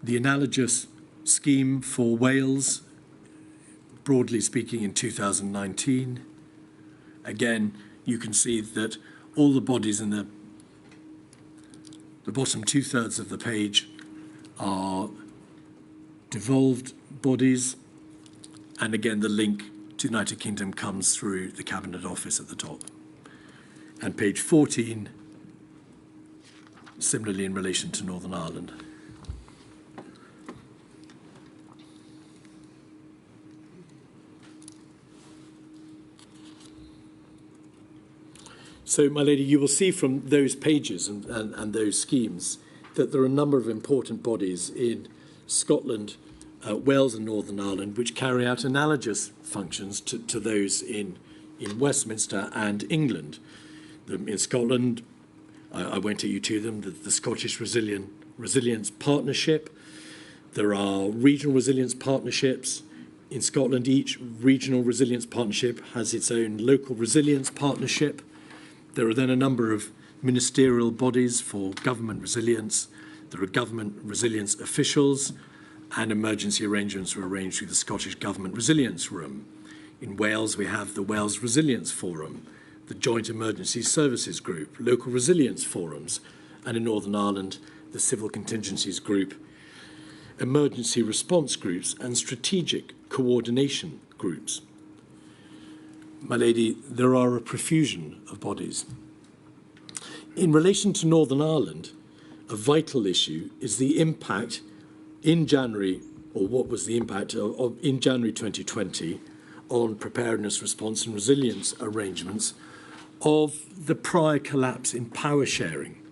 The analogous scheme for Wales, broadly speaking, in 2019. Again, you can see that all the bodies in the bottom two-thirds of the page are devolved bodies, and again the link to the United Kingdom comes through the Cabinet Office at the top. And page 14, similarly in relation to Northern Ireland. So, my lady, you will see from those pages and those schemes that there are a number of important bodies in Scotland, Wales and Northern Ireland which carry out analogous functions to those in Westminster and England. In Scotland, I won't take you to them, the Scottish Resilience Partnership. There are regional resilience partnerships. In Scotland, each regional resilience partnership has its own local resilience partnership. There are then a number of ministerial bodies for government resilience. There are government resilience officials, and emergency arrangements are arranged through the Scottish Government Resilience Room. In Wales, we have the Wales Resilience Forum, the Joint Emergency Services Group, local resilience forums, and in Northern Ireland, the Civil Contingencies Group, emergency response groups, and strategic coordination groups. My lady, there are a profusion of bodies. In relation to Northern Ireland, a vital issue is the impact in January, or what was the impact in January 2020 on preparedness, response and resilience arrangements of the prior collapse in power sharing.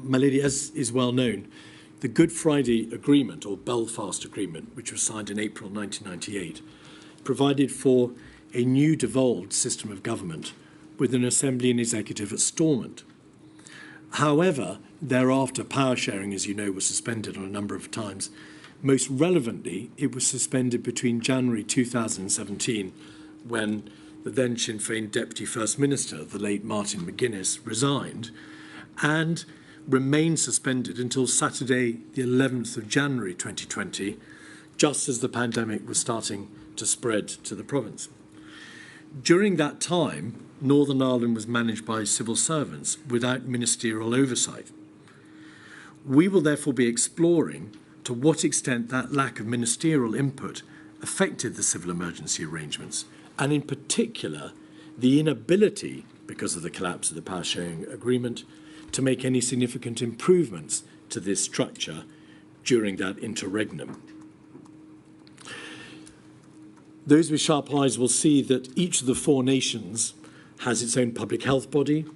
My lady, as is well known, the Good Friday Agreement, or Belfast Agreement, which was signed in April 1998, provided for a new devolved system of government with an assembly and executive at Stormont. However, thereafter, power sharing, as you know, was suspended on a number of times. Most relevantly, it was suspended between January 2017, when the then Sinn Féin Deputy First Minister, the late Martin McGuinness, resigned, and remained suspended until Saturday, the 11th of January 2020, just as the pandemic was starting to spread to the province. During that time, Northern Ireland was managed by civil servants without ministerial oversight. We will therefore be exploring to what extent that lack of ministerial input affected the civil emergency arrangements, and in particular, the inability, because of the collapse of the power sharing agreement, to make any significant improvements to this structure during that interregnum. Those with sharp eyes will see that each of the four nations has its own public health body.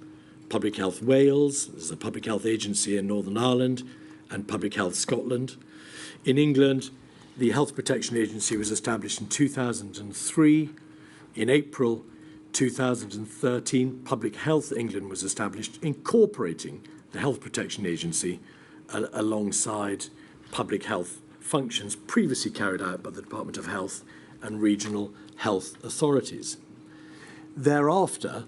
Public Health Wales, there's a public health agency in Northern Ireland, and Public Health Scotland. In England, the Health Protection Agency was established in 2003. In April 2013, Public Health England was established, incorporating the Health Protection Agency alongside public health functions previously carried out by the Department of Health and regional health authorities. Thereafter,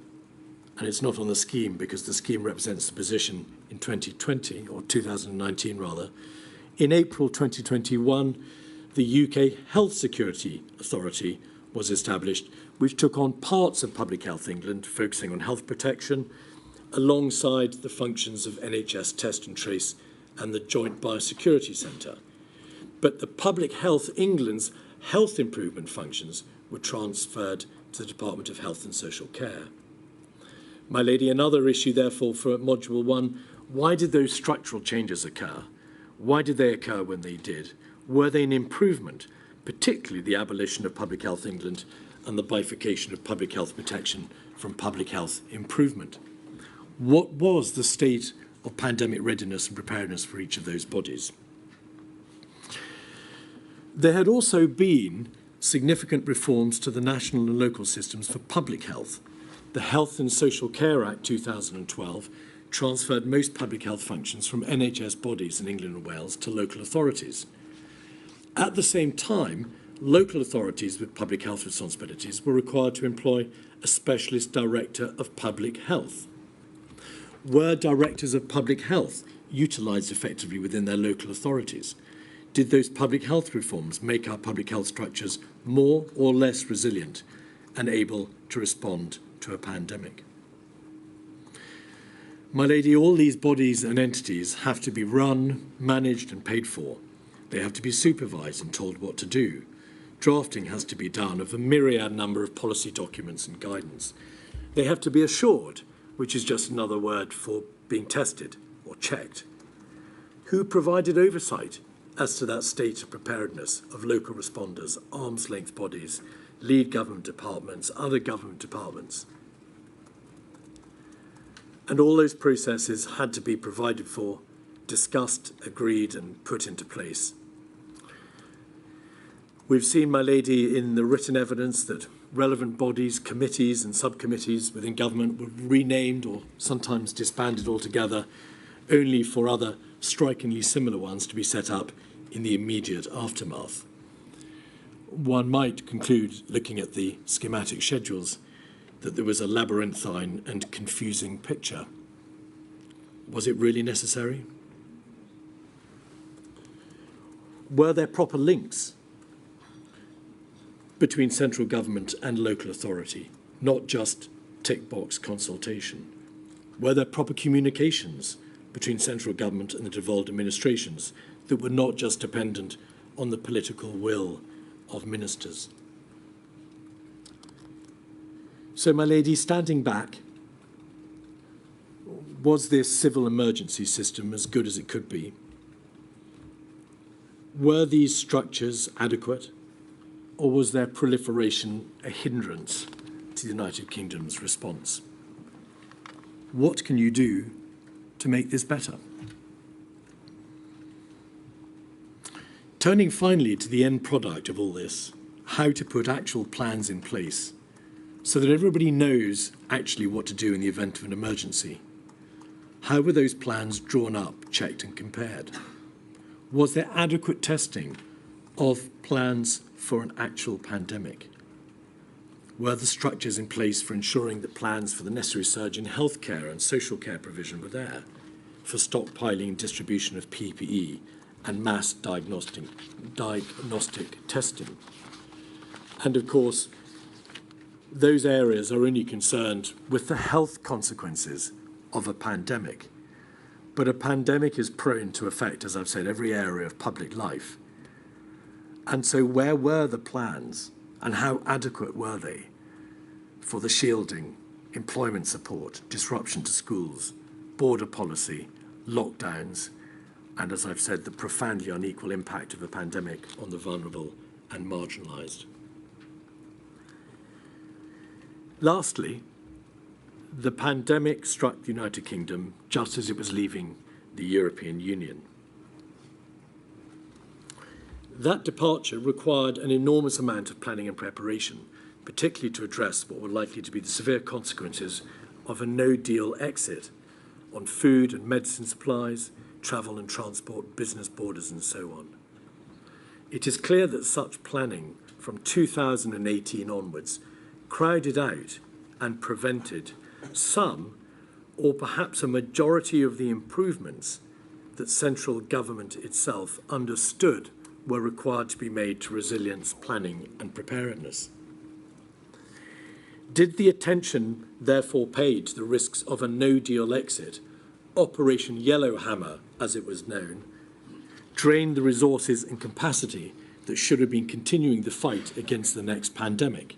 and it's not on the scheme because the scheme represents the position in 2020, or 2019 rather, in April 2021, the UK Health Security Authority was established, which took on parts of Public Health England, focusing on health protection, alongside the functions of NHS Test and Trace and the Joint Biosecurity Centre. But the Public Health England's health improvement functions were transferred to the Department of Health and Social Care. My lady, another issue, therefore, for Module 1, why did those structural changes occur? Why did they occur when they did? Were they an improvement, particularly the abolition of Public Health England and the bifurcation of public health protection from public health improvement? What was the state of pandemic readiness and preparedness for each of those bodies? There had also been significant reforms to the national and local systems for public health. The Health and Social Care Act 2012 transferred most public health functions from NHS bodies in England and Wales to local authorities. At the same time, local authorities with public health responsibilities were required to employ a specialist director of public health. Were directors of public health utilised effectively within their local authorities? Did those public health reforms make our public health structures more or less resilient and able to respond to a pandemic? My lady, all these bodies and entities have to be run, managed and paid for. They have to be supervised and told what to do. Drafting has to be done of a myriad number of policy documents and guidance. They have to be assured, which is just another word for being tested or checked. Who provided oversight as to that state of preparedness of local responders, arm's length bodies, lead government departments, other government departments? And all those processes had to be provided for, discussed, agreed and put into place. We've seen, my lady, in the written evidence that relevant bodies, committees and subcommittees within government were renamed or sometimes disbanded altogether, only for other strikingly similar ones to be set up in the immediate aftermath. One might conclude, looking at the schematic schedules, that there was a labyrinthine and confusing picture. Was it really necessary? Were there proper links between central government and local authority, not just tick-box consultation? Were there proper communications between central government and the devolved administrations that were not just dependent on the political will of ministers? So, my lady, standing back, was this civil emergency system as good as it could be? Were these structures adequate? Or was their proliferation a hindrance to the United Kingdom's response? What can you do to make this better? Turning finally to the end product of all this, how to put actual plans in place so that everybody knows actually what to do in the event of an emergency. How were those plans drawn up, checked and compared? Was there adequate testing of plans for an actual pandemic? Were the structures in place for ensuring that plans for the necessary surge in healthcare and social care provision were there, for stockpiling and distribution of PPE and mass diagnostic testing? And of course, those areas are only concerned with the health consequences of a pandemic. But a pandemic is prone to affect, as I've said, every area of public life. And so where were the plans and how adequate were they for the shielding, employment support, disruption to schools, border policy, lockdowns, and as I've said, the profoundly unequal impact of a pandemic on the vulnerable and marginalised? Lastly, the pandemic struck the United Kingdom just as it was leaving the European Union. That departure required an enormous amount of planning and preparation, particularly to address what were likely to be the severe consequences of a no-deal exit on food and medicine supplies, travel and transport, business borders and so on. It is clear that such planning from 2018 onwards crowded out and prevented some, or perhaps a majority of the improvements that central government itself understood were required to be made to resilience planning and preparedness. Did the attention therefore paid to the risks of a no-deal exit, Operation Yellowhammer as it was known, drain the resources and capacity that should have been continuing the fight against the next pandemic,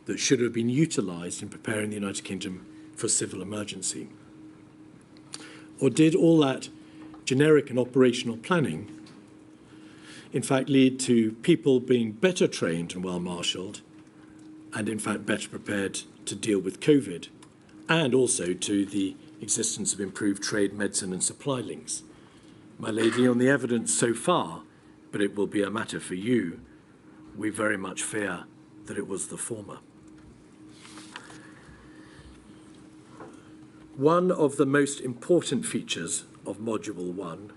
that should have been utilised in preparing the United Kingdom for civil emergency? Or did all that generic and operational planning in fact lead to people being better trained and well-marshalled and in fact better prepared to deal with COVID, and also to the existence of improved trade, medicine and supply links? My lady, on the evidence so far, but it will be a matter for you, we very much fear that it was the former. One of the most important features of Module 1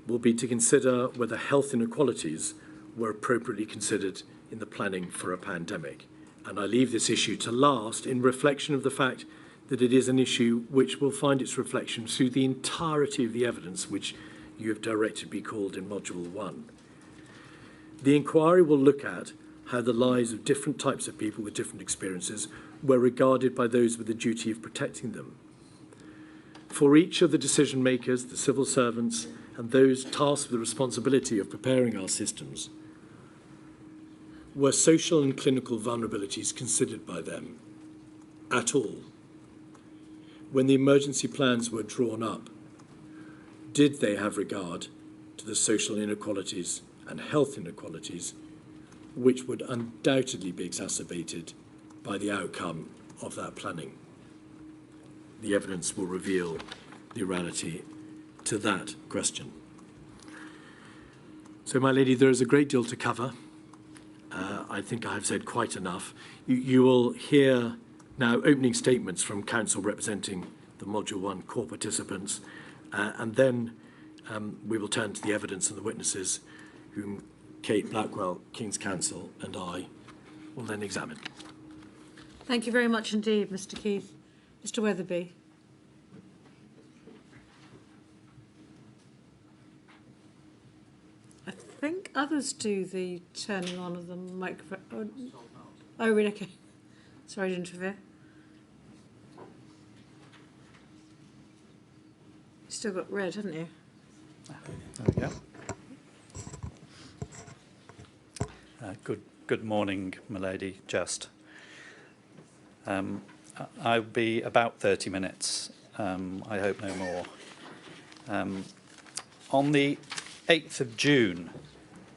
will be to consider whether health inequalities were appropriately considered in the planning for a pandemic. And I leave this issue to last in reflection of the fact that it is an issue which will find its reflection through the entirety of the evidence which you have directed be called in Module 1. The inquiry will look at how the lives of different types of people with different experiences were regarded by those with the duty of protecting them. For each of the decision makers, the civil servants, and those tasked with the responsibility of preparing our systems, were social and clinical vulnerabilities considered by them at all? When the emergency plans were drawn up, did they have regard to the social inequalities and health inequalities which would undoubtedly be exacerbated by the outcome of that planning? The evidence will reveal the reality to that question. So, my lady, there is a great deal to cover. I think I have said quite enough. You will hear now opening statements from counsel representing the Module 1 core participants, and then we will turn to the evidence and the witnesses whom Kate Blackwell, King's Counsel, and I will then examine. Thank you very much indeed, Mr. Keith. Mr. Weatherby. I think others do the turning on of the microphone. Oh, really? Okay. Sorry to interfere. You still got red, haven't you? There we go. Good morning, my lady. Just. I'll be about 30 minutes. I hope no more. On the 8th of June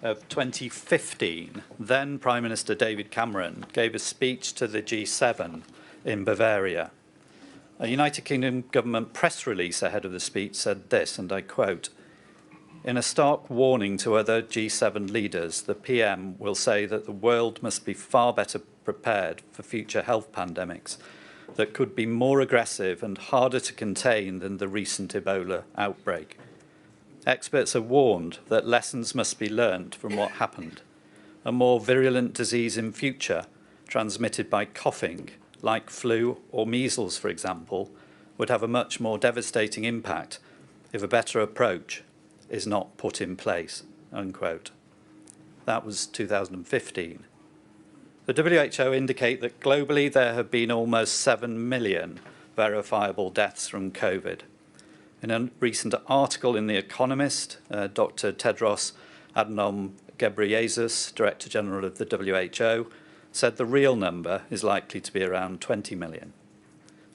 of 2015, then Prime Minister David Cameron gave a speech to the G7 in Bavaria. A United Kingdom government press release ahead of the speech said this, and I quote, "In a stark warning to other G7 leaders, the PM will say that the world must be far better prepared for future health pandemics that could be more aggressive and harder to contain than the recent Ebola outbreak. Experts have warned that lessons must be learnt from what happened. A more virulent disease in future, transmitted by coughing, like flu or measles, for example, would have a much more devastating impact if a better approach is not put in place," unquote. That was 2015. The WHO indicate that globally there have been almost 7 million verifiable deaths from COVID. In a recent article in The Economist, Dr. Tedros Adhanom Ghebreyesus, Director General of the WHO, said the real number is likely to be around 20 million.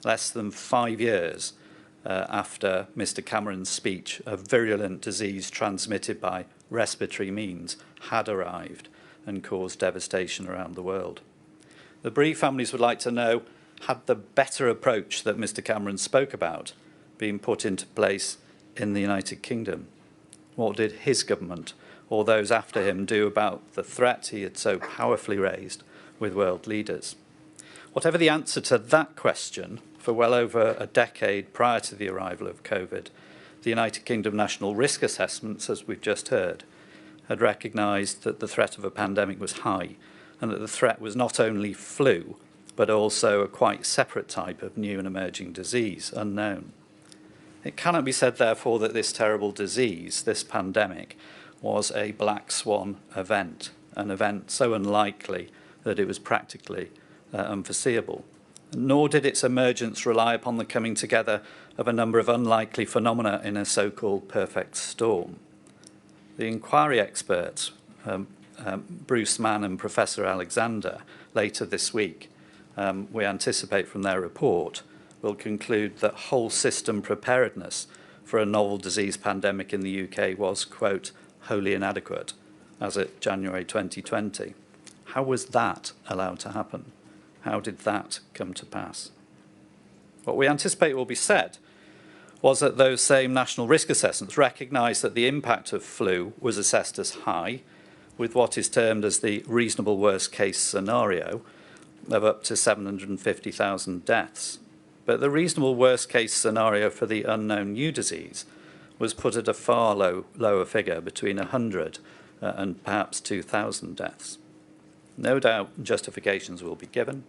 Less than 5 years after Mr. Cameron's speech, a virulent disease transmitted by respiratory means had arrived and caused devastation around the world. The bereaved families would like to know, had the better approach that Mr. Cameron spoke about been put into place in the United Kingdom? What did his government or those after him do about the threat he had so powerfully raised with world leaders? Whatever the answer to that question, for well over a decade prior to the arrival of COVID, the United Kingdom National Risk Assessments, as we've just heard, had recognised that the threat of a pandemic was high and that the threat was not only flu, but also a quite separate type of new and emerging disease, unknown. It cannot be said, therefore, that this terrible disease, this pandemic, was a black swan event, an event so unlikely that it was practically unforeseeable. Nor did its emergence rely upon the coming together of a number of unlikely phenomena in a so-called perfect storm. The inquiry experts, Bruce Mann and Professor Alexander, later this week, we anticipate from their report, will conclude that whole system preparedness for a novel disease pandemic in the UK was, quote, wholly inadequate, as at January 2020. How was that allowed to happen? How did that come to pass? What we anticipate will be said was that those same national risk assessments recognised that the impact of flu was assessed as high, with what is termed as the reasonable worst case scenario of up to 750,000 deaths. But the reasonable worst-case scenario for the unknown new disease was put at a far lower figure, between 100 and perhaps 2,000 deaths. No doubt justifications will be given,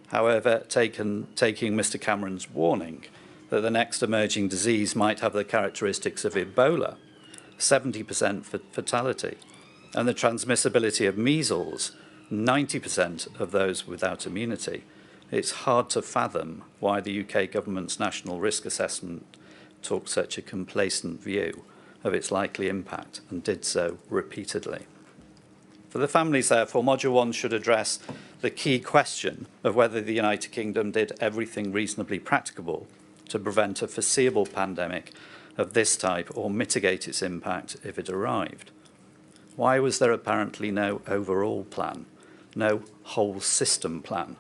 However, taking Mr. Cameron's warning that the next emerging disease might have the characteristics of Ebola, 70% fatality, and the transmissibility of measles, 90% of those without immunity, it's hard to fathom why the UK government's national risk assessment took such a complacent view of its likely impact and did so repeatedly. For the families, therefore, Module 1 should address the key question of whether the United Kingdom did everything reasonably practicable to prevent a foreseeable pandemic of this type or mitigate its impact if it arrived. Why was there apparently no overall plan, no whole system plan?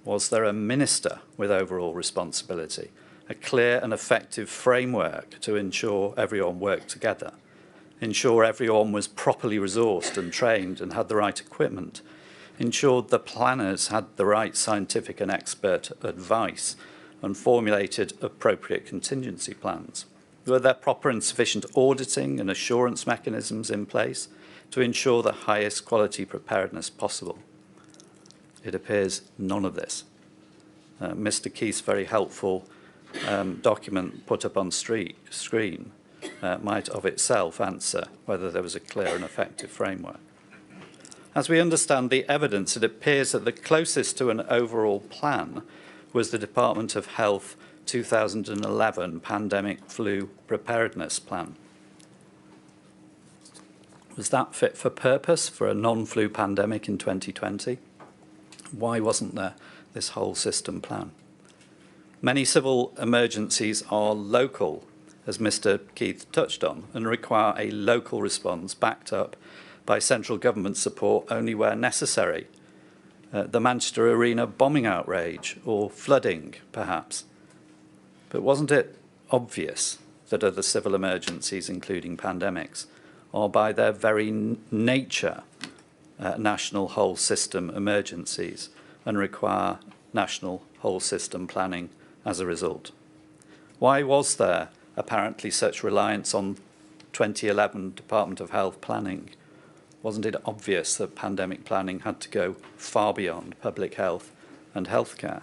Was there a minister with overall responsibility, a clear and effective framework to ensure everyone worked together, ensure everyone was properly resourced and trained and had the right equipment, ensured the planners had the right scientific and expert advice and formulated appropriate contingency plans? Were there proper and sufficient auditing and assurance mechanisms in place to ensure the highest quality preparedness possible? It appears none of this. Mr. Keith's very helpful document put up on screen might of itself answer whether there was a clear and effective framework. As we understand the evidence, it appears that the closest to an overall plan was the Department of Health 2011 Pandemic Flu Preparedness Plan. Was that fit for purpose for a non-flu pandemic in 2020? Why wasn't there this whole system plan? Many civil emergencies are local, as Mr. Keith touched on, and require a local response backed up by central government support only where necessary. The Manchester Arena bombing outrage or flooding, perhaps. But wasn't it obvious that other civil emergencies, including pandemics, are by their very nature national whole system emergencies and require national whole system planning as a result? Why was there apparently such reliance on 2011 Department of Health planning? Wasn't it obvious that pandemic planning had to go far beyond public health and healthcare?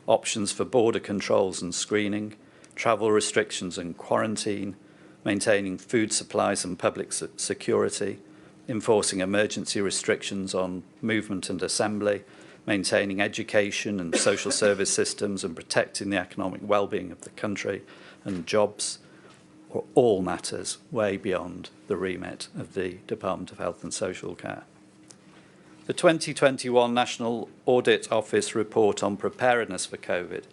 Options for border controls and screening, travel restrictions and quarantine, maintaining food supplies and public security, enforcing emergency restrictions on movement and assembly, maintaining education and social service systems and protecting the economic well-being of the country and jobs, are all matters way beyond the remit of the Department of Health and Social Care. The 2021 National Audit Office report on preparedness for COVID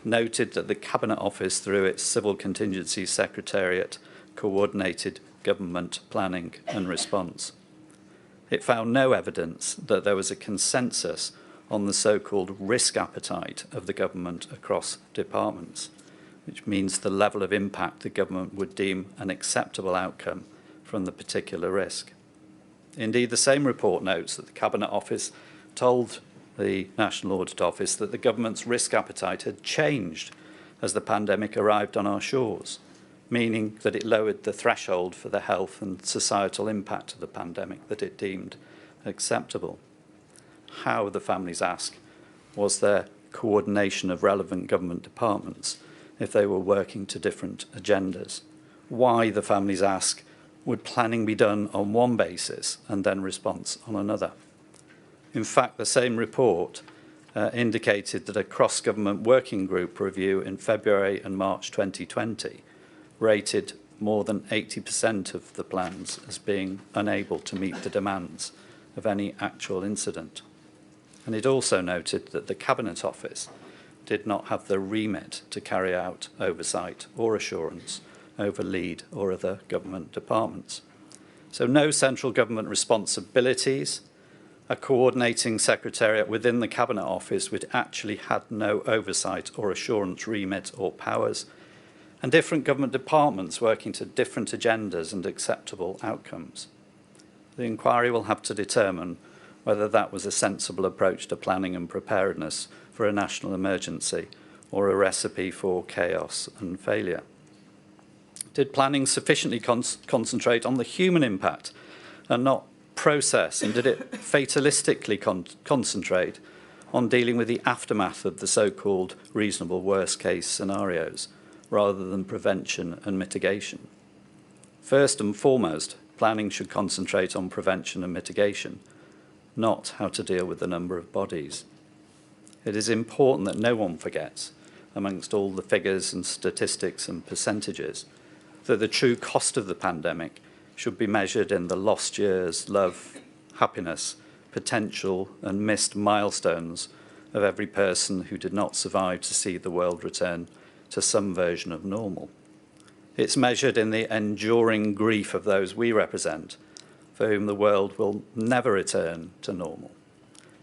noted that the Cabinet Office, through its Civil Contingency Secretariat, coordinated government planning and response. It found no evidence that there was a consensus on the so-called risk appetite of the government across departments, which means the level of impact the government would deem an acceptable outcome from the particular risk. Indeed, the same report notes that the Cabinet Office told the National Audit Office that the government's risk appetite had changed as the pandemic arrived on our shores, meaning that it lowered the threshold for the health and societal impact of the pandemic that it deemed acceptable. How, the families ask, was there coordination of relevant government departments if they were working to different agendas? Why, the families ask, would planning be done on one basis and then response on another? In fact, the same report indicated that a cross-government working group review in February and March 2020 rated more than 80% of the plans as being unable to meet the demands of any actual incident. And it also noted that the Cabinet Office did not have the remit to carry out oversight or assurance over lead or other government departments. So no central government responsibilities, a coordinating secretariat within the Cabinet Office which actually had no oversight or assurance remit or powers, and different government departments working to different agendas and acceptable outcomes. The inquiry will have to determine whether that was a sensible approach to planning and preparedness for a national emergency or a recipe for chaos and failure. Did planning sufficiently concentrate on the human impact and not process, and did it fatalistically concentrate on dealing with the aftermath of the so-called reasonable worst-case scenarios, rather than prevention and mitigation. First and foremost, planning should concentrate on prevention and mitigation, not how to deal with the number of bodies. It is important that no one forgets, amongst all the figures and statistics and percentages, that the true cost of the pandemic should be measured in the lost years, love, happiness, potential and missed milestones of every person who did not survive to see the world return to some version of normal. It's measured in the enduring grief of those we represent, for whom the world will never return to normal,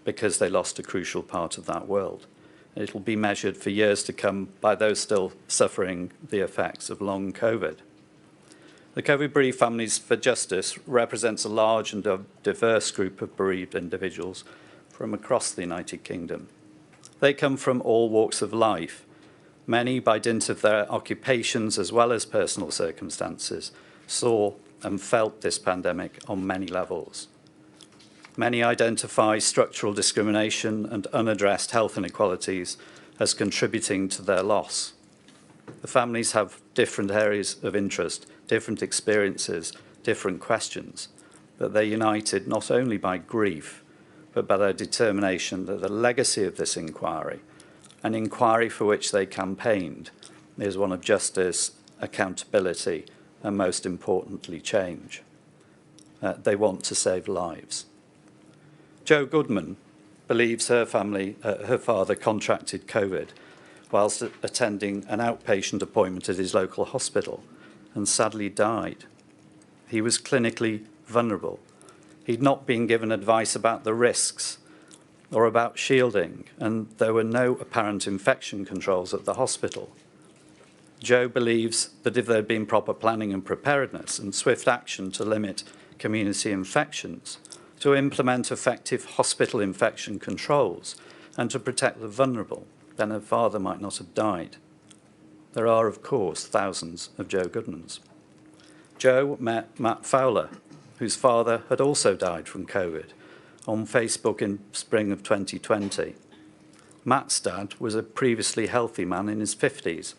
because they lost a crucial part of that world. It will be measured for years to come by those still suffering the effects of long COVID. The COVID Bereaved Families for Justice represents a large and diverse group of bereaved individuals from across the United Kingdom. They come from all walks of life. Many, by dint of their occupations as well as personal circumstances, saw and felt this pandemic on many levels. Many identify structural discrimination and unaddressed health inequalities as contributing to their loss. The families have different areas of interest, different experiences, different questions, but they're united not only by grief, but by their determination that the legacy of this inquiry, an inquiry for which they campaigned, is one of justice, accountability, and most importantly, change. They want to save lives. Jo Goodman believes her father contracted COVID whilst attending an outpatient appointment at his local hospital and sadly died. He was clinically vulnerable. He'd not been given advice about the risks or about shielding, and there were no apparent infection controls at the hospital. Jo believes that if there had been proper planning and preparedness and swift action to limit community infections, to implement effective hospital infection controls, and to protect the vulnerable, then her father might not have died. There are, of course, thousands of Jo Goodmans. Jo met Matt Fowler, whose father had also died from COVID, on Facebook in spring of 2020. Matt's dad was a previously healthy man in his 50s.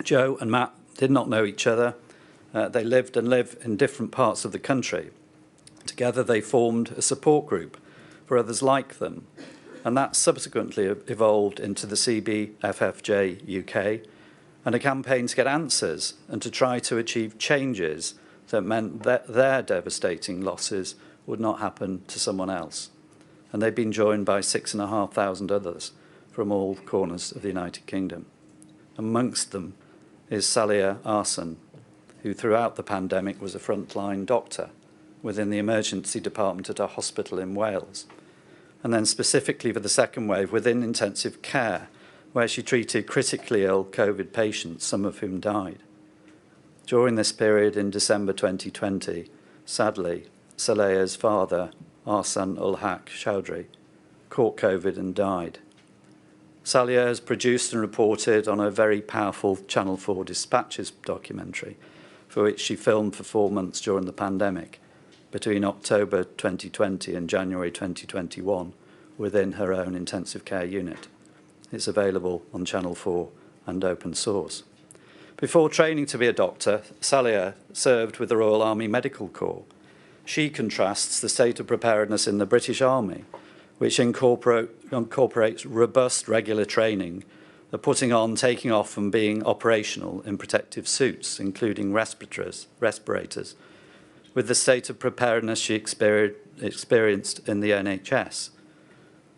Jo and Matt did not know each other. They lived and live in different parts of the country. Together they formed a support group for others like them, and that subsequently evolved into the CBFFJ UK and a campaign to get answers and to try to achieve changes that meant that their devastating losses would not happen to someone else. And they've been joined by 6,500 others from all corners of the United Kingdom. Amongst them is Salia Arson, who throughout the pandemic was a frontline doctor within the emergency department at a hospital in Wales, and then specifically for the second wave within intensive care, where she treated critically ill COVID patients, some of whom died. During this period in December 2020, sadly, Saleha's father, Arsan ul Haq Chowdhury, caught COVID and died. Salia has produced and reported on a very powerful Channel 4 Dispatches documentary, for which she filmed for 4 months during the pandemic, between October 2020 and January 2021, within her own intensive care unit. It's available on Channel 4 and open source. Before training to be a doctor, Salia served with the Royal Army Medical Corps. She contrasts the state of preparedness in the British Army, which incorporates robust regular training, the putting on, taking off and being operational in protective suits, including respirators, with the state of preparedness she experienced in the NHS,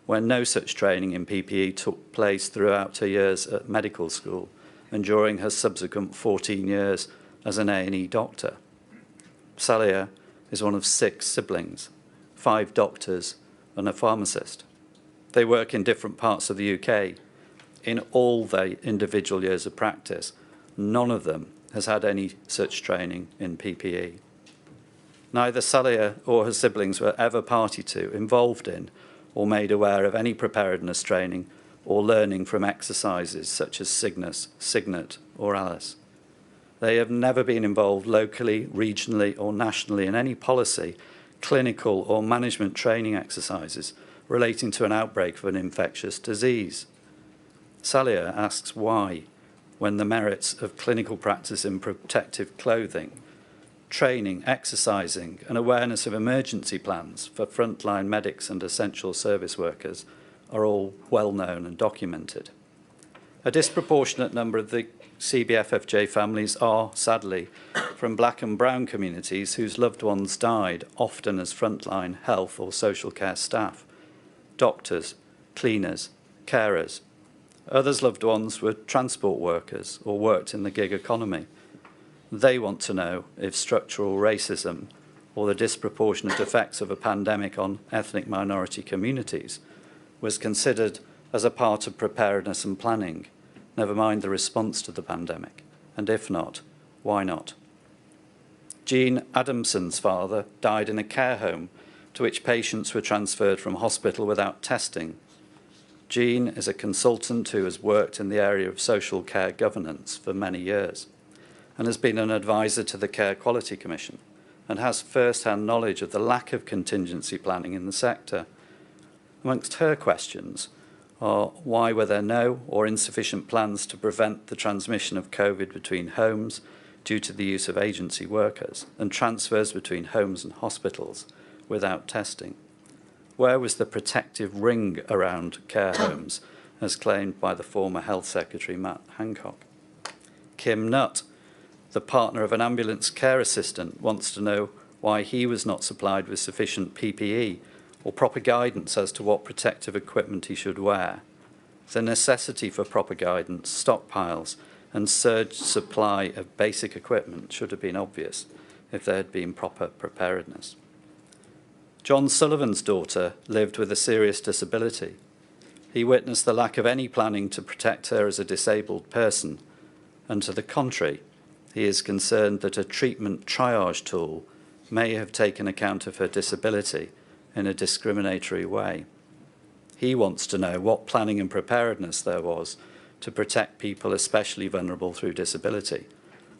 where no such training in PPE took place throughout her years at medical school and during her subsequent 14 years as an A&E doctor. Salia is one of 6 siblings, 5 doctors and a pharmacist. They work in different parts of the UK. In all their individual years of practice, none of them has had any such training in PPE. Neither Salia or her siblings were ever party to, involved in, or made aware of any preparedness training or learning from exercises such as Cygnus, Cygnet, or Alice. They have never been involved locally, regionally, or nationally in any policy, clinical, or management training exercises, relating to an outbreak of an infectious disease. Salia asks why, when the merits of clinical practice in protective clothing, training, exercising, and awareness of emergency plans for frontline medics and essential service workers are all well known and documented. A disproportionate number of the CBFFJ families are, sadly, from black and brown communities whose loved ones died, often as frontline health or social care staff, doctors, cleaners, carers. Others' loved ones were transport workers or worked in the gig economy. They want to know if structural racism or the disproportionate effects of a pandemic on ethnic minority communities was considered as a part of preparedness and planning, never mind the response to the pandemic, and if not, why not? Jean Adamson's father died in a care home to which patients were transferred from hospital without testing. Jean is a consultant who has worked in the area of social care governance for many years and has been an advisor to the Care Quality Commission and has first-hand knowledge of the lack of contingency planning in the sector. Amongst her questions are why were there no or insufficient plans to prevent the transmission of COVID between homes due to the use of agency workers and transfers between homes and hospitals without testing? Where was the protective ring around care homes as claimed by the former Health Secretary Matt Hancock? Kim Nutt, the partner of an ambulance care assistant, wants to know why he was not supplied with sufficient PPE or proper guidance as to what protective equipment he should wear. The necessity for proper guidance, stockpiles, and surge supply of basic equipment should have been obvious if there had been proper preparedness. John Sullivan's daughter lived with a serious disability. He witnessed the lack of any planning to protect her as a disabled person, and to the contrary, he is concerned that a treatment triage tool may have taken account of her disability in a discriminatory way. He wants to know what planning and preparedness there was to protect people especially vulnerable through disability,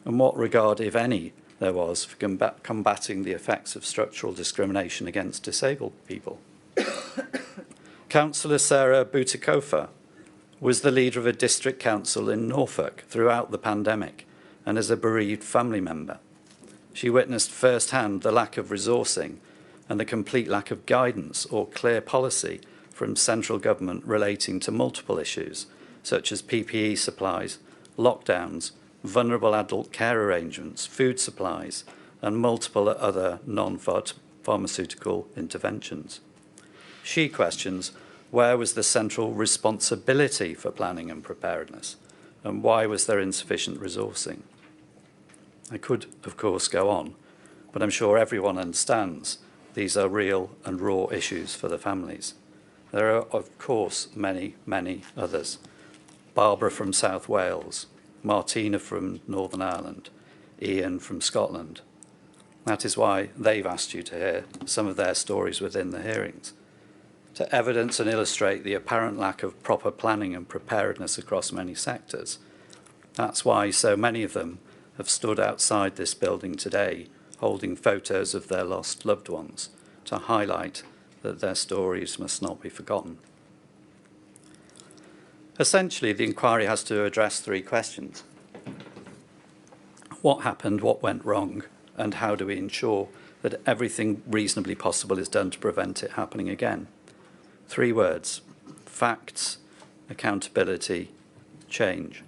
and what regard, if any, there was for combating the effects of structural discrimination against disabled people. Councillor Sarah Butikofa was the leader of a district council in Norfolk throughout the pandemic and as a bereaved family member. She witnessed firsthand the lack of resourcing and the complete lack of guidance or clear policy from central government relating to multiple issues, such as PPE supplies, lockdowns, vulnerable adult care arrangements, food supplies, and multiple other non-pharmaceutical interventions. She questions where was the central responsibility for planning and preparedness, and why was there insufficient resourcing? I could, of course, go on, but I'm sure everyone understands these are real and raw issues for the families. There are, of course, many, many others. Barbara from South Wales, Martina from Northern Ireland, Ian from Scotland. That is why they've asked you to hear some of their stories within the hearings, to evidence and illustrate the apparent lack of proper planning and preparedness across many sectors. That's why so many of them have stood outside this building today, holding photos of their lost loved ones, to highlight that their stories must not be forgotten. Essentially, the inquiry has to address three questions. What happened, what went wrong, and how do we ensure that everything reasonably possible is done to prevent it happening again? 3 words: facts, accountability, change.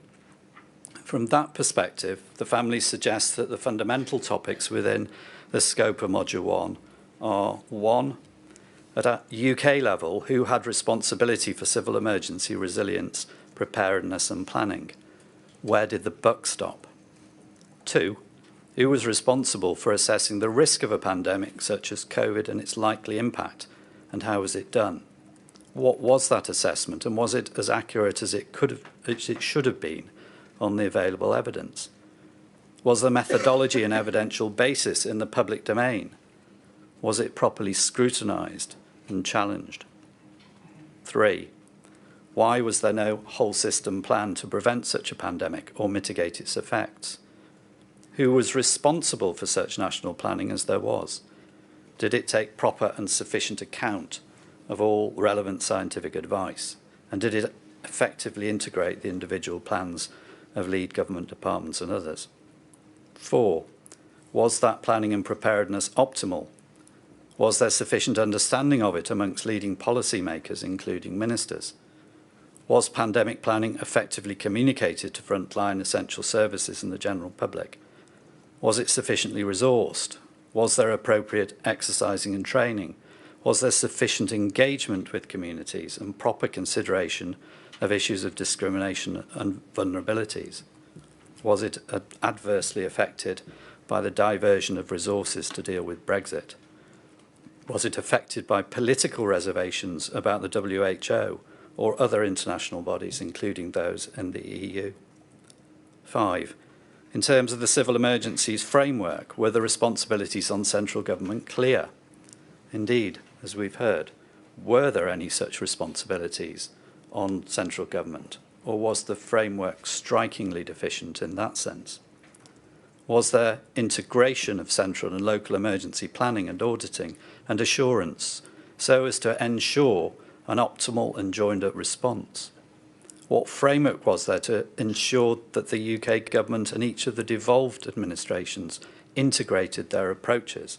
From that perspective, the family suggests that the fundamental topics within the scope of Module 1 are 1, at a UK level, who had responsibility for civil emergency resilience, preparedness and planning? Where did the buck stop? 2, who was responsible for assessing the risk of a pandemic such as COVID and its likely impact, and how was it done? What was that assessment, and was it as accurate as it should have been on the available evidence? Was the methodology and evidential basis in the public domain? Was it properly scrutinised and challenged? 3, why was there no whole system plan to prevent such a pandemic or mitigate its effects? Who was responsible for such national planning as there was? Did it take proper and sufficient account of all relevant scientific advice? And did it effectively integrate the individual plans of lead government departments and others? 4, was that planning and preparedness optimal? Was there sufficient understanding of it amongst leading policymakers, including ministers? Was pandemic planning effectively communicated to frontline essential services and the general public? Was it sufficiently resourced? Was there appropriate exercising and training? Was there sufficient engagement with communities and proper consideration of issues of discrimination and vulnerabilities? Was it adversely affected by the diversion of resources to deal with Brexit? Was it affected by political reservations about the WHO or other international bodies, including those in the EU? 5, in terms of the civil emergencies framework, were the responsibilities on central government clear? Indeed, as we've heard, were there any such responsibilities on central government, or was the framework strikingly deficient in that sense? Was there integration of central and local emergency planning and auditing and assurance so as to ensure an optimal and joined-up response? What framework was there to ensure that the UK government and each of the devolved administrations integrated their approaches?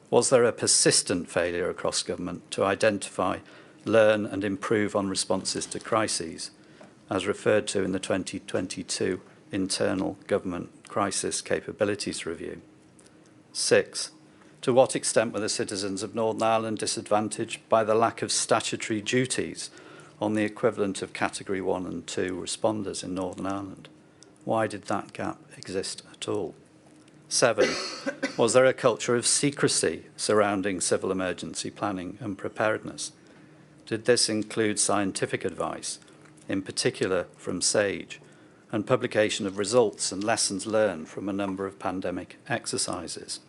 Was there a persistent failure across government to identify, learn and improve on responses to crises, as referred to in the 2022 Internal Government Crisis Capabilities Review? 6, to what extent were the citizens of Northern Ireland disadvantaged by the lack of statutory duties on the equivalent of Category 1 and 2 responders in Northern Ireland? Why did that gap exist at all? 7, was there a culture of secrecy surrounding civil emergency planning and preparedness? Did this include scientific advice, in particular from SAGE, and publication of results and lessons learned from a number of pandemic exercises?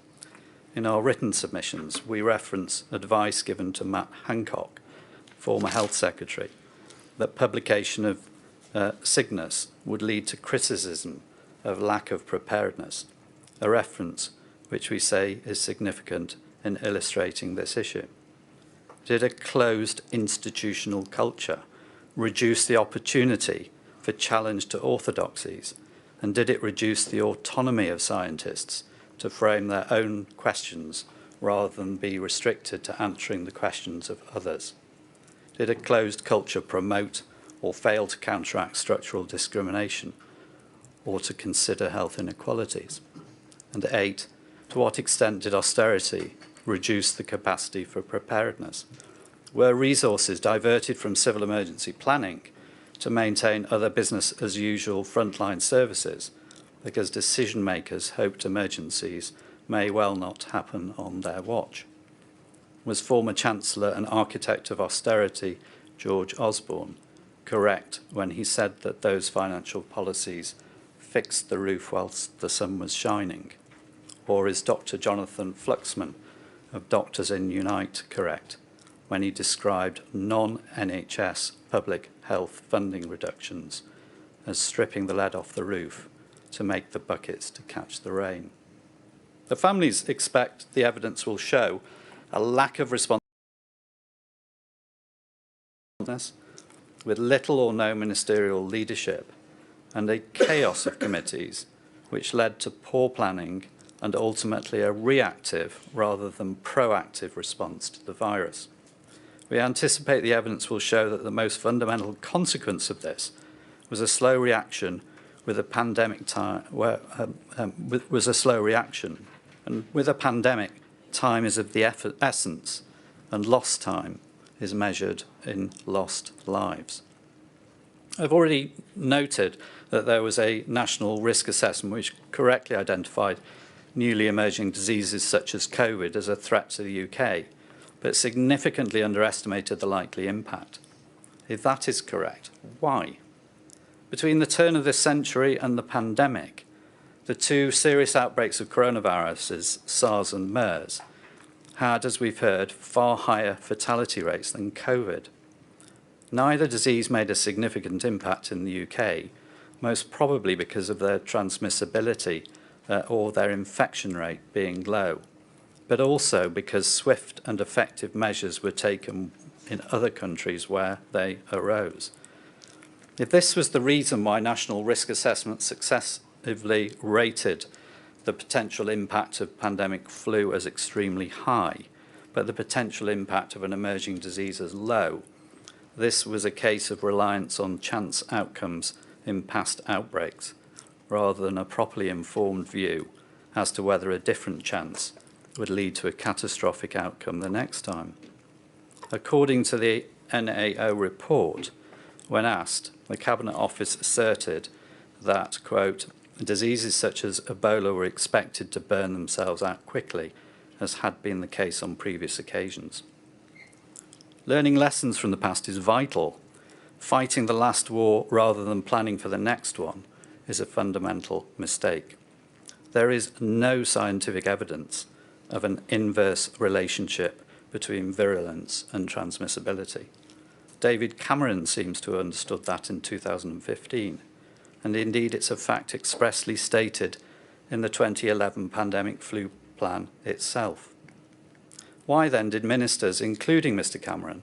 In our written submissions, we reference advice given to Matt Hancock, former Health Secretary, that publication of Cygnus would lead to criticism of lack of preparedness, a reference which we say is significant in illustrating this issue. Did a closed institutional culture reduce the opportunity for challenge to orthodoxies, and did it reduce the autonomy of scientists to frame their own questions rather than be restricted to answering the questions of others? Did a closed culture promote or fail to counteract structural discrimination or to consider health inequalities? And 8, to what extent did austerity reduce the capacity for preparedness? Were resources diverted from civil emergency planning to maintain other business as usual frontline services because decision makers hoped emergencies may well not happen on their watch? Was former Chancellor and architect of austerity George Osborne correct when he said that those financial policies fixed the roof whilst the sun was shining? Or is Dr. Jonathan Fluxman of Doctors in Unite correct when he described non-NHS public health funding reductions as stripping the lead off the roof to make the buckets to catch the rain? The families expect the evidence will show a lack of responsiveness with little or no ministerial leadership and a chaos of committees which led to poor planning and ultimately a reactive rather than proactive response to the virus. We anticipate the evidence will show that the most fundamental consequence of this was a slow reaction with a pandemic time, was a slow reaction. And with a pandemic, time is of the essence, and lost time is measured in lost lives. I've already noted that there was a national risk assessment which correctly identified newly emerging diseases such as COVID as a threat to the UK, but significantly underestimated the likely impact. If that is correct, why? Between the turn of this century and the pandemic, the two serious outbreaks of coronaviruses, SARS and MERS, had, as we've heard, far higher fatality rates than COVID. Neither disease made a significant impact in the UK, most probably because of their transmissibility or their infection rate being low, but also because swift and effective measures were taken in other countries where they arose. If this was the reason why national risk assessment successively rated the potential impact of pandemic flu as extremely high, but the potential impact of an emerging disease as low, this was a case of reliance on chance outcomes in past outbreaks, rather than a properly informed view as to whether a different chance would lead to a catastrophic outcome the next time. According to the NAO report, when asked, the Cabinet Office asserted that, quote, diseases such as Ebola were expected to burn themselves out quickly, as had been the case on previous occasions. Learning lessons from the past is vital. Fighting the last war rather than planning for the next one is a fundamental mistake. There is no scientific evidence of an inverse relationship between virulence and transmissibility. David Cameron seems to have understood that in 2015, and indeed it's a fact expressly stated in the 2011 pandemic flu plan itself. Why then did ministers, including Mr Cameron,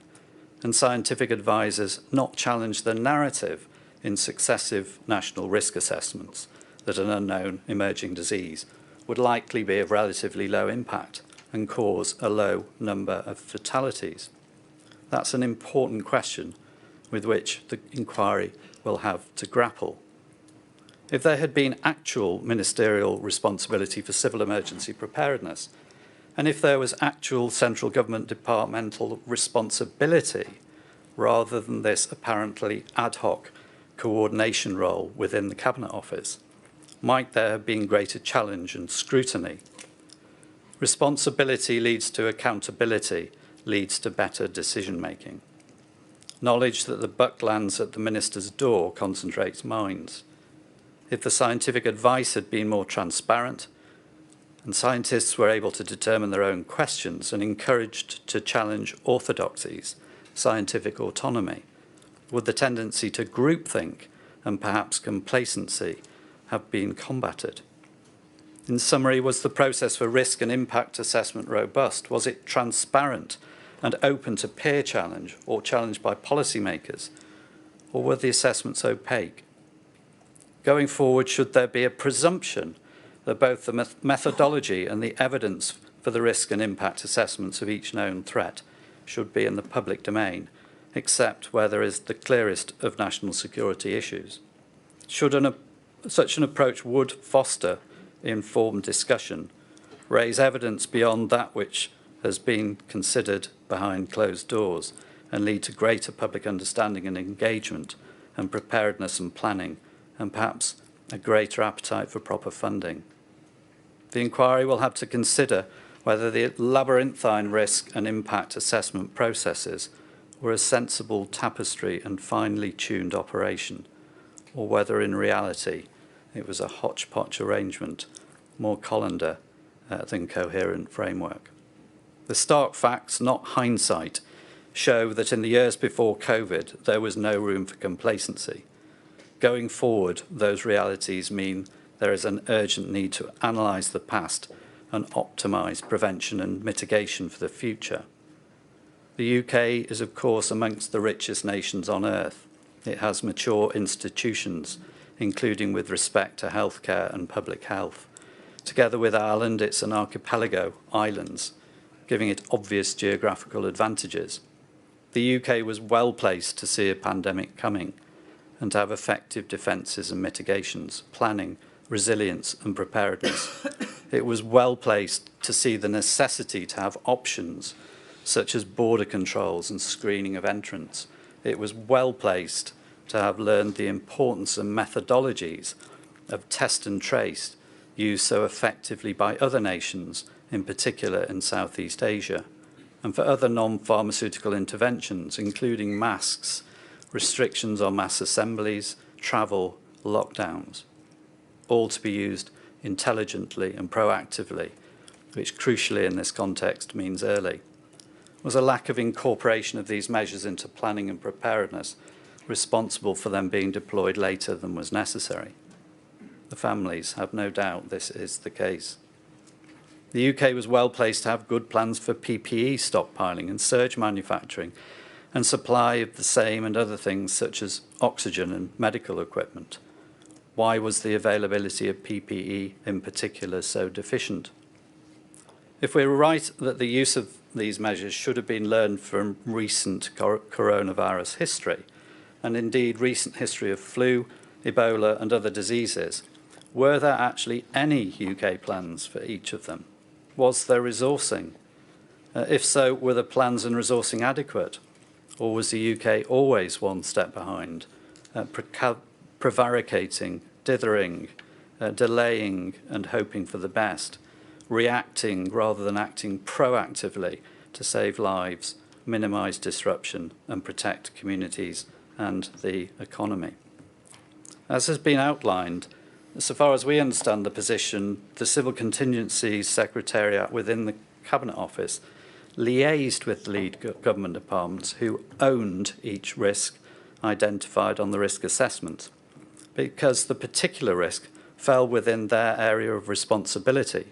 and scientific advisers not challenge the narrative in successive national risk assessments that an unknown emerging disease would likely be of relatively low impact and cause a low number of fatalities? That's an important question with which the inquiry will have to grapple. If there had been actual ministerial responsibility for civil emergency preparedness, and if there was actual central government departmental responsibility rather than this apparently ad hoc coordination role within the Cabinet Office, might there have been greater challenge and scrutiny? Responsibility leads to accountability, leads to better decision-making. Knowledge that the buck lands at the minister's door concentrates minds. If the scientific advice had been more transparent, and scientists were able to determine their own questions and encouraged to challenge orthodoxies, scientific autonomy, would the tendency to groupthink and perhaps complacency have been combated? In summary, was the process for risk and impact assessment robust? Was it transparent and open to peer challenge or challenge by policymakers? Or were the assessments opaque? Going forward, should there be a presumption that both the methodology and the evidence for the risk and impact assessments of each known threat should be in the public domain, except where there is the clearest of national security issues? Such an approach would foster informed discussion, raise evidence beyond that which has been considered behind closed doors, and lead to greater public understanding and engagement and preparedness and planning, and perhaps a greater appetite for proper funding. The inquiry will have to consider whether the labyrinthine risk and impact assessment processes were a sensible tapestry and finely tuned operation, or whether in reality it was a hodgepodge arrangement, more colander than coherent framework. The stark facts, not hindsight, show that in the years before COVID, there was no room for complacency. Going forward, those realities mean there is an urgent need to analyse the past and optimise prevention and mitigation for the future. The UK is, of course, amongst the richest nations on earth. It has mature institutions, including with respect to healthcare and public health. Together with Ireland, it's an archipelago, islands, giving it obvious geographical advantages. The UK was well placed to see a pandemic coming and to have effective defences and mitigations, planning, resilience and preparedness. It was well placed to see the necessity to have options such as border controls and screening of entrants. It was well placed to have learned the importance and methodologies of test and trace used so effectively by other nations, in particular in Southeast Asia, and for other non-pharmaceutical interventions, including masks, restrictions on mass assemblies, travel, lockdowns, all to be used intelligently and proactively, which crucially in this context means early. Was a lack of incorporation of these measures into planning and preparedness responsible for them being deployed later than was necessary? The families have no doubt this is the case. The UK was well placed to have good plans for PPE stockpiling and surge manufacturing, and supply of the same and other things such as oxygen and medical equipment? Why was the availability of PPE in particular so deficient? If we're right that the use of these measures should have been learned from recent coronavirus history, and indeed recent history of flu, Ebola and other diseases, were there actually any UK plans for each of them? Was there resourcing? If so, were the plans and resourcing adequate? Or was the UK always one step behind, prevaricating, dithering, delaying and hoping for the best, reacting rather than acting proactively to save lives, minimise disruption and protect communities and the economy? As has been outlined, so far as we understand the position, the Civil Contingency Secretariat within the Cabinet Office liaised with the lead government departments who owned each risk identified on the risk assessment, because the particular risk fell within their area of responsibility.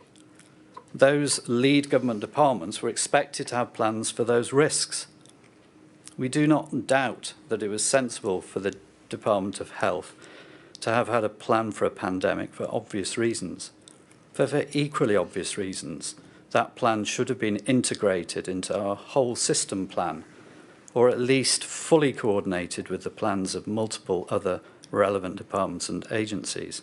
Those lead government departments were expected to have plans for those risks. We do not doubt that it was sensible for the Department of Health to have had a plan for a pandemic for obvious reasons. For equally obvious reasons, that plan should have been integrated into our whole system plan, or at least fully coordinated with the plans of multiple other relevant departments and agencies.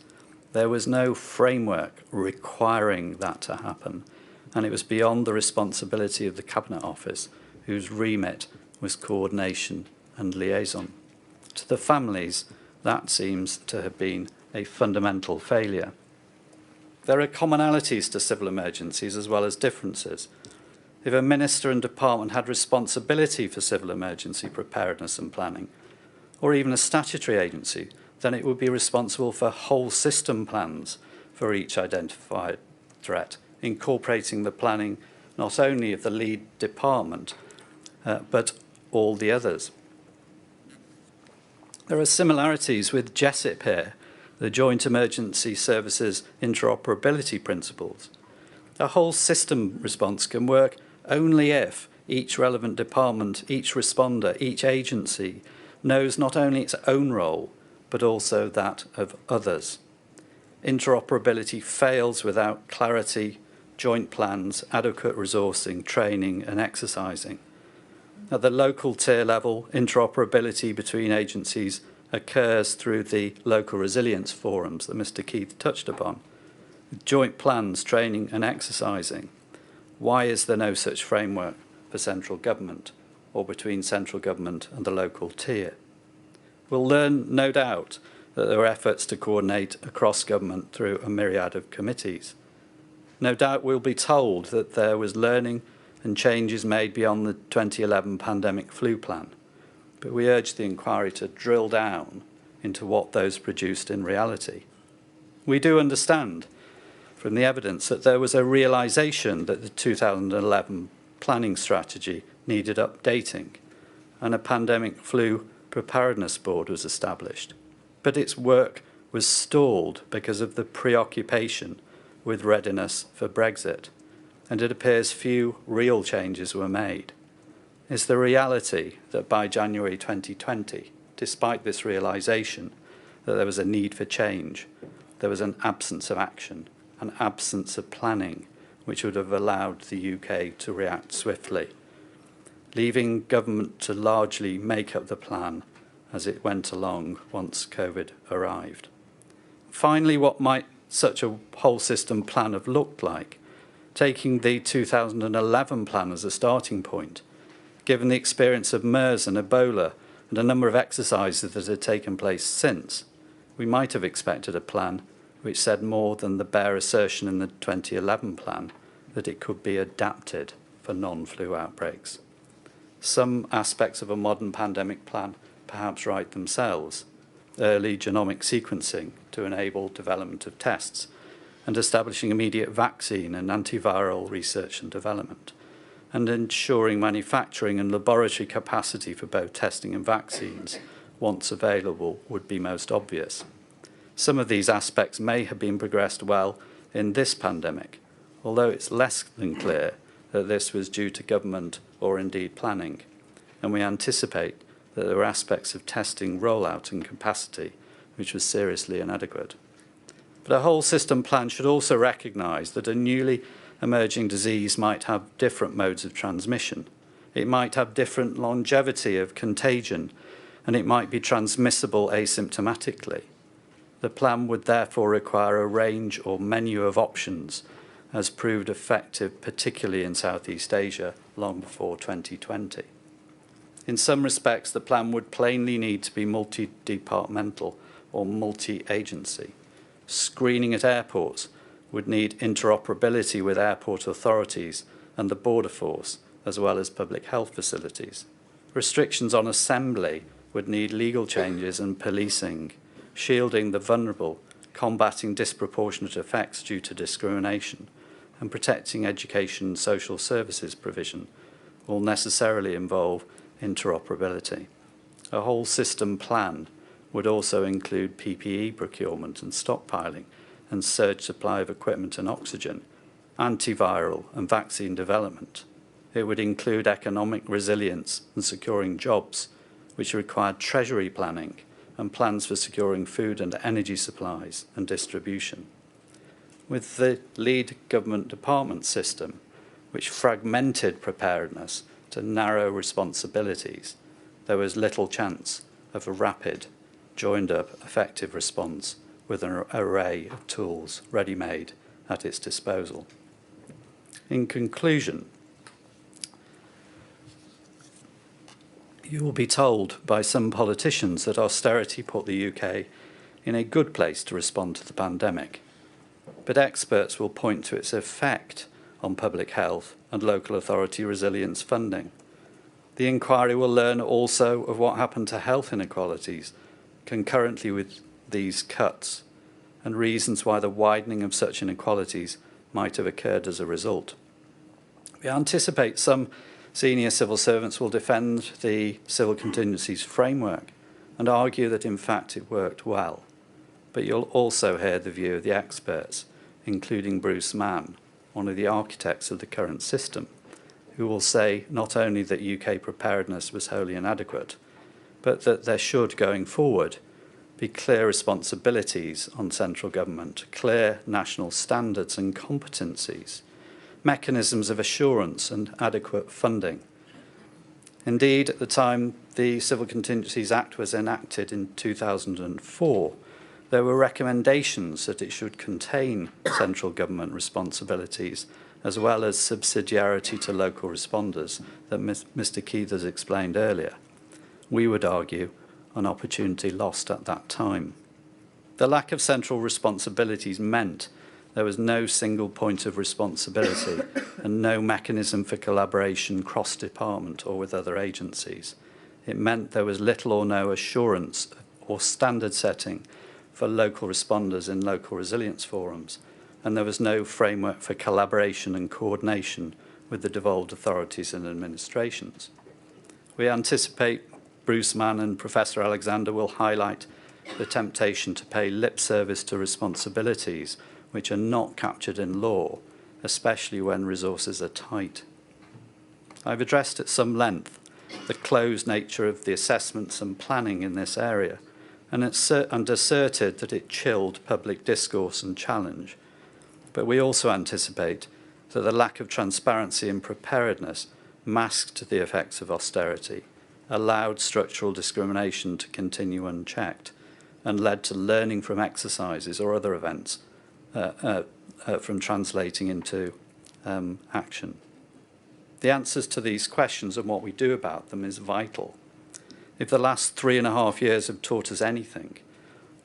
There was no framework requiring that to happen, and it was beyond the responsibility of the Cabinet Office, whose remit was coordination and liaison. To the families, that seems to have been a fundamental failure. There are commonalities to civil emergencies as well as differences. If a minister and department had responsibility for civil emergency preparedness and planning, or even a statutory agency, then it would be responsible for whole system plans for each identified threat, incorporating the planning not only of the lead department, but all the others. There are similarities with JESIP here, the Joint Emergency Services Interoperability Principles. A whole system response can work only if each relevant department, each responder, each agency knows not only its own role, but also that of others. Interoperability fails without clarity, joint plans, adequate resourcing, training and exercising. At the local tier level, interoperability between agencies occurs through the local resilience forums that Mr. Keith touched upon. Joint plans, training and exercising. Why is there no such framework for central government or between central government and the local tier? We'll learn, no doubt, that there were efforts to coordinate across government through a myriad of committees. No doubt we'll be told that there was learning and changes made beyond the 2011 pandemic flu plan, but we urge the inquiry to drill down into what those produced in reality. We do understand from the evidence that there was a realisation that the 2011 planning strategy needed updating, and a pandemic flu preparedness board was established, but its work was stalled because of the preoccupation with readiness for Brexit, and it appears few real changes were made. Is the reality that by January 2020, despite this realisation that there was a need for change, there was an absence of action, an absence of planning, which would have allowed the UK to react swiftly, leaving government to largely make up the plan as it went along once COVID arrived? Finally, what might such a whole system plan have looked like? Taking the 2011 plan as a starting point, given the experience of MERS and Ebola and a number of exercises that had taken place since, we might have expected a plan which said more than the bare assertion in the 2011 plan that it could be adapted for non-flu outbreaks. Some aspects of a modern pandemic plan perhaps write themselves: early genomic sequencing to enable development of tests, and establishing immediate vaccine and antiviral research and development, and ensuring manufacturing and laboratory capacity for both testing and vaccines, once available, would be most obvious. Some of these aspects may have been progressed well in this pandemic, although it's less than clear that this was due to government or indeed planning. and we anticipate that there were aspects of testing, rollout and capacity which was seriously inadequate. But a whole system plan should also recognise that a newly emerging disease might have different modes of transmission. It might have different longevity of contagion, and it might be transmissible asymptomatically. The plan would therefore require a range or menu of options, as proved effective particularly in Southeast Asia long before 2020. In some respects, the plan would plainly need to be multi-departmental or multi-agency. Screening at airports would need interoperability with airport authorities and the border force, as well as public health facilities. Restrictions on assembly would need legal changes and policing, shielding the vulnerable, combating disproportionate effects due to discrimination, and protecting education and social services provision will necessarily involve interoperability. A whole system plan would also include PPE procurement and stockpiling and surge supply of equipment and oxygen, antiviral and vaccine development. It would include economic resilience and securing jobs, which required treasury planning and plans for securing food and energy supplies and distribution. With the lead government department system, which fragmented preparedness to narrow responsibilities, there was little chance of a rapid, joined-up, effective response with an array of tools ready-made at its disposal. In conclusion, you will be told by some politicians that austerity put the UK in a good place to respond to the pandemic, but experts will point to its effect on public health and local authority resilience funding. The inquiry will learn also of what happened to health inequalities concurrently with these cuts and reasons why the widening of such inequalities might have occurred as a result. We anticipate some senior civil servants will defend the civil contingencies framework and argue that in fact it worked well. But you'll also hear the view of the experts, including Bruce Mann, one of the architects of the current system, who will say not only that UK preparedness was wholly inadequate, but that there should, going forward, be clear responsibilities on central government, clear national standards and competencies, mechanisms of assurance and adequate funding. Indeed, at the time the Civil Contingencies Act was enacted in 2004, there were recommendations that it should contain central government responsibilities as well as subsidiarity to local responders that Mr. Keith has explained earlier. We would argue an opportunity lost at that time. The lack of central responsibilities meant there was no single point of responsibility and no mechanism for collaboration cross-department or with other agencies. It meant there was little or no assurance or standard setting for local responders in local resilience forums, and there was no framework for collaboration and coordination with the devolved authorities and administrations. We anticipate Bruce Mann and Professor Alexander will highlight the temptation to pay lip service to responsibilities which are not captured in law, especially when resources are tight. I've addressed at some length the closed nature of the assessments and planning in this area, and asserted that it chilled public discourse and challenge. But we also anticipate that the lack of transparency and preparedness masked the effects of austerity, allowed structural discrimination to continue unchecked, and led to learning from exercises or other events from translating into action. The answers to these questions and what we do about them is vital. If the last 3.5 years have taught us anything,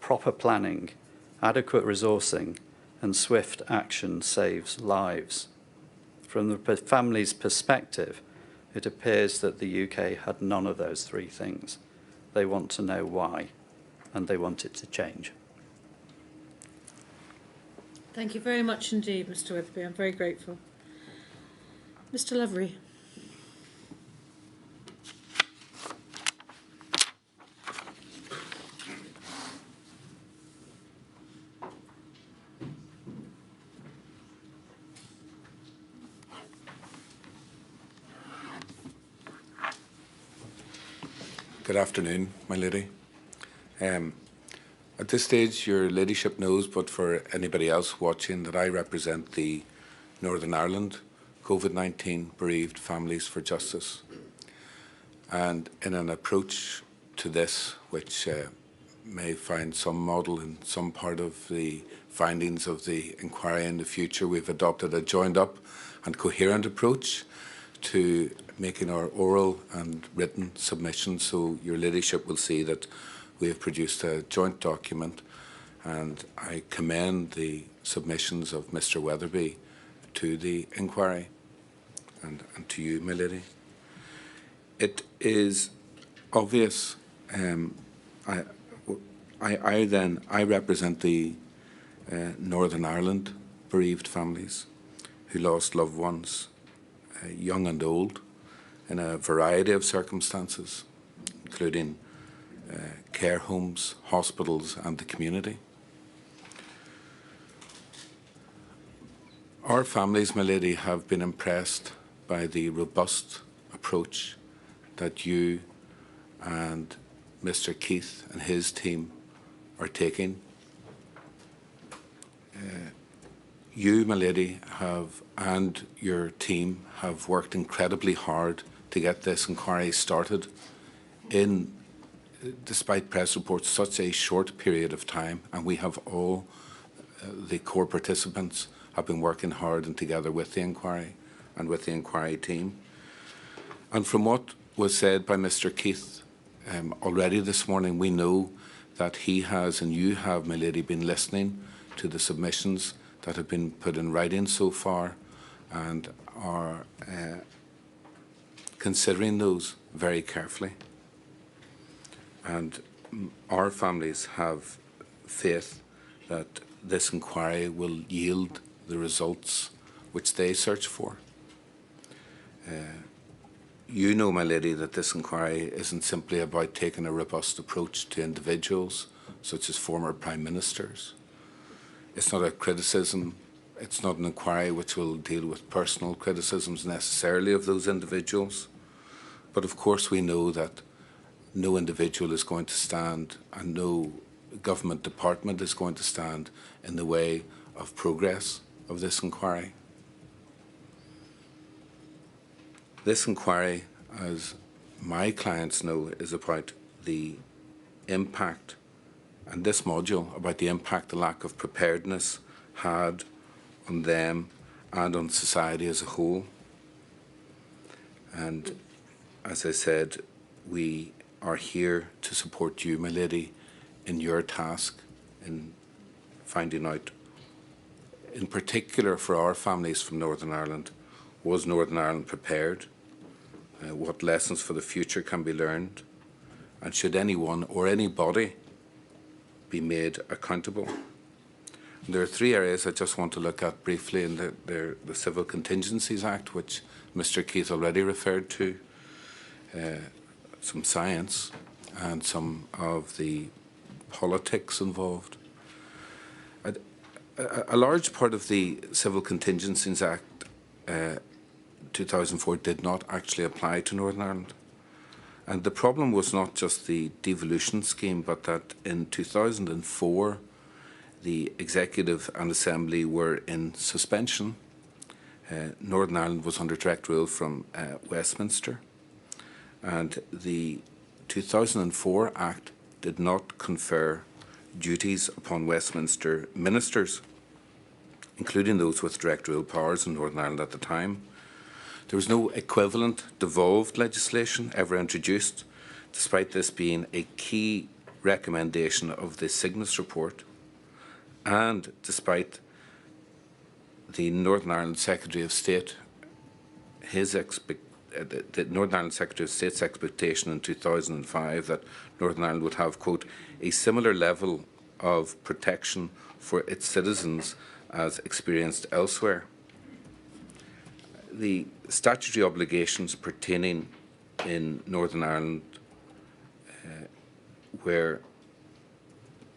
proper planning, adequate resourcing, and swift action saves lives. From the family's perspective, it appears that the UK had none of those three things. They want to know why, and they want it to change. Thank you very much indeed, Mr. Witherby. I'm very grateful. Mr. Lovery. Good afternoon, my lady. At this stage, your ladyship knows, but for anybody else watching, that I represent the Northern Ireland COVID-19 Bereaved Families for Justice. And in an approach to this, which may find some model in some part of the findings of the inquiry in the future, we've adopted a joined-up and coherent approach to making our oral and written submissions. So your ladyship will see that we have produced a joint document, and I commend the submissions of Mr. Weatherby to the inquiry and to you, my lady. It is obvious. I represent the Northern Ireland bereaved families who lost loved ones, young and old, in a variety of circumstances, including care homes, hospitals, and the community. Our families, my lady, have been impressed by the robust approach that you and Mr. Keith and his team are taking. You, my lady, and your team have worked incredibly hard to get this inquiry started in, despite press reports, such a short period of time, and we have all the core participants have been working hard and together with the inquiry and with the inquiry team. And from what was said by Mr. Keith already this morning, we know that he has, and you have, my lady, been listening to the submissions that have been put in writing so far and are considering those very carefully. And our families have faith that this inquiry will yield the results which they search for. You know, my lady, that this inquiry isn't simply about taking a robust approach to individuals such as former prime ministers. It's not a criticism. It's not an inquiry which will deal with personal criticisms necessarily of those individuals. But of course we know that no individual is going to stand and no government department is going to stand in the way of progress of this inquiry. This inquiry, as my clients know, is about the impact, and this module about the impact the lack of preparedness had on them and on society as a whole. And as I said, we are here to support you, my lady, in your task in finding out, in particular for our families from Northern Ireland, was Northern Ireland prepared? What lessons for the future can be learned? And should anyone or anybody be made accountable? And there are three areas I just want to look at briefly in the Civil Contingencies Act, which Mr. Keith already referred to, some science and some of the politics involved. A large part of the Civil Contingencies Act 2004 did not actually apply to Northern Ireland. And the problem was not just the devolution scheme, but that in 2004 the Executive and Assembly were in suspension. Northern Ireland was under direct rule from Westminster, and the 2004 Act did not confer duties upon Westminster ministers, including those with direct rule powers in Northern Ireland at the time. There was no equivalent devolved legislation ever introduced, despite this being a key recommendation of the Cygnus report, and despite the Northern Ireland Secretary of State, the Northern Ireland Secretary of State's expectation in 2005 that Northern Ireland would have, quote, a similar level of protection for its citizens as experienced elsewhere. The statutory obligations pertaining in Northern Ireland were,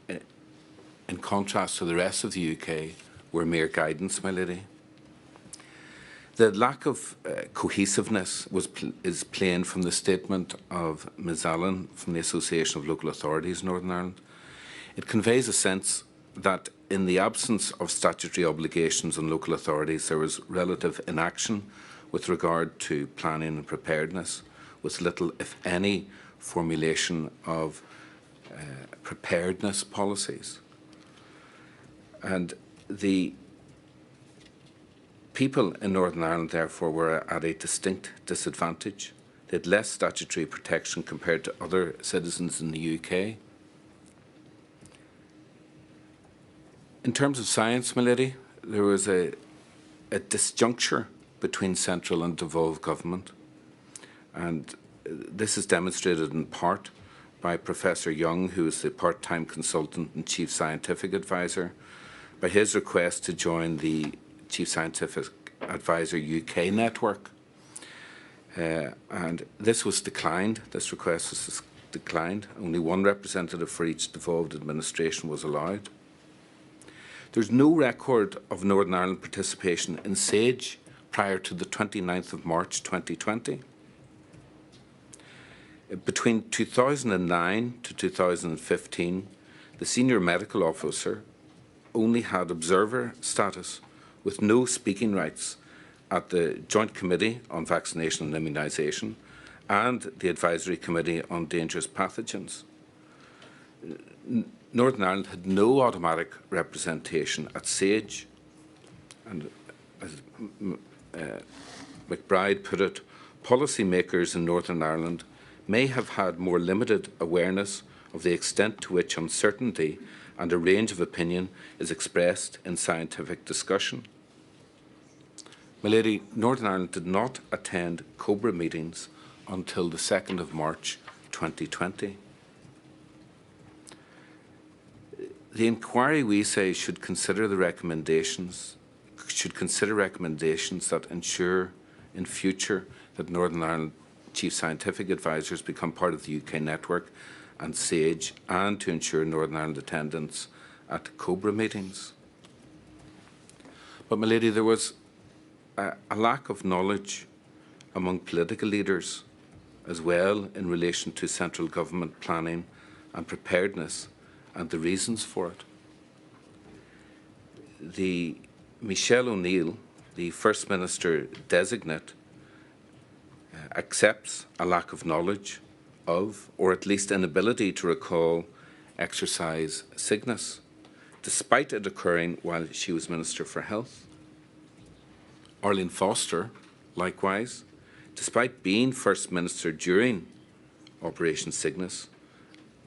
in contrast to the rest of the UK, were mere guidance, my lady. The lack of cohesiveness is plain from the statement of Ms Allen from the Association of Local Authorities in Northern Ireland. It conveys a sense that in the absence of statutory obligations on local authorities, there was relative inaction with regard to planning and preparedness, with little, if any, formulation of preparedness policies. And the people in Northern Ireland, therefore, were at a distinct disadvantage. They had less statutory protection compared to other citizens in the UK. In terms of science, my lady, there was a disjuncture between central and devolved government. And this is demonstrated in part by Professor Young, who is the part-time consultant and chief scientific advisor, by his request to join the Chief Scientific Advisor UK network. And this was declined. This request was declined. Only one representative for each devolved administration was allowed. There's no record of Northern Ireland participation in SAGE prior to the 29th of March 2020. Between 2009 to 2015, the senior medical officer only had observer status with no speaking rights at the Joint Committee on Vaccination and Immunisation and the Advisory Committee on Dangerous Pathogens. Northern Ireland had no automatic representation at SAGE, and as McBride put it, policymakers in Northern Ireland may have had more limited awareness of the extent to which uncertainty and a range of opinion is expressed in scientific discussion. My lady, Northern Ireland did not attend COBRA meetings until the 2nd of March 2020. The inquiry, we say, should consider recommendations that ensure in future that Northern Ireland Chief Scientific Advisors become part of the UK network and SAGE, and to ensure Northern Ireland attendance at COBRA meetings. But, my lady, there was a lack of knowledge among political leaders as well in relation to central government planning and preparedness and the reasons for it. Michelle O'Neill, the First Minister designate, accepts a lack of knowledge of, or at least inability to recall, exercise sickness, despite it occurring while she was Minister for Health. Arlene Foster, likewise, despite being First Minister during Operation Cygnus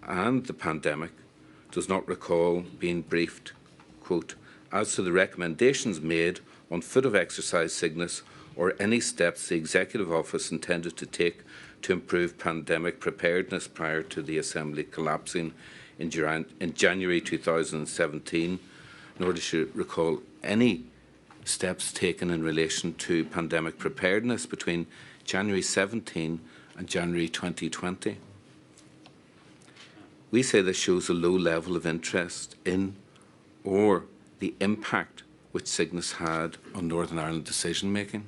and the pandemic, does not recall being briefed, quote, as to the recommendations made on foot of exercise sickness or any steps the Executive Office intended to take to improve pandemic preparedness prior to the Assembly collapsing in January 2017, nor does she recall any steps taken in relation to pandemic preparedness between January 17 and January 2020. We say this shows a low level of interest in or the impact which Cygnus had on Northern Ireland decision making.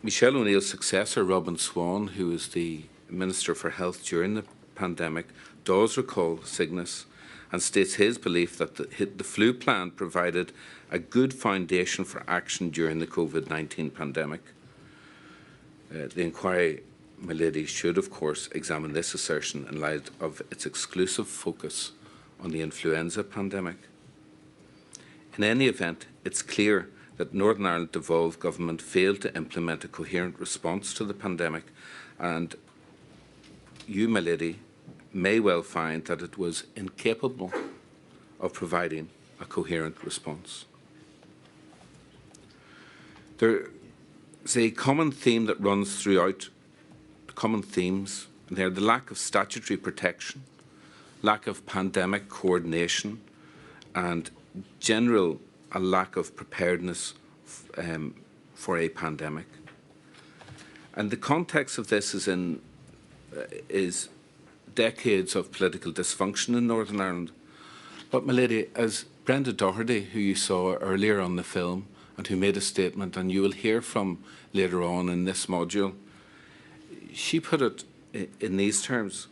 Michelle O'Neill's successor, Robin Swan, who was the Minister for Health during the pandemic, does recall Cygnus and states his belief that the flu plan provided a good foundation for action during the COVID-19 pandemic. The inquiry, my lady, should of course examine this assertion in light of its exclusive focus on the influenza pandemic. In any event, it's clear that Northern Ireland devolved government failed to implement a coherent response to the pandemic, and you, my lady, may well find that it was incapable of providing a coherent response. There's a common theme that runs throughout, common themes, and they're the lack of statutory protection, lack of pandemic coordination, and a lack of preparedness for a pandemic. And the context of this is decades of political dysfunction in Northern Ireland. But, my lady, as Brenda Doherty, who you saw earlier on the film and who made a statement, and you will hear from later on in this module, she put it in these terms,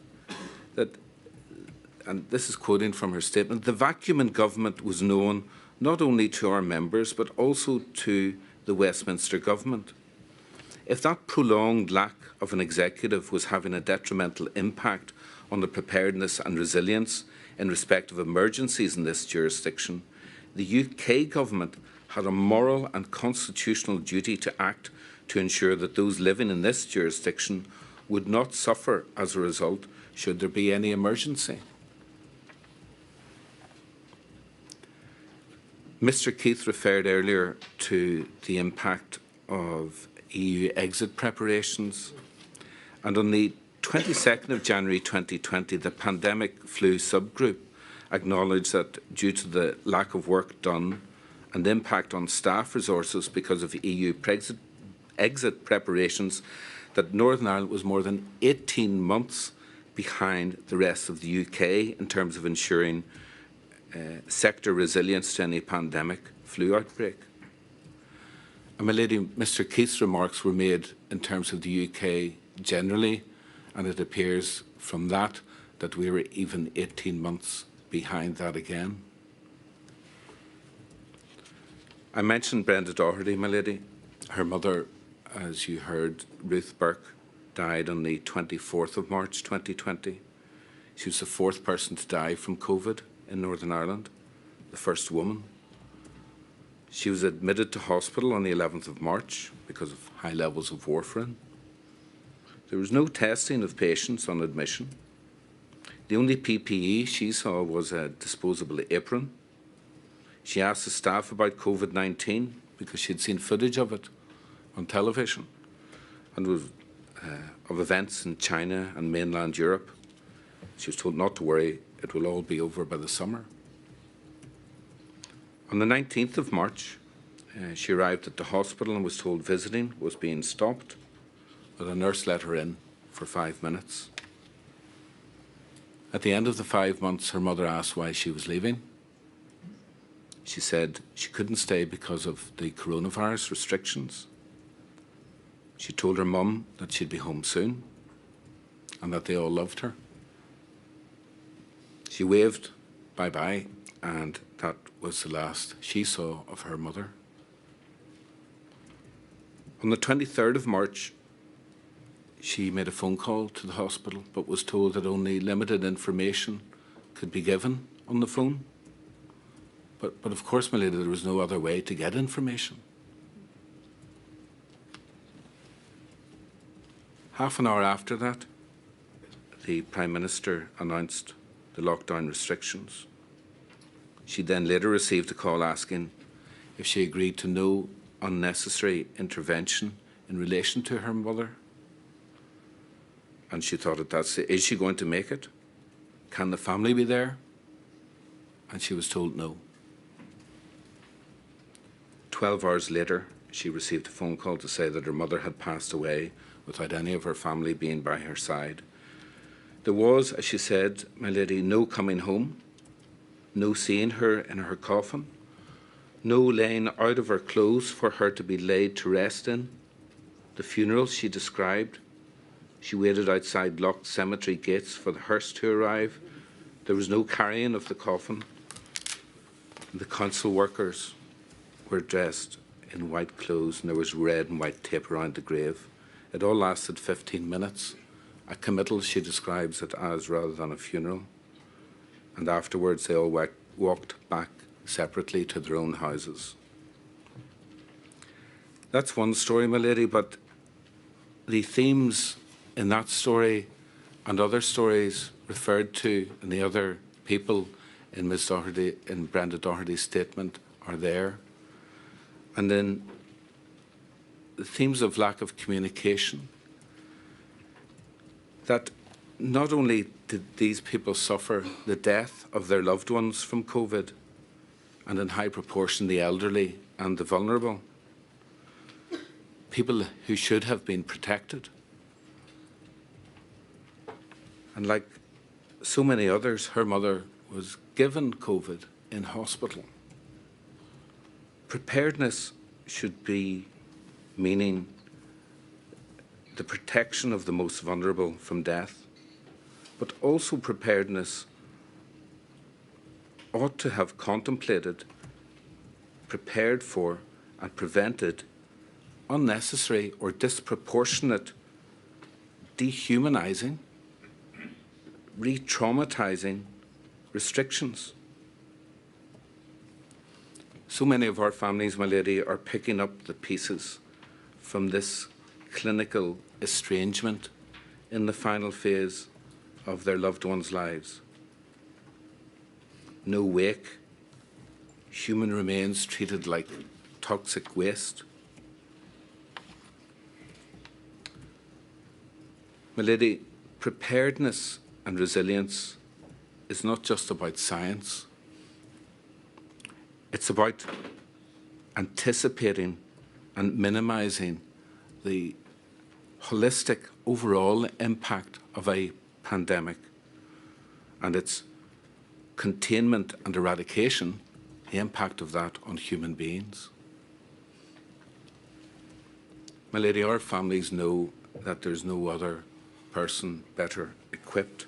that, and this is quoting from her statement, "The vacuum in government was known not only to our members but also to the Westminster government. If that prolonged lack of an executive was having a detrimental impact on the preparedness and resilience in respect of emergencies in this jurisdiction, the UK government had a moral and constitutional duty to act to ensure that those living in this jurisdiction would not suffer as a result should there be any emergency." Mr. Keith referred earlier to the impact of EU exit preparations, and on the 22nd of January 2020, the pandemic flu subgroup acknowledged that due to the lack of work done and impact on staff resources because of EU exit preparations, that Northern Ireland was more than 18 months behind the rest of the UK in terms of ensuring sector resilience to any pandemic flu outbreak. And my lady, Mr. Keith's remarks were made in terms of the UK generally, and it appears from that that we were even 18 months behind that again. I mentioned Brenda Doherty, my lady. Her mother, as you heard, Ruth Burke, died on the 24th of March 2020. She was the fourth person to die from COVID in Northern Ireland, the first woman. She was admitted to hospital on the 11th of March because of high levels of warfarin. There was no testing of patients on admission. The only PPE she saw was a disposable apron. She asked the staff about COVID-19 because she'd seen footage of it on television and of events in China and mainland Europe. She was told not to worry, it will all be over by the summer. On the 19th of March, she arrived at the hospital and was told visiting was being stopped, but a nurse let her in for 5 minutes. At the end of the 5 months, her mother asked why she was leaving. She said she couldn't stay because of the coronavirus restrictions. She told her mum that she'd be home soon and that they all loved her. She waved bye-bye, and that was the last she saw of her mother. On the 23rd of March, she made a phone call to the hospital, but was told that only limited information could be given on the phone. But of course, my lady, there was no other way to get information. Half an hour after that, the Prime Minister announced the lockdown restrictions. She then later received a call asking if she agreed to no unnecessary intervention in relation to her mother. And she thought, is she going to make it? Can the family be there? And she was told no. 12 hours later, she received a phone call to say that her mother had passed away without any of her family being by her side. There was, as she said, my lady, no coming home, no seeing her in her coffin, no laying out of her clothes for her to be laid to rest in. The funeral she described, she waited outside locked cemetery gates for the hearse to arrive. There was no carrying of the coffin. The council workers were dressed in white clothes and there was red and white tape around the grave. It all lasted 15 minutes. A committal, she describes it as, rather than a funeral. And afterwards, they all walked back separately to their own houses. That's one story, my lady, but the themes in that story and other stories referred to in the other people in Ms. Doherty, in Brenda Doherty's statement, are there. And then the themes of lack of communication, that not only did these people suffer the death of their loved ones from COVID, and in high proportion the elderly and the vulnerable, people who should have been protected. And like so many others, her mother was given COVID in hospital. Preparedness should be meaning the protection of the most vulnerable from death, but also preparedness ought to have contemplated, prepared for, and prevented unnecessary or disproportionate dehumanising, re-traumatising restrictions. So many of our families, my lady, are picking up the pieces from this clinical estrangement in the final phase of their loved ones' lives. No wake, human remains treated like toxic waste. My lady, preparedness and resilience is not just about science. It's about anticipating and minimising the holistic overall impact of a pandemic and its containment and eradication, the impact of that on human beings. My lady, our families know that there's no other person better equipped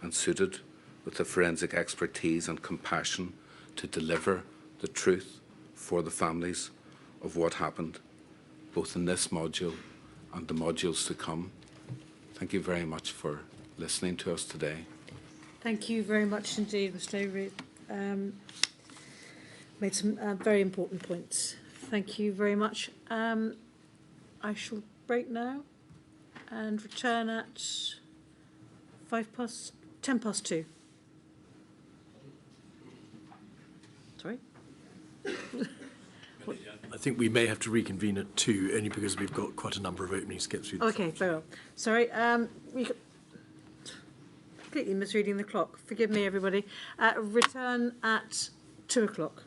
and suited with the forensic expertise and compassion to deliver the truth for the families of what happened, both in this module and the modules to come. Thank you very much for listening to us today. Thank you very much indeed, Mr. Avery. Made some very important points. Thank you very much. I shall break now and return at 10 past 2. Sorry? I think we may have to reconvene at 2, only because we've got quite a number of openings to get through. Okay, very well. Sorry, completely misreading the clock. Forgive me, everybody. Return at 2 o'clock.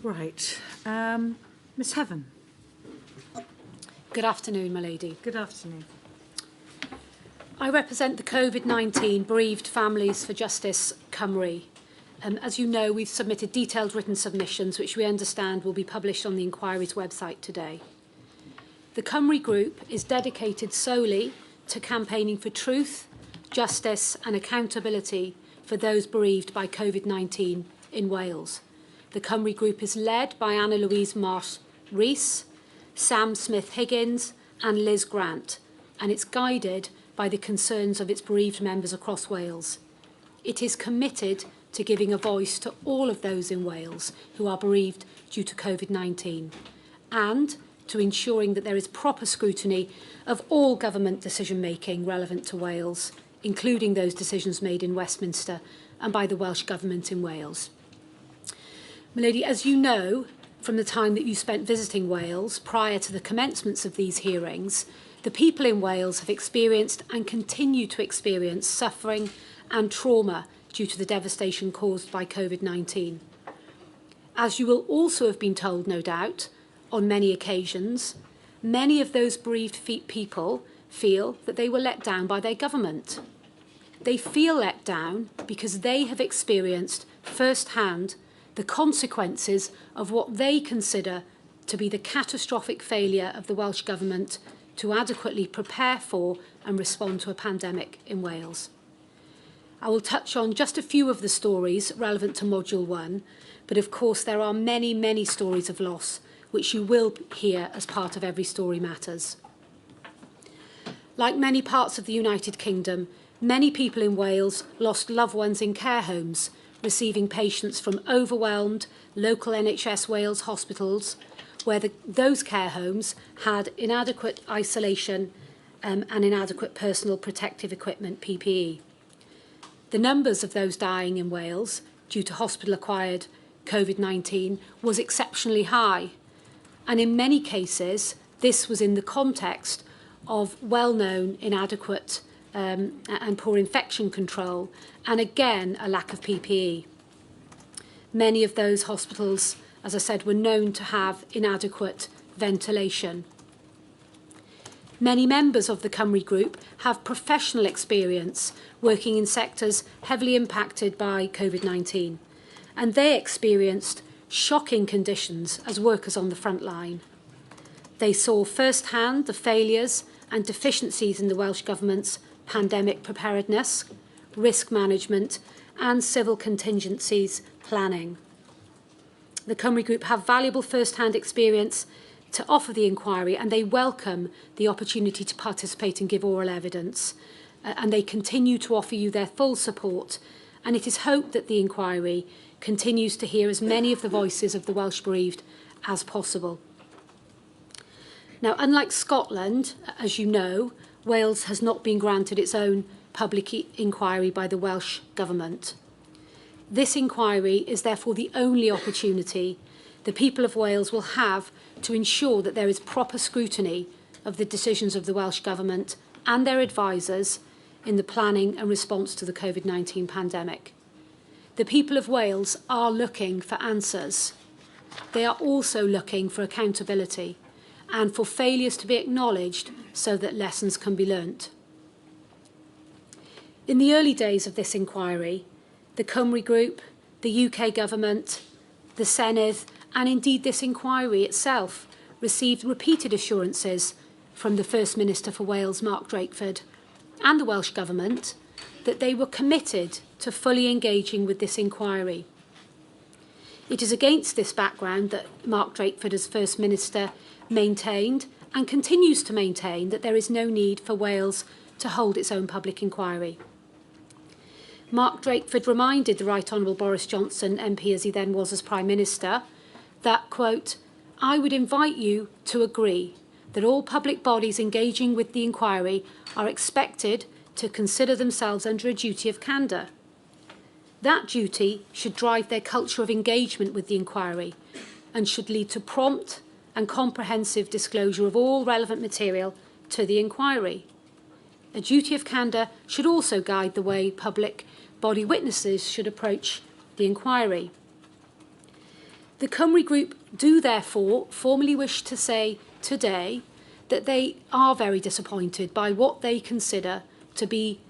Right. Ms Heaven. Good afternoon, my lady. Good afternoon. I represent the COVID-19 bereaved families for Justice Cymru. As you know, we've submitted detailed written submissions which we understand will be published on the inquiry's website today. The Cymru Group is dedicated solely to campaigning for truth, justice and accountability for those bereaved by COVID-19 in Wales. The Cymru Group is led by Anna Louise Marsh-Rees, Sam Smith-Higgins and Liz Grant, and it's guided by the concerns of its bereaved members across Wales. It is committed to giving a voice to all of those in Wales who are bereaved due to COVID-19 and to ensuring that there is proper scrutiny of all government decision-making relevant to Wales, including those decisions made in Westminster and by the Welsh Government in Wales. My lady, as you know, from the time that you spent visiting Wales prior to the commencements of these hearings, the people in Wales have experienced and continue to experience suffering and trauma due to the devastation caused by COVID-19. As you will also have been told, no doubt, on many occasions, many of those bereaved people feel that they were let down by their government. They feel let down because they have experienced firsthand the consequences of what they consider to be the catastrophic failure of the Welsh Government to adequately prepare for and respond to a pandemic in Wales. I will touch on just a few of the stories relevant to Module 1, but of course there are many, many stories of loss which you will hear as part of Every Story Matters. Like many parts of the United Kingdom, many people in Wales lost loved ones in care homes, receiving patients from overwhelmed local NHS Wales hospitals, where those care homes had inadequate isolation and inadequate personal protective equipment, PPE. The numbers of those dying in Wales due to hospital-acquired COVID-19 was exceptionally high, and in many cases this was in the context of well-known inadequate and poor infection control, and again a lack of PPE. Many of those hospitals, as I said, were known to have inadequate ventilation. Many members of the Cymru Group have professional experience working in sectors heavily impacted by COVID-19, and they experienced shocking conditions as workers on the front line. They saw firsthand the failures and deficiencies in the Welsh Government's pandemic preparedness, risk management and civil contingencies planning. The Cymru Group have valuable first-hand experience to offer the inquiry, and they welcome the opportunity to participate and give oral evidence, and they continue to offer you their full support, and it is hoped that the inquiry continues to hear as many of the voices of the Welsh bereaved as possible. Now, unlike Scotland, as you know, Wales has not been granted its own public inquiry by the Welsh Government. This inquiry is therefore the only opportunity the people of Wales will have to ensure that there is proper scrutiny of the decisions of the Welsh Government and their advisers in the planning and response to the COVID-19 pandemic. The people of Wales are looking for answers. They are also looking for accountability and for failures to be acknowledged so that lessons can be learnt. In the early days of this inquiry, the Cymru Group, the UK Government, the Senedd, and indeed this inquiry itself received repeated assurances from the First Minister for Wales, Mark Drakeford, and the Welsh Government that they were committed to fully engaging with this inquiry. It is against this background that Mark Drakeford, as First Minister, maintained and continues to maintain that there is no need for Wales to hold its own public inquiry. Mark Drakeford reminded the Right Honourable Boris Johnson, MP as he then was as Prime Minister, that, quote, "I would invite you to agree that all public bodies engaging with the inquiry are expected to consider themselves under a duty of candour. That duty should drive their culture of engagement with the inquiry and should lead to prompt and comprehensive disclosure of all relevant material to the inquiry. A duty of candour should also guide the way public body witnesses should approach the inquiry." The Cymru Group do therefore formally wish to say today that they are very disappointed by what they consider to be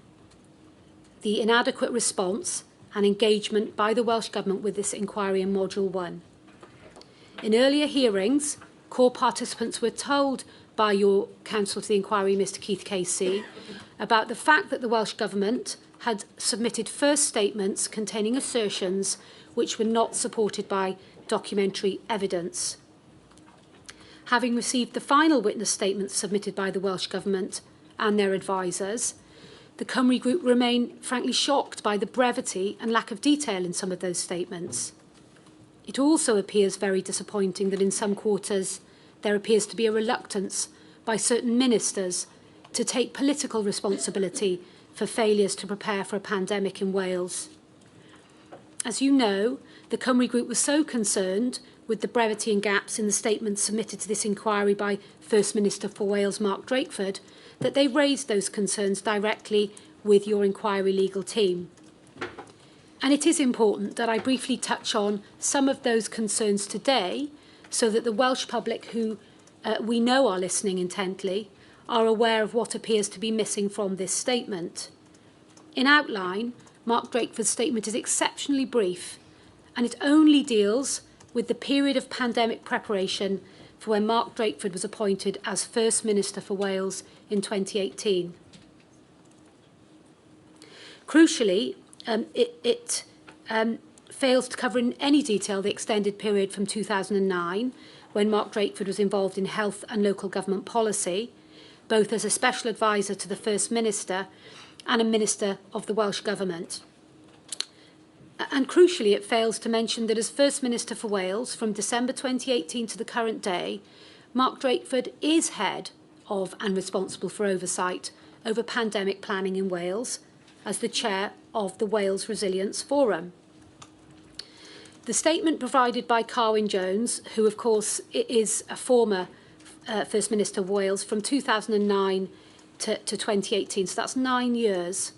the inadequate response and engagement by the Welsh Government with this inquiry in Module 1. In earlier hearings, core participants were told by your counsel to the inquiry, Mr Keith Casey, about the fact that the Welsh Government had submitted first statements containing assertions which were not supported by documentary evidence. Having received the final witness statements submitted by the Welsh Government and their advisers, the Cymru Group remain frankly shocked by the brevity and lack of detail in some of those statements. It also appears very disappointing that in some quarters there appears to be a reluctance by certain ministers to take political responsibility for failures to prepare for a pandemic in Wales. As you know, the Cymru Group was so concerned with the brevity and gaps in the statements submitted to this inquiry by First Minister for Wales, Mark Drakeford, that they raised those concerns directly with your inquiry legal team. And it is important that I briefly touch on some of those concerns today so that the Welsh public who we know are listening intently are aware of what appears to be missing from this statement. In outline, Mark Drakeford's statement is exceptionally brief, and it only deals with the period of pandemic preparation for when Mark Drakeford was appointed as First Minister for Wales in 2018. Crucially, it fails to cover in any detail the extended period from 2009, when Mark Drakeford was involved in health and local government policy, both as a special advisor to the First Minister and a Minister of the Welsh Government. And crucially, it fails to mention that as First Minister for Wales from December 2018 to the current day, Mark Drakeford is head of and responsible for oversight over pandemic planning in Wales as the chair of the Wales Resilience Forum. The statement provided by Carwyn Jones, who of course is a former First Minister of Wales from 2009 to 2018, so that's 9 years,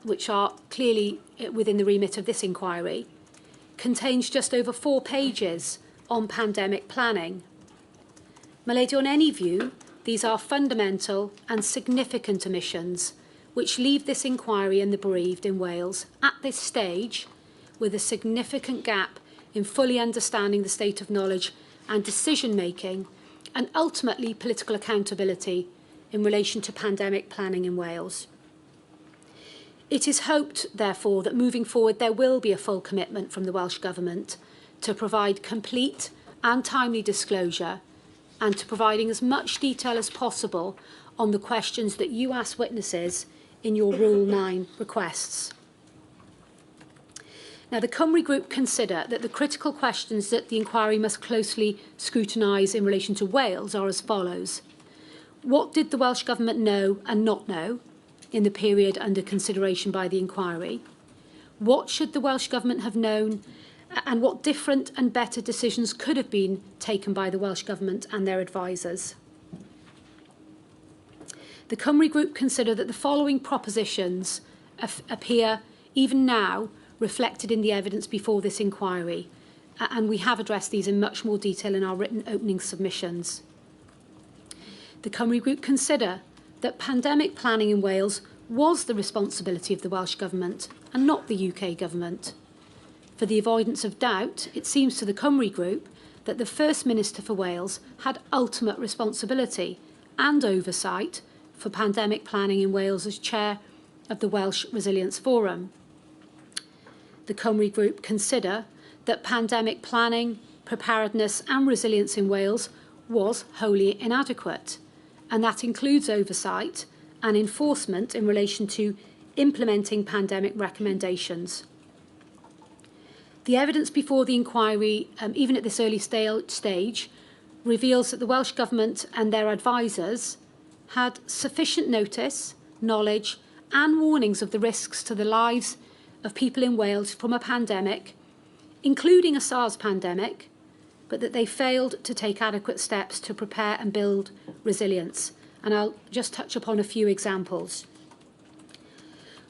which are clearly within the remit of this inquiry, contains just over 4 pages on pandemic planning. My lady, on any view, these are fundamental and significant omissions which leave this inquiry and the bereaved in Wales at this stage with a significant gap in fully understanding the state of knowledge and decision-making and ultimately political accountability in relation to pandemic planning in Wales. It is hoped, therefore, that moving forward there will be a full commitment from the Welsh Government to provide complete and timely disclosure and to providing as much detail as possible on the questions that you ask witnesses in your Rule 9 requests. Now, the Cymru Group consider that the critical questions that the inquiry must closely scrutinise in relation to Wales are as follows. What did the Welsh Government know and not know in the period under consideration by the inquiry? What should the Welsh Government have known, and what different and better decisions could have been taken by the Welsh Government and their advisers? The Cymru Group consider that the following propositions appear even now reflected in the evidence before this inquiry, and we have addressed these in much more detail in our written opening submissions. The Cymru Group consider that pandemic planning in Wales was the responsibility of the Welsh Government and not the UK Government. For the avoidance of doubt, it seems to the Cymru Group that the First Minister for Wales had ultimate responsibility and oversight for pandemic planning in Wales as chair of the Welsh Resilience Forum. The Cymru Group consider that pandemic planning, preparedness and resilience in Wales was wholly inadequate, and that includes oversight and enforcement in relation to implementing pandemic recommendations. The evidence before the inquiry, even at this early stage, reveals that the Welsh Government and their advisers had sufficient notice, knowledge and warnings of the risks to the lives of people in Wales from a pandemic, including a SARS pandemic, but that they failed to take adequate steps to prepare and build resilience. And I'll just touch upon a few examples.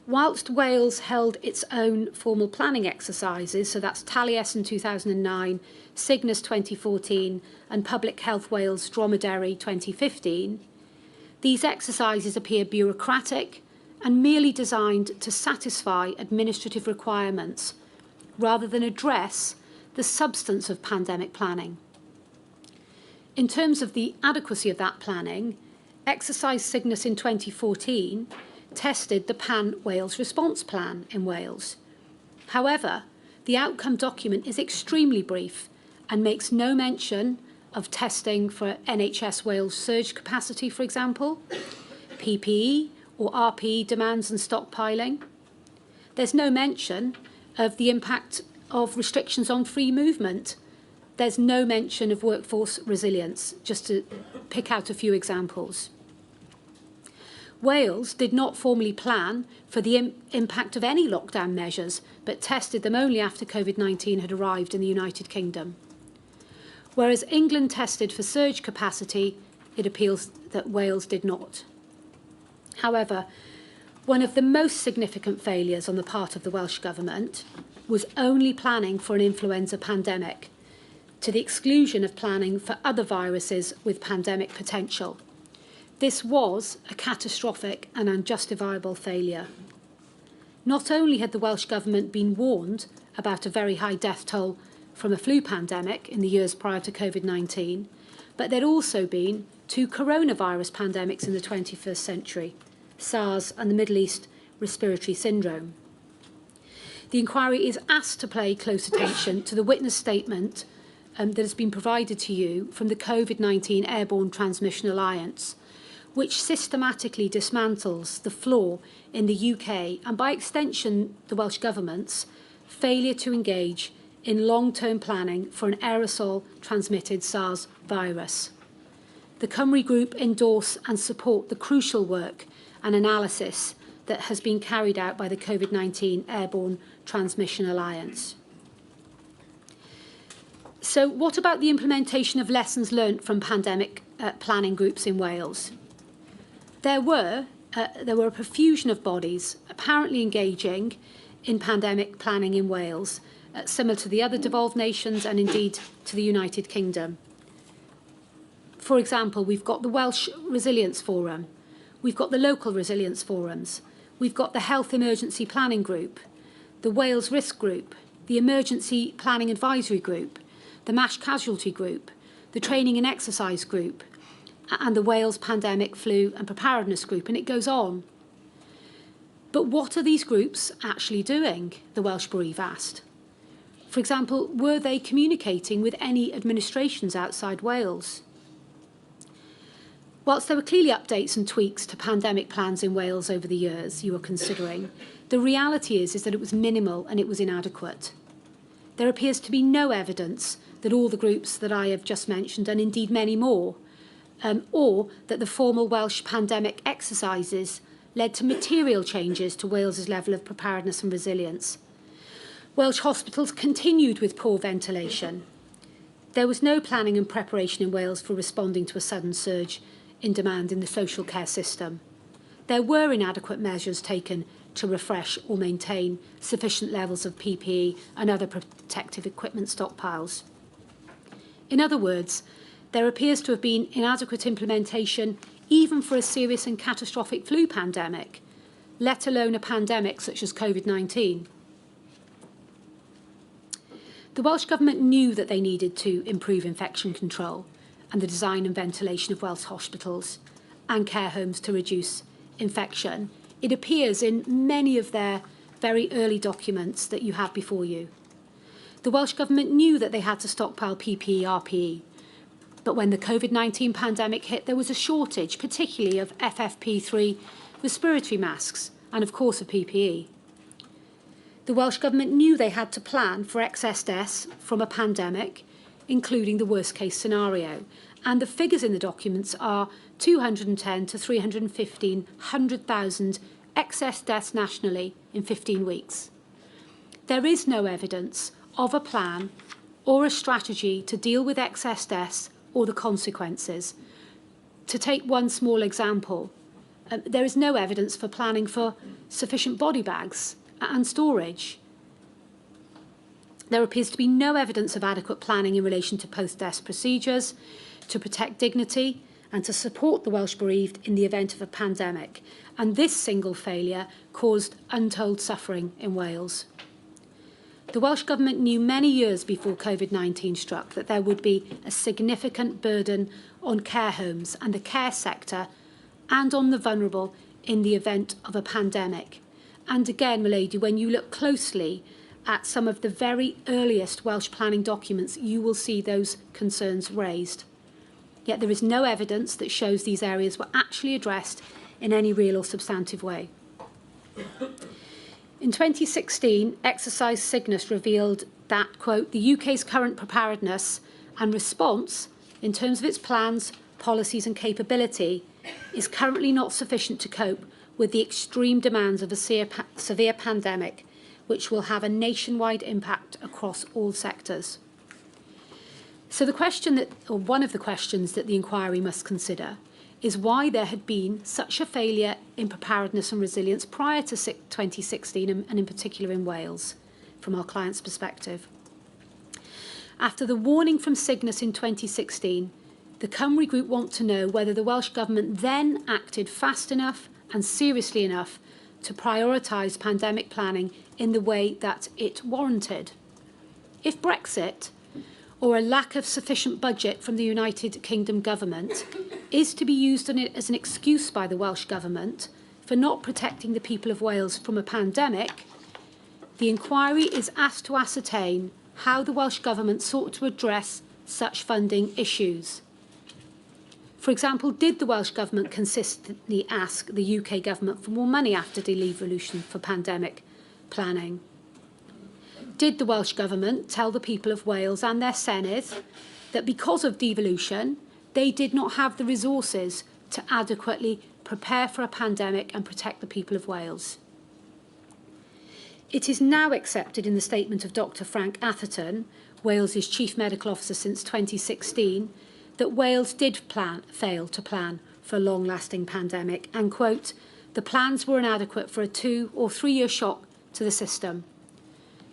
Whilst Wales held its own formal planning exercises, so that's Taliesin 2009, Cygnus 2014 and Public Health Wales Dromedary 2015, these exercises appear bureaucratic and merely designed to satisfy administrative requirements rather than address the substance of pandemic planning. In terms of the adequacy of that planning, Exercise Cygnus in 2014 tested the Pan-Wales Response Plan in Wales. However, the outcome document is extremely brief and makes no mention of testing for NHS Wales surge capacity, for example, PPE or RPE demands and stockpiling. There's no mention of the impact of restrictions on free movement. There's no mention of workforce resilience, just to pick out a few examples. Wales did not formally plan for the impact of any lockdown measures, but tested them only after COVID-19 had arrived in the United Kingdom. Whereas England tested for surge capacity, it appears that Wales did not. However, one of the most significant failures on the part of the Welsh Government was only planning for an influenza pandemic, to the exclusion of planning for other viruses with pandemic potential. This was a catastrophic and unjustifiable failure. Not only had the Welsh Government been warned about a very high death toll from a flu pandemic in the years prior to COVID-19, but there'd also been 2 coronavirus pandemics in the 21st century, SARS and the Middle East Respiratory Syndrome. The inquiry is asked to pay close attention to the witness statement that has been provided to you from the COVID-19 Airborne Transmission Alliance, which systematically dismantles the flaw in the UK and by extension the Welsh Government's failure to engage in long-term planning for an aerosol transmitted SARS virus. The Cymru Group endorse and support the crucial work and analysis that has been carried out by the COVID-19 Airborne Transmission Alliance. So what about the implementation of lessons learnt from pandemic planning groups in Wales? There were a profusion of bodies apparently engaging in pandemic planning in Wales, similar to the other devolved nations and indeed to the United Kingdom. For example, we've got the Welsh Resilience Forum, we've got the local resilience forums, we've got the Health Emergency Planning Group, the Wales Risk Group, the Emergency Planning Advisory Group, the MASH Casualty Group, the Training and Exercise Group, and the Wales Pandemic Flu and Preparedness Group, and it goes on. But what are these groups actually doing, the Welsh Bereave asked. For example, were they communicating with any administrations outside Wales? Whilst there were clearly updates and tweaks to pandemic plans in Wales over the years you were considering, the reality is that it was minimal and it was inadequate. There appears to be no evidence that all the groups that I have just mentioned, and indeed many more, or that the formal Welsh pandemic exercises led to material changes to Wales's level of preparedness and resilience. Welsh hospitals continued with poor ventilation. There was no planning and preparation in Wales for responding to a sudden surge in demand in the social care system. There were inadequate measures taken to refresh or maintain sufficient levels of PPE and other protective equipment stockpiles. In other words, there appears to have been inadequate implementation even for a serious and catastrophic flu pandemic, let alone a pandemic such as COVID-19. The Welsh Government knew that they needed to improve infection control and the design and ventilation of Welsh hospitals and care homes to reduce infection. It appears in many of their very early documents that you have before you. The Welsh Government knew that they had to stockpile PPE, RPE, but when the COVID-19 pandemic hit, there was a shortage, particularly of FFP3 respiratory masks and, of course, of PPE. The Welsh Government knew they had to plan for excess deaths from a pandemic, including the worst-case scenario, and the figures in the documents are 210 to 315,000 excess deaths nationally in 15 weeks. There is no evidence of a plan or a strategy to deal with excess deaths or the consequences. To take one small example, there is no evidence for planning for sufficient body bags and storage. There appears to be no evidence of adequate planning in relation to post-death procedures, to protect dignity and to support the Welsh bereaved in the event of a pandemic. And this single failure caused untold suffering in Wales. The Welsh Government knew many years before COVID-19 struck that there would be a significant burden on care homes and the care sector and on the vulnerable in the event of a pandemic. And again, my lady, when you look closely at some of the very earliest Welsh planning documents, you will see those concerns raised. Yet there is no evidence that shows these areas were actually addressed in any real or substantive way. In 2016, Exercise Cygnus revealed that, quote, the UK's current preparedness and response in terms of its plans, policies and capability is currently not sufficient to cope with the extreme demands of a severe pandemic, which will have a nationwide impact across all sectors. So the question that, or one of the questions that the inquiry must consider is why there had been such a failure in preparedness and resilience prior to 2016 and in particular in Wales, from our client's perspective. After the warning from Cygnus in 2016, the Cymru Group want to know whether the Welsh Government then acted fast enough and seriously enough to prioritise pandemic planning in the way that it warranted. If Brexit, or a lack of sufficient budget from the United Kingdom government, is to be used as an excuse by the Welsh Government for not protecting the people of Wales from a pandemic, the inquiry is asked to ascertain how the Welsh Government sought to address such funding issues. For example, did the Welsh Government consistently ask the UK Government for more money after devolution for pandemic planning? Did the Welsh Government tell the people of Wales and their Senedd that because of devolution, they did not have the resources to adequately prepare for a pandemic and protect the people of Wales? It is now accepted in the statement of Dr Frank Atherton, Wales's Chief Medical Officer since 2016, that Wales did fail to plan for a long-lasting pandemic and, quote, the plans were inadequate for a 2 or 3 year shock to the system.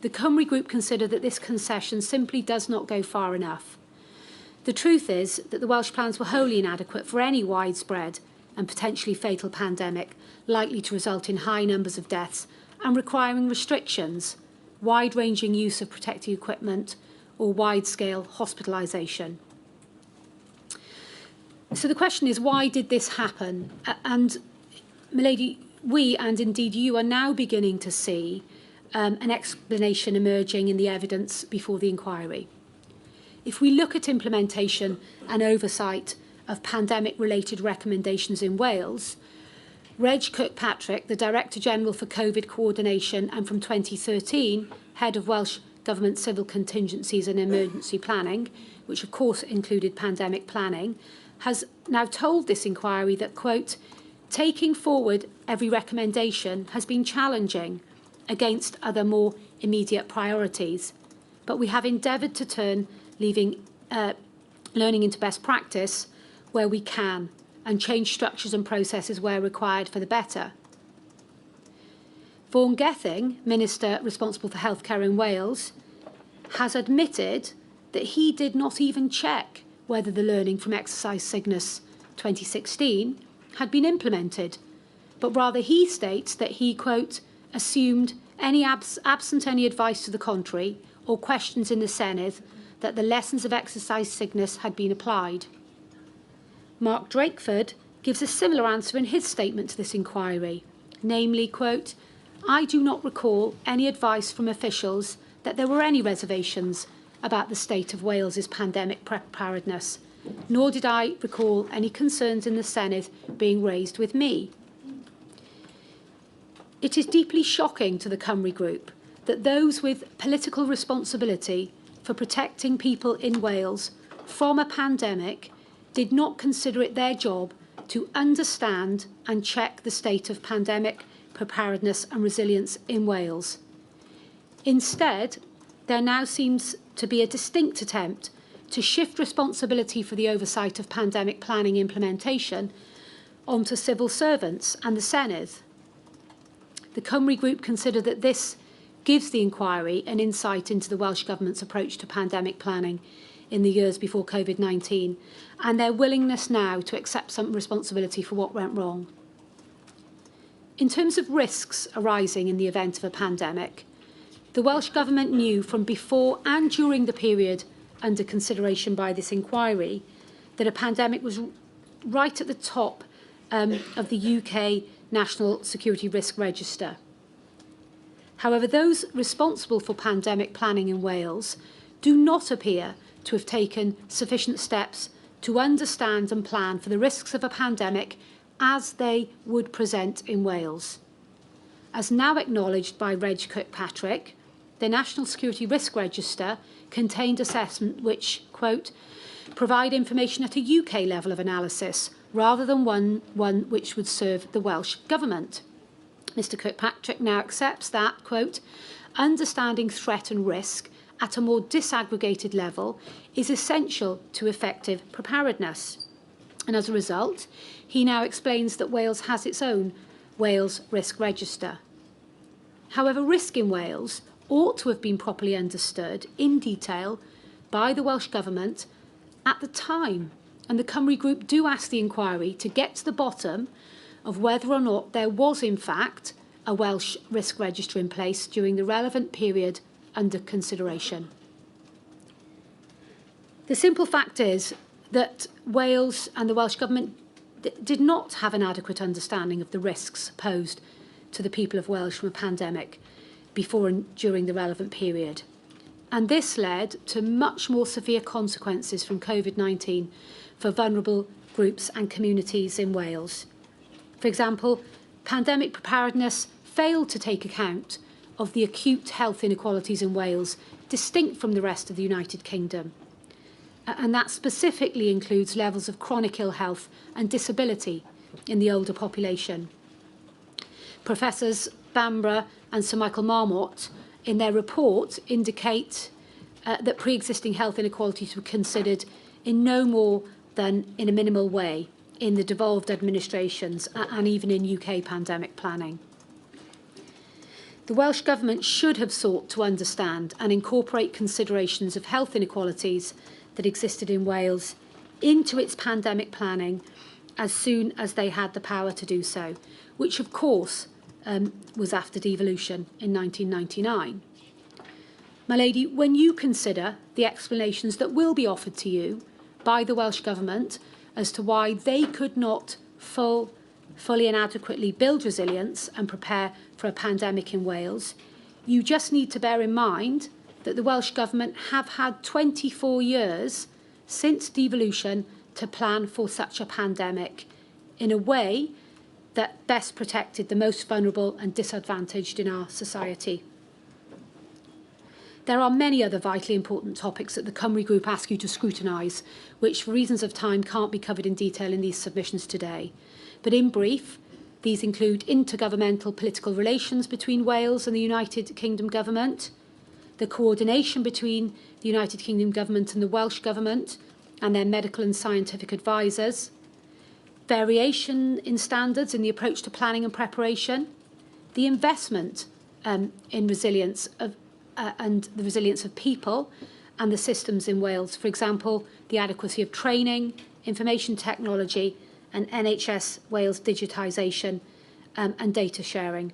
The Cymru Group consider that this concession simply does not go far enough. The truth is that the Welsh plans were wholly inadequate for any widespread and potentially fatal pandemic likely to result in high numbers of deaths and requiring restrictions, wide-ranging use of protective equipment or wide-scale hospitalisation. So the question is, why did this happen? And, milady, we, and indeed you, are now beginning to see an explanation emerging in the evidence before the inquiry. If we look at implementation and oversight of pandemic-related recommendations in Wales, Reg Kirkpatrick, the Director General for COVID Coordination and from 2013, Head of Welsh Government Civil Contingencies and Emergency Planning, which of course included pandemic planning, has now told this inquiry that, quote, taking forward every recommendation has been challenging against other more immediate priorities, but we have endeavoured to turn learning into best practice where we can and change structures and processes where required for the better. Vaughan Gething, Minister responsible for healthcare in Wales, has admitted that he did not even check whether the learning from Exercise Cygnus 2016 had been implemented, but rather he states that he, quote, assumed absent any advice to the contrary or questions in the Senedd that the lessons of Exercise Cygnus had been applied. Mark Drakeford gives a similar answer in his statement to this inquiry, namely, quote, I do not recall any advice from officials that there were any reservations about the state of Wales's pandemic preparedness, nor did I recall any concerns in the Senedd being raised with me. It is deeply shocking to the Cymru Group that those with political responsibility for protecting people in Wales from a pandemic did not consider it their job to understand and check the state of pandemic preparedness and resilience in Wales. Instead, there now seems to be a distinct attempt to shift responsibility for the oversight of pandemic planning implementation onto civil servants and the Senedd. The Cymru Group consider that this gives the inquiry an insight into the Welsh Government's approach to pandemic planning in the years before COVID-19 and their willingness now to accept some responsibility for what went wrong. In terms of risks arising in the event of a pandemic, the Welsh Government knew from before and during the period under consideration by this inquiry that a pandemic was right at the top of the UK National Security Risk Register. However, those responsible for pandemic planning in Wales do not appear to have taken sufficient steps to understand and plan for the risks of a pandemic as they would present in Wales. As now acknowledged by Reg Kirkpatrick, the National Security Risk Register contained assessment which, quote, provide information at a UK level of analysis rather than one which would serve the Welsh Government. Mr Kirkpatrick now accepts that, quote, understanding threat and risk at a more disaggregated level is essential to effective preparedness. And as a result, he now explains that Wales has its own Wales Risk Register. However, risk in Wales ought to have been properly understood in detail by the Welsh Government at the time, and the Cymru Group do ask the inquiry to get to the bottom of whether or not there was in fact a Welsh risk register in place during the relevant period under consideration. The simple fact is that Wales and the Welsh Government did not have an adequate understanding of the risks posed to the people of Wales from a pandemic before and during the relevant period. And this led to much more severe consequences from COVID-19 for vulnerable groups and communities in Wales. For example, pandemic preparedness failed to take account of the acute health inequalities in Wales, distinct from the rest of the United Kingdom. And that specifically includes levels of chronic ill health and disability in the older population. Professors Bamborough and Sir Michael Marmot, in their report, indicate that pre-existing health inequalities were considered in no more than in a minimal way in the devolved administrations and even in UK pandemic planning. The Welsh Government should have sought to understand and incorporate considerations of health inequalities that existed in Wales into its pandemic planning as soon as they had the power to do so, which of course was after devolution in 1999. My lady, when you consider the explanations that will be offered to you by the Welsh Government as to why they could not fully and adequately build resilience and prepare for a pandemic in Wales, you just need to bear in mind that the Welsh Government have had 24 years since devolution to plan for such a pandemic in a way that best protected the most vulnerable and disadvantaged in our society. There are many other vitally important topics that the Cymru Group ask you to scrutinise, which for reasons of time can't be covered in detail in these submissions today. But in brief, these include intergovernmental political relations between Wales and the United Kingdom Government, the coordination between the United Kingdom Government and the Welsh Government and their medical and scientific advisors, variation in standards in the approach to planning and preparation, the investment in resilience and the resilience of people and the systems in Wales, for example, the adequacy of training, information technology and NHS Wales digitisation and data sharing.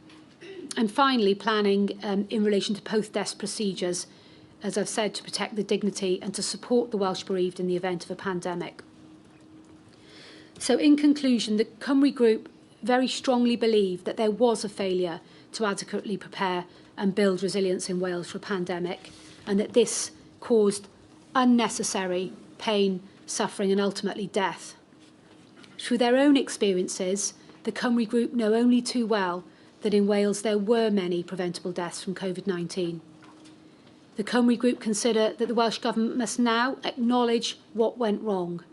And finally, planning in relation to post-death procedures, as I've said, to protect the dignity and to support the Welsh bereaved in the event of a pandemic. So in conclusion, the Cymru Group very strongly believe that there was a failure to adequately prepare and build resilience in Wales for a pandemic, and that this caused unnecessary pain, suffering and ultimately death. Through their own experiences, the Cymru Group know only too well that in Wales there were many preventable deaths from COVID-19. The Cymru Group consider that the Welsh Government must now acknowledge what went wrong.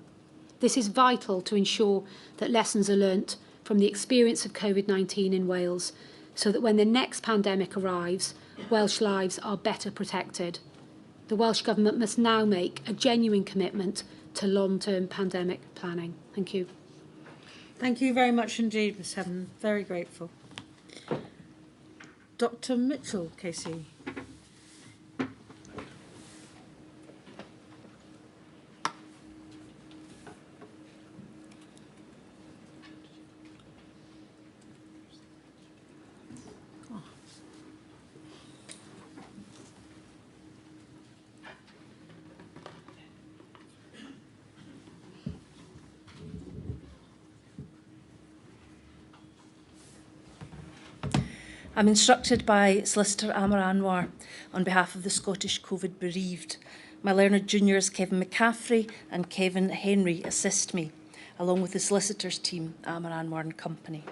This is vital to ensure that lessons are learnt from the experience of COVID-19 in Wales, so that when the next pandemic arrives, Welsh lives are better protected. The Welsh Government must now make a genuine commitment to long-term pandemic planning. Thank you. Thank you very much indeed, Ms Heaven. Very grateful. Dr Mitchell, KC. I'm instructed by Solicitor Amar Anwar on behalf of the Scottish COVID bereaved. My learned juniors Kevin McCaffrey and Kevin Henry assist me, along with the solicitors team, Amar Anwar and Company.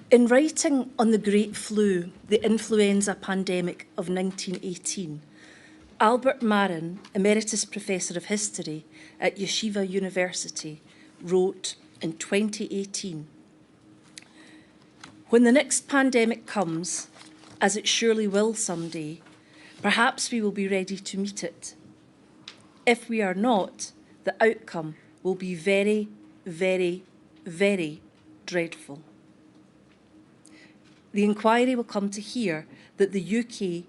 In writing on the Great Flu, the influenza pandemic of 1918, Albert Marin, Emeritus Professor of History at Yeshiva University, wrote in 2018, "When the next pandemic comes, as it surely will someday, perhaps we will be ready to meet it. If we are not, the outcome will be very, very, very dreadful." The inquiry will come to hear that the UK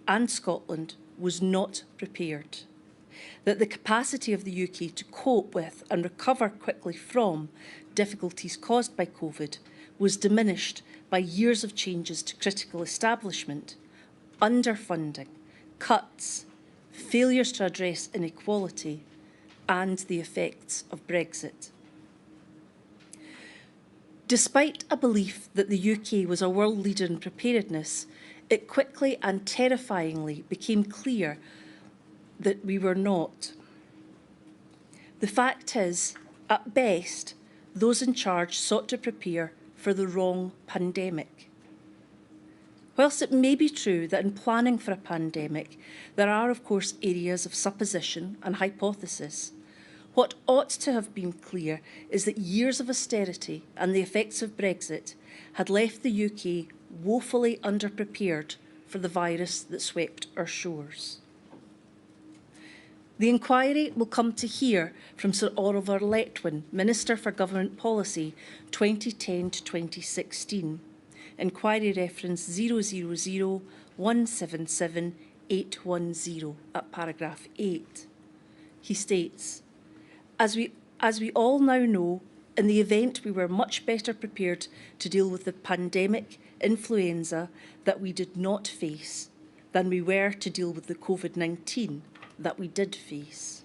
and Scotland was not prepared, that the capacity of the UK to cope with and recover quickly from difficulties caused by COVID was diminished by years of changes to critical establishment, underfunding, cuts, failures to address inequality, and the effects of Brexit. Despite a belief that the UK was a world leader in preparedness, it quickly and terrifyingly became clear that we were not. The fact is, at best, those in charge sought to prepare for the wrong pandemic. Whilst it may be true that in planning for a pandemic, there are, of course, areas of supposition and hypothesis, what ought to have been clear is that years of austerity and the effects of Brexit had left the UK woefully underprepared for the virus that swept our shores. The inquiry will come to hear from Sir Oliver Letwin, Minister for Government Policy 2010 to 2016, inquiry reference 000177810 at paragraph 8. He states, As we all now know, in the event we were much better prepared to deal with the pandemic influenza that we did not face than we were to deal with the COVID-19 that we did face.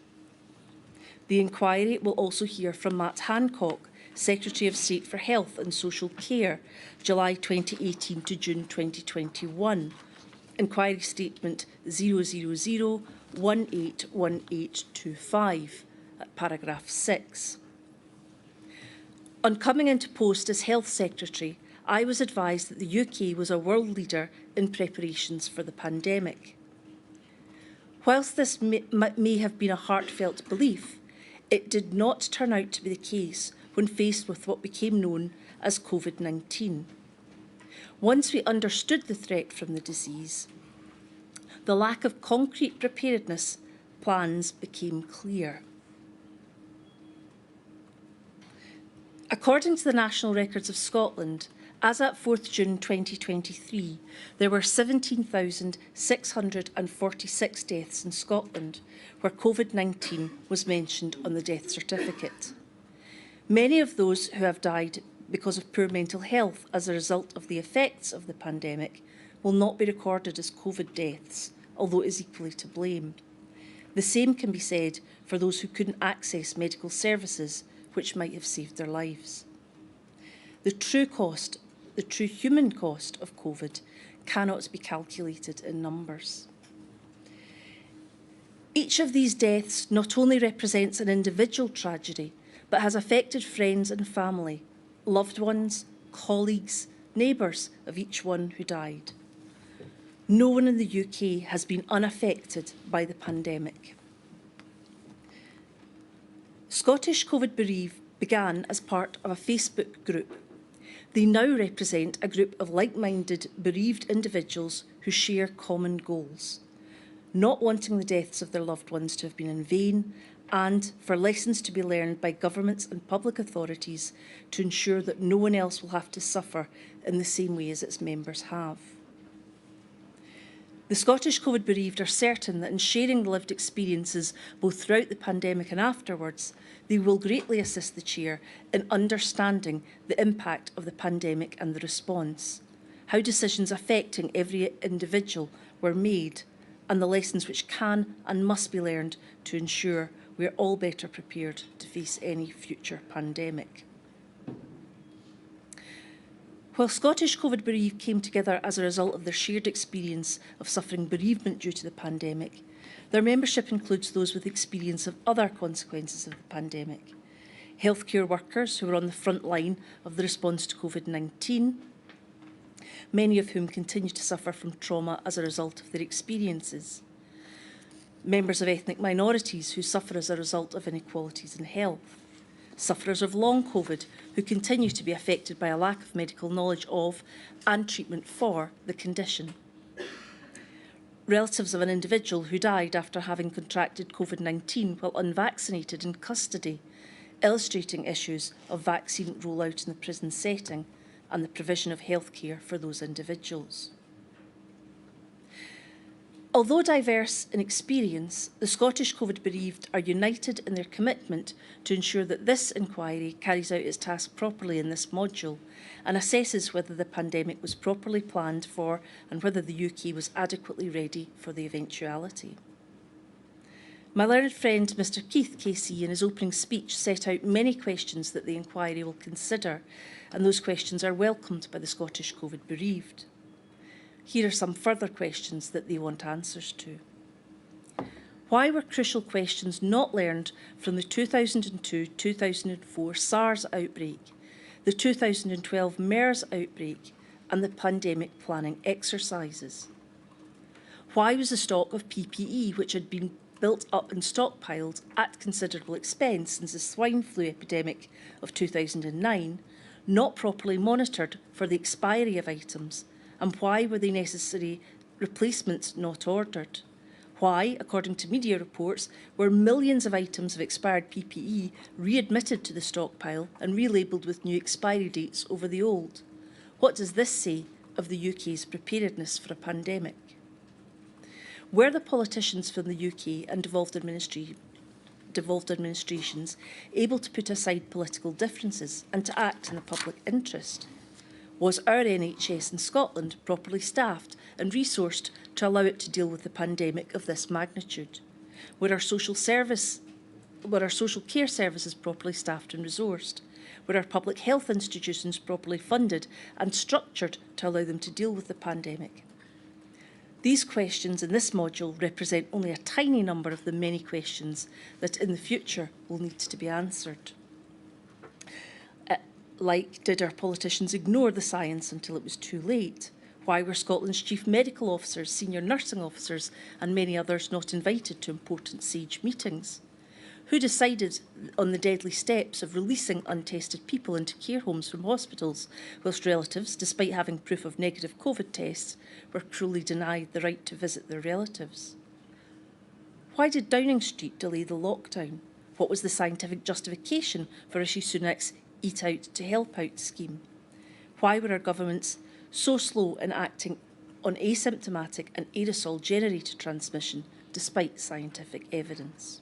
The inquiry will also hear from Matt Hancock, Secretary of State for Health and Social Care, July 2018 to June 2021, inquiry statement 000181825. At paragraph 6. On coming into post as Health Secretary, I was advised that the UK was a world leader in preparations for the pandemic. Whilst this may have been a heartfelt belief, it did not turn out to be the case when faced with what became known as COVID-19. Once we understood the threat from the disease, the lack of concrete preparedness plans became clear. According to the National Records of Scotland, as at 4th June 2023, there were 17,646 deaths in Scotland, where COVID-19 was mentioned on the death certificate. Many of those who have died because of poor mental health as a result of the effects of the pandemic will not be recorded as COVID deaths, although it is equally to blame. The same can be said for those who couldn't access medical services which might have saved their lives. The true human cost of COVID cannot be calculated in numbers. Each of these deaths not only represents an individual tragedy, but has affected friends and family, loved ones, colleagues, neighbours of each one who died. No one in the UK has been unaffected by the pandemic. Scottish COVID Bereave began as part of a Facebook group. They now represent a group of like-minded bereaved individuals who share common goals, not wanting the deaths of their loved ones to have been in vain and for lessons to be learned by governments and public authorities to ensure that no one else will have to suffer in the same way as its members have. The Scottish COVID bereaved are certain that in sharing the lived experiences both throughout the pandemic and afterwards, they will greatly assist the Chair in understanding the impact of the pandemic and the response, how decisions affecting every individual were made, and the lessons which can and must be learned to ensure we are all better prepared to face any future pandemic. While Scottish COVID bereaved came together as a result of their shared experience of suffering bereavement due to the pandemic, their membership includes those with experience of other consequences of the pandemic. Healthcare workers who were on the front line of the response to COVID-19, many of whom continue to suffer from trauma as a result of their experiences. Members of ethnic minorities who suffer as a result of inequalities in health. Sufferers of long COVID who continue to be affected by a lack of medical knowledge of and treatment for the condition. Relatives of an individual who died after having contracted COVID-19 while unvaccinated in custody, illustrating issues of vaccine rollout in the prison setting and the provision of healthcare for those individuals. Although diverse in experience, the Scottish COVID bereaved are united in their commitment to ensure that this inquiry carries out its task properly in this module and assesses whether the pandemic was properly planned for and whether the UK was adequately ready for the eventuality. My learned friend Mr Keith KC in his opening speech set out many questions that the inquiry will consider, and those questions are welcomed by the Scottish COVID bereaved. Here are some further questions that they want answers to. Why were crucial questions not learned from the 2002-2004 SARS outbreak, the 2012 MERS outbreak and the pandemic planning exercises? Why was the stock of PPE, which had been built up and stockpiled at considerable expense since the swine flu epidemic of 2009, not properly monitored for the expiry of items? And why were the necessary replacements not ordered? Why, according to media reports, were millions of items of expired PPE readmitted to the stockpile and relabelled with new expiry dates over the old? What does this say of the UK's preparedness for a pandemic? Were the politicians from the UK and devolved administrations able to put aside political differences and to act in the public interest? Was our NHS in Scotland properly staffed and resourced to allow it to deal with the pandemic of this magnitude? Were our social care services properly staffed and resourced? Were our public health institutions properly funded and structured to allow them to deal with the pandemic? These questions in this module represent only a tiny number of the many questions that in the future will need to be answered. Like, did our politicians ignore the science until it was too late? Why were Scotland's chief medical officers, senior nursing officers and many others not invited to important SAGE meetings? Who decided on the deadly steps of releasing untested people into care homes from hospitals, whilst relatives, despite having proof of negative COVID tests, were cruelly denied the right to visit their relatives? Why did Downing Street delay the lockdown? What was the scientific justification for Rishi Sunak's Eat Out to Help Out scheme? Why were our governments so slow in acting on asymptomatic and aerosol-generated transmission despite scientific evidence?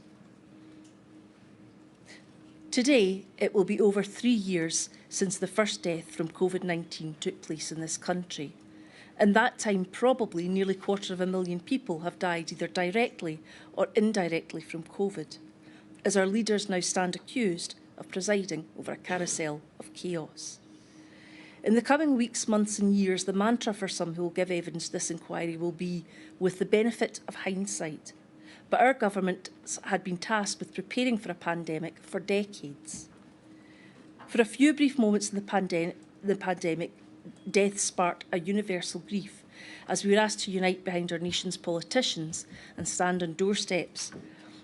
Today, it will be over 3 years since the first death from COVID-19 took place in this country. In that time, probably nearly 250,000 people have died either directly or indirectly from COVID, as our leaders now stand accused of presiding over a carousel of chaos. In the coming weeks, months and years, the mantra for some who will give evidence to this inquiry will be, with the benefit of hindsight. But our government had been tasked with preparing for a pandemic for decades. For a few brief moments in the pandemic, death sparked a universal grief as we were asked to unite behind our nation's politicians and stand on doorsteps.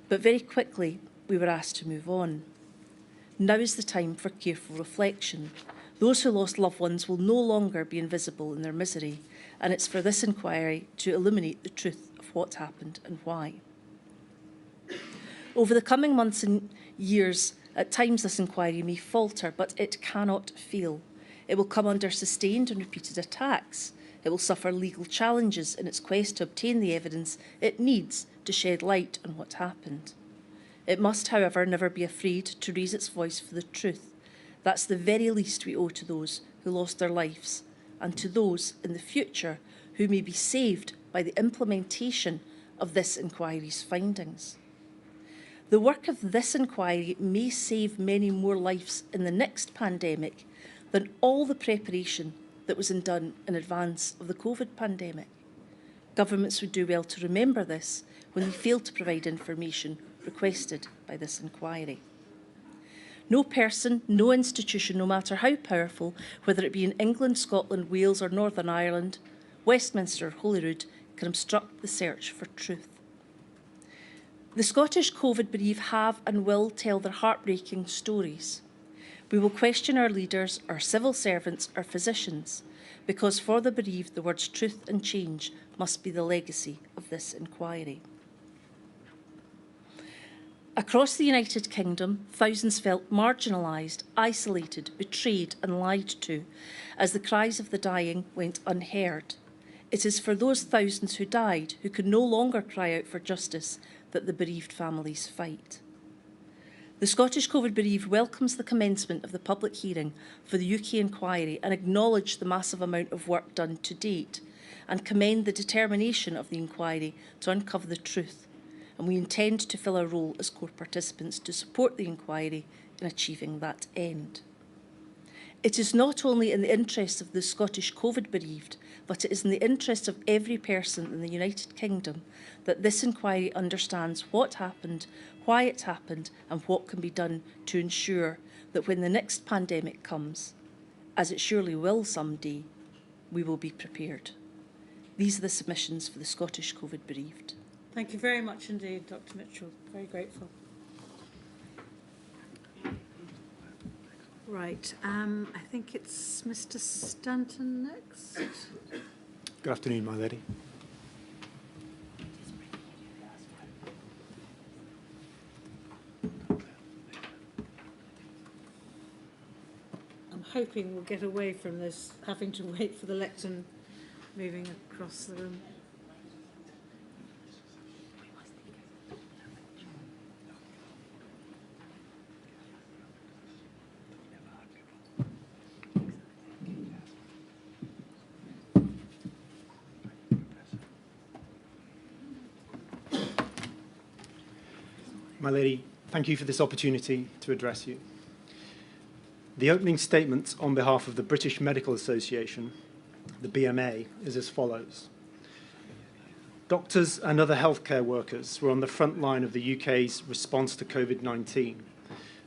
But very quickly, we were asked to move on. Now is the time for careful reflection. Those who lost loved ones will no longer be invisible in their misery, and it's for this inquiry to illuminate the truth of what happened and why. Over the coming months and years, at times this inquiry may falter, but it cannot fail. It will come under sustained and repeated attacks. It will suffer legal challenges in its quest to obtain the evidence it needs to shed light on what happened. It must, however, never be afraid to raise its voice for the truth. That's the very least we owe to those who lost their lives, and to those in the future who may be saved by the implementation of this inquiry's findings. The work of this inquiry may save many more lives in the next pandemic than all the preparation that was done in advance of the COVID pandemic. Governments would do well to remember this when they fail to provide information requested by this inquiry. No person, no institution, no matter how powerful, whether it be in England, Scotland, Wales or Northern Ireland, Westminster or Holyrood, can obstruct the search for truth. The Scottish COVID bereaved have and will tell their heartbreaking stories. We will question our leaders, our civil servants, our physicians, because for the bereaved, the words truth and change must be the legacy of this inquiry. Across the United Kingdom, thousands felt marginalised, isolated, betrayed and lied to, as the cries of the dying went unheard. It is for those thousands who died, who could no longer cry out for justice, that the bereaved families fight. The Scottish COVID bereaved welcomes the commencement of the public hearing for the UK inquiry and acknowledge the massive amount of work done to date, and commend the determination of the inquiry to uncover the truth, and we intend to fill our role as core participants to support the inquiry in achieving that end. It is not only in the interests of the Scottish COVID bereaved, but it is in the interest of every person in the United Kingdom that this inquiry understands what happened, why it happened, and what can be done to ensure that when the next pandemic comes, as it surely will someday, we will be prepared. These are the submissions for the Scottish COVID bereaved. Thank you very much indeed, Dr. Mitchell. Very grateful. Right, I think it's Mr. Stanton next. Good afternoon, my lady. I'm hoping we'll get away from this, having to wait for the lectern moving across the room. My lady, thank you for this opportunity to address you. The opening statement on behalf of the British Medical Association, the BMA, is as follows. Doctors and other healthcare workers were on the front line of the UK's response to COVID-19,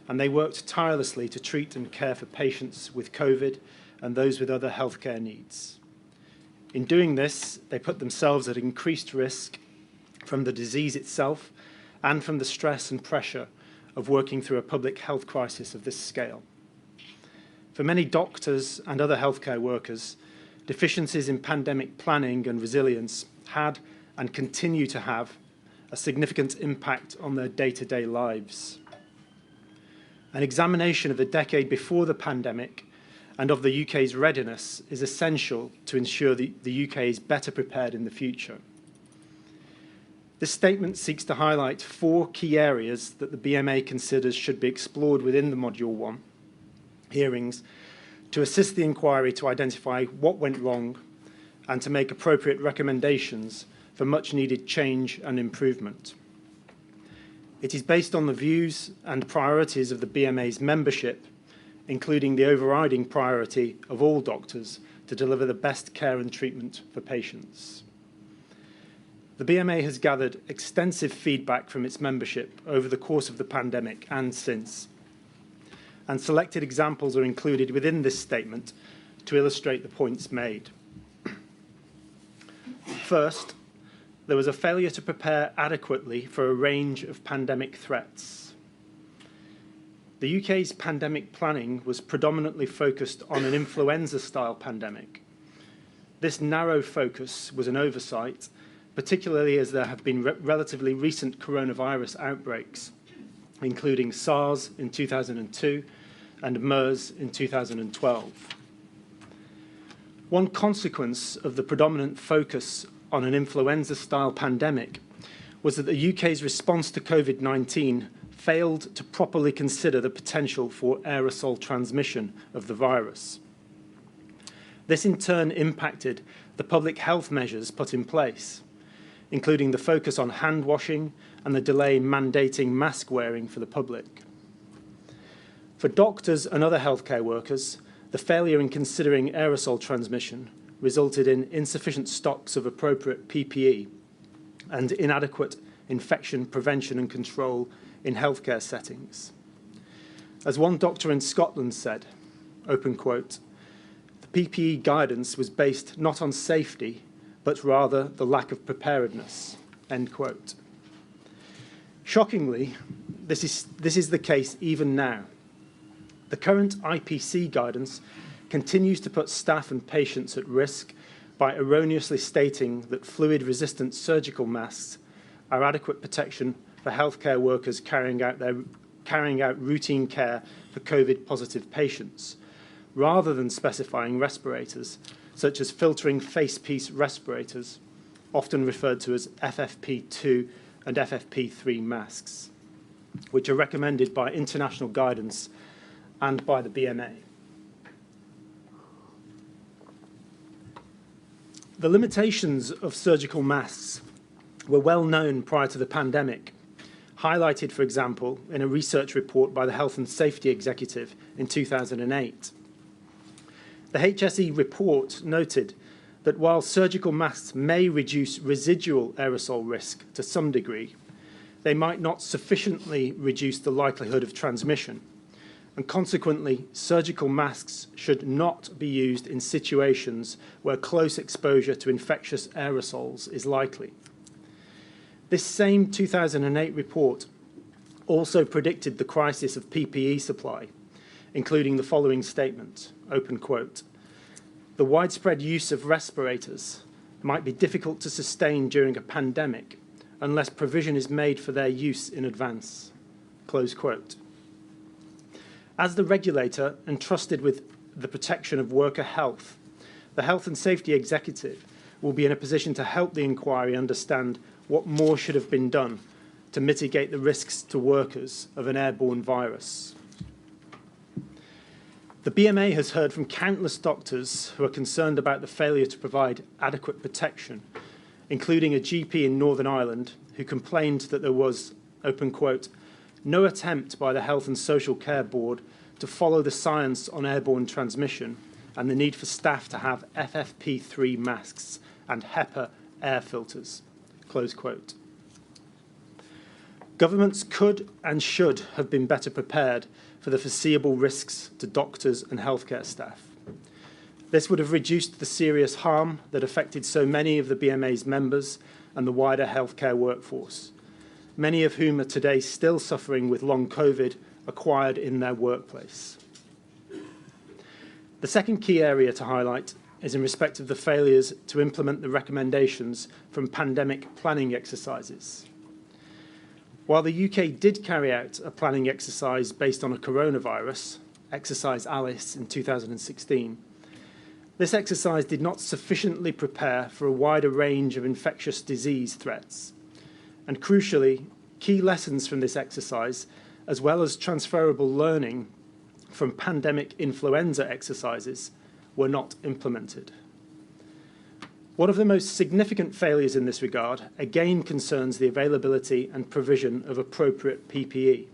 and they worked tirelessly to treat and care for patients with COVID and those with other healthcare needs. In doing this, they put themselves at increased risk from the disease itself and from the stress and pressure of working through a public health crisis of this scale. For many doctors and other healthcare workers, deficiencies in pandemic planning and resilience had and continue to have a significant impact on their day-to-day lives. An examination of the decade before the pandemic and of the UK's readiness is essential to ensure the UK is better prepared in the future. This statement seeks to highlight 4 key areas that the BMA considers should be explored within the Module 1 hearings to assist the inquiry to identify what went wrong and to make appropriate recommendations for much needed change and improvement. It is based on the views and priorities of the BMA's membership, including the overriding priority of all doctors to deliver the best care and treatment for patients. The BMA has gathered extensive feedback from its membership over the course of the pandemic and since, and selected examples are included within this statement to illustrate the points made. First, there was a failure to prepare adequately for a range of pandemic threats. The UK's pandemic planning was predominantly focused on an influenza-style pandemic. This narrow focus was an oversight, particularly as there have been relatively recent coronavirus outbreaks including SARS in 2002 and MERS in 2012. One consequence of the predominant focus on an influenza-style pandemic was that the UK's response to COVID-19 failed to properly consider the potential for aerosol transmission of the virus. This in turn impacted the public health measures put in place, including the focus on hand washing and the delay in mandating mask wearing for the public. For doctors and other healthcare workers, the failure in considering aerosol transmission resulted in insufficient stocks of appropriate PPE and inadequate infection prevention and control in healthcare settings. As one doctor in Scotland said, open quote, "The PPE guidance was based not on safety, but rather the lack of preparedness," end quote. Shockingly, this is the case even now. The current IPC guidance continues to put staff and patients at risk by erroneously stating that fluid-resistant surgical masks are adequate protection for healthcare workers carrying out routine care for COVID-positive patients, rather than specifying respirators, such as filtering facepiece respirators, often referred to as FFP2 and FFP3 masks, which are recommended by international guidance and by the BMA. The limitations of surgical masks were well known prior to the pandemic, highlighted, for example, in a research report by the Health and Safety Executive in 2008. The HSE report noted that while surgical masks may reduce residual aerosol risk to some degree, they might not sufficiently reduce the likelihood of transmission, and consequently, surgical masks should not be used in situations where close exposure to infectious aerosols is likely. This same 2008 report also predicted the crisis of PPE supply, including the following statement, open quote, "The widespread use of respirators might be difficult to sustain during a pandemic unless provision is made for their use in advance," close quote. As the regulator entrusted with the protection of worker health, the Health and Safety Executive will be in a position to help the inquiry understand what more should have been done to mitigate the risks to workers of an airborne virus. The BMA has heard from countless doctors who are concerned about the failure to provide adequate protection, including a GP in Northern Ireland who complained that there was, open quote, "no attempt by the Health and Social Care Board to follow the science on airborne transmission and the need for staff to have FFP3 masks and HEPA air filters," close quote. Governments could and should have been better prepared for the foreseeable risks to doctors and healthcare staff. This would have reduced the serious harm that affected so many of the BMA's members and the wider healthcare workforce, many of whom are today still suffering with long COVID acquired in their workplace. The second key area to highlight is in respect of the failures to implement the recommendations from pandemic planning exercises. While the UK did carry out a planning exercise based on a coronavirus, Exercise Alice in 2016, this exercise did not sufficiently prepare for a wider range of infectious disease threats. And crucially, key lessons from this exercise, as well as transferable learning from pandemic influenza exercises, were not implemented. One of the most significant failures in this regard again concerns the availability and provision of appropriate PPE.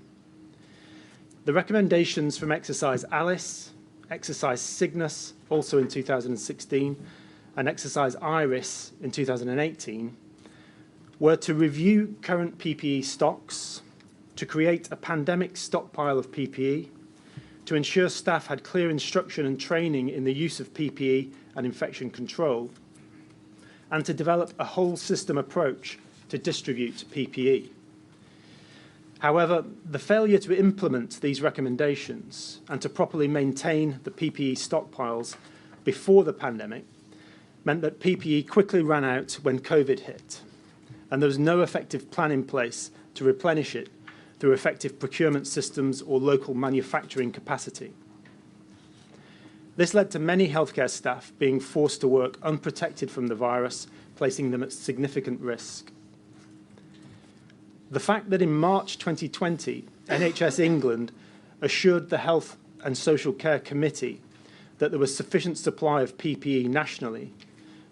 The recommendations from Exercise Alice, Exercise Cygnus, also in 2016, and Exercise Iris in 2018, were to review current PPE stocks, to create a pandemic stockpile of PPE, to ensure staff had clear instruction and training in the use of PPE and infection control, and to develop a whole system approach to distribute PPE. However, the failure to implement these recommendations and to properly maintain the PPE stockpiles before the pandemic meant that PPE quickly ran out when COVID hit, and there was no effective plan in place to replenish it, through effective procurement systems or local manufacturing capacity. This led to many healthcare staff being forced to work unprotected from the virus, placing them at significant risk. The fact that in March 2020, NHS England assured the Health and Social Care Committee that there was sufficient supply of PPE nationally,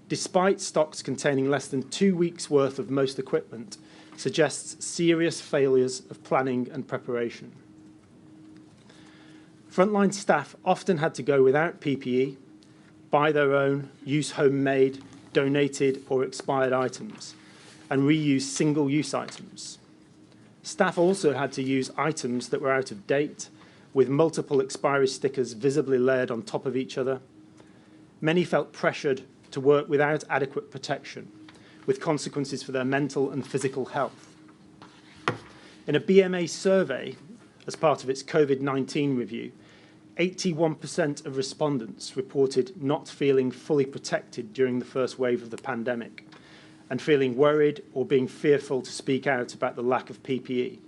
despite stocks containing less than 2 weeks' worth of most equipment, suggests serious failures of planning and preparation. Frontline staff often had to go without PPE, buy their own, use homemade, donated or expired items, and reuse single-use items. Staff also had to use items that were out of date, with multiple expiry stickers visibly layered on top of each other. Many felt pressured to work without adequate protection, with consequences for their mental and physical health. In a BMA survey, as part of its COVID-19 review, 81% of respondents reported not feeling fully protected during the first wave of the pandemic and feeling worried or being fearful to speak out about the lack of PPE.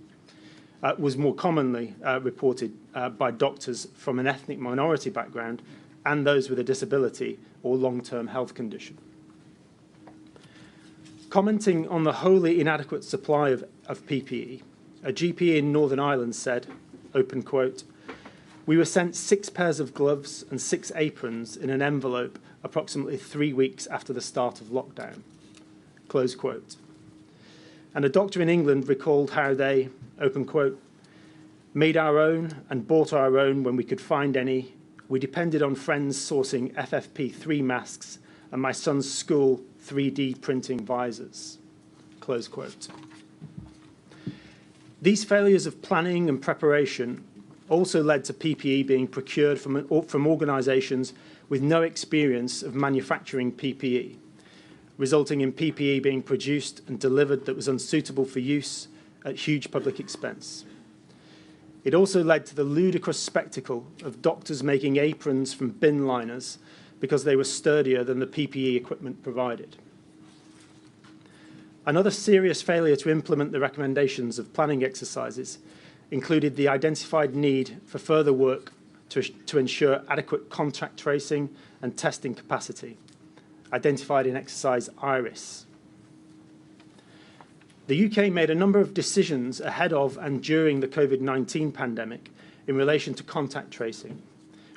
Was more commonly reported by doctors from an ethnic minority background and those with a disability or long-term health condition. Commenting on the wholly inadequate supply of PPE, a GP in Northern Ireland said, open quote, "We were sent 6 pairs of gloves and 6 aprons in an envelope approximately 3 weeks after the start of lockdown," close quote. And a doctor in England recalled how they, open quote, "made our own and bought our own when we could find any. We depended on friends sourcing FFP3 masks and my son's school 3D printing visors," close quote. These failures of planning and preparation also led to PPE being procured from organisations with no experience of manufacturing PPE, resulting in PPE being produced and delivered that was unsuitable for use at huge public expense. It also led to the ludicrous spectacle of doctors making aprons from bin liners because they were sturdier than the PPE equipment provided. Another serious failure to implement the recommendations of planning exercises included the identified need for further work to ensure adequate contact tracing and testing capacity, identified in exercise IRIS. The UK made a number of decisions ahead of and during the COVID-19 pandemic in relation to contact tracing,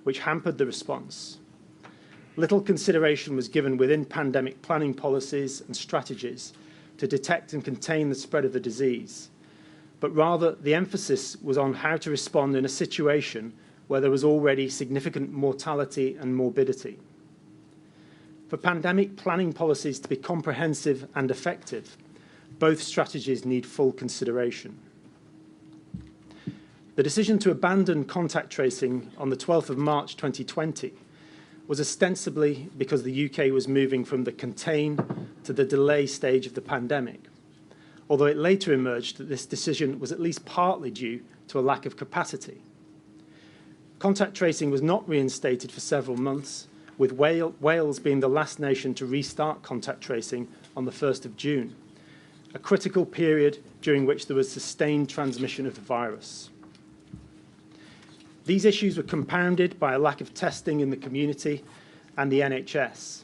which hampered the response. Little consideration was given within pandemic planning policies and strategies to detect and contain the spread of the disease, but rather the emphasis was on how to respond in a situation where there was already significant mortality and morbidity. For pandemic planning policies to be comprehensive and effective, both strategies need full consideration. The decision to abandon contact tracing on the 12th of March 2020 was ostensibly because the UK was moving from the contain to the delay stage of the pandemic, although it later emerged that this decision was at least partly due to a lack of capacity. Contact tracing was not reinstated for several months, with Wales being the last nation to restart contact tracing on the 1st of June, a critical period during which there was sustained transmission of the virus. These issues were compounded by a lack of testing in the community and the NHS.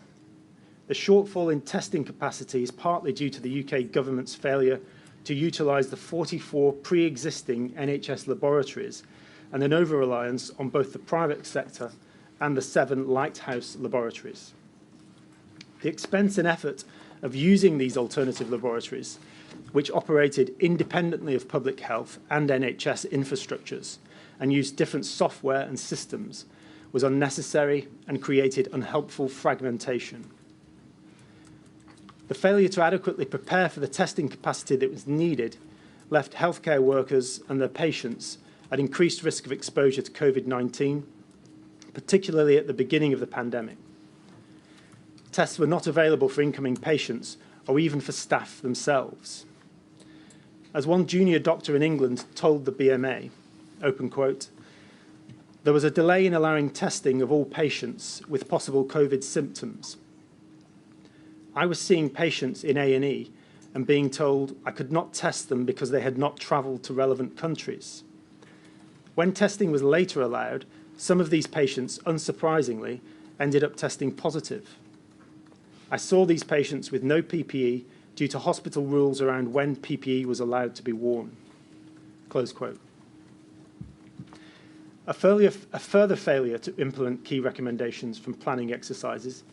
The shortfall in testing capacity is partly due to the UK government's failure to utilise the 44 pre-existing NHS laboratories and an over-reliance on both the private sector and the 7 lighthouse laboratories. The expense and effort of using these alternative laboratories, which operated independently of public health and NHS infrastructures and used different software and systems, was unnecessary and created unhelpful fragmentation. The failure to adequately prepare for the testing capacity that was needed left healthcare workers and their patients at increased risk of exposure to COVID-19, particularly at the beginning of the pandemic. Tests were not available for incoming patients or even for staff themselves. As one junior doctor in England told the BMA, open quote, "There was a delay in allowing testing of all patients with possible COVID symptoms. I was seeing patients in A&E and being told I could not test them because they had not travelled to relevant countries. When testing was later allowed, some of these patients, unsurprisingly, ended up testing positive. I saw these patients with no PPE due to hospital rules around when PPE was allowed to be worn. Close quote. A further failure to implement key recommendations from planning exercises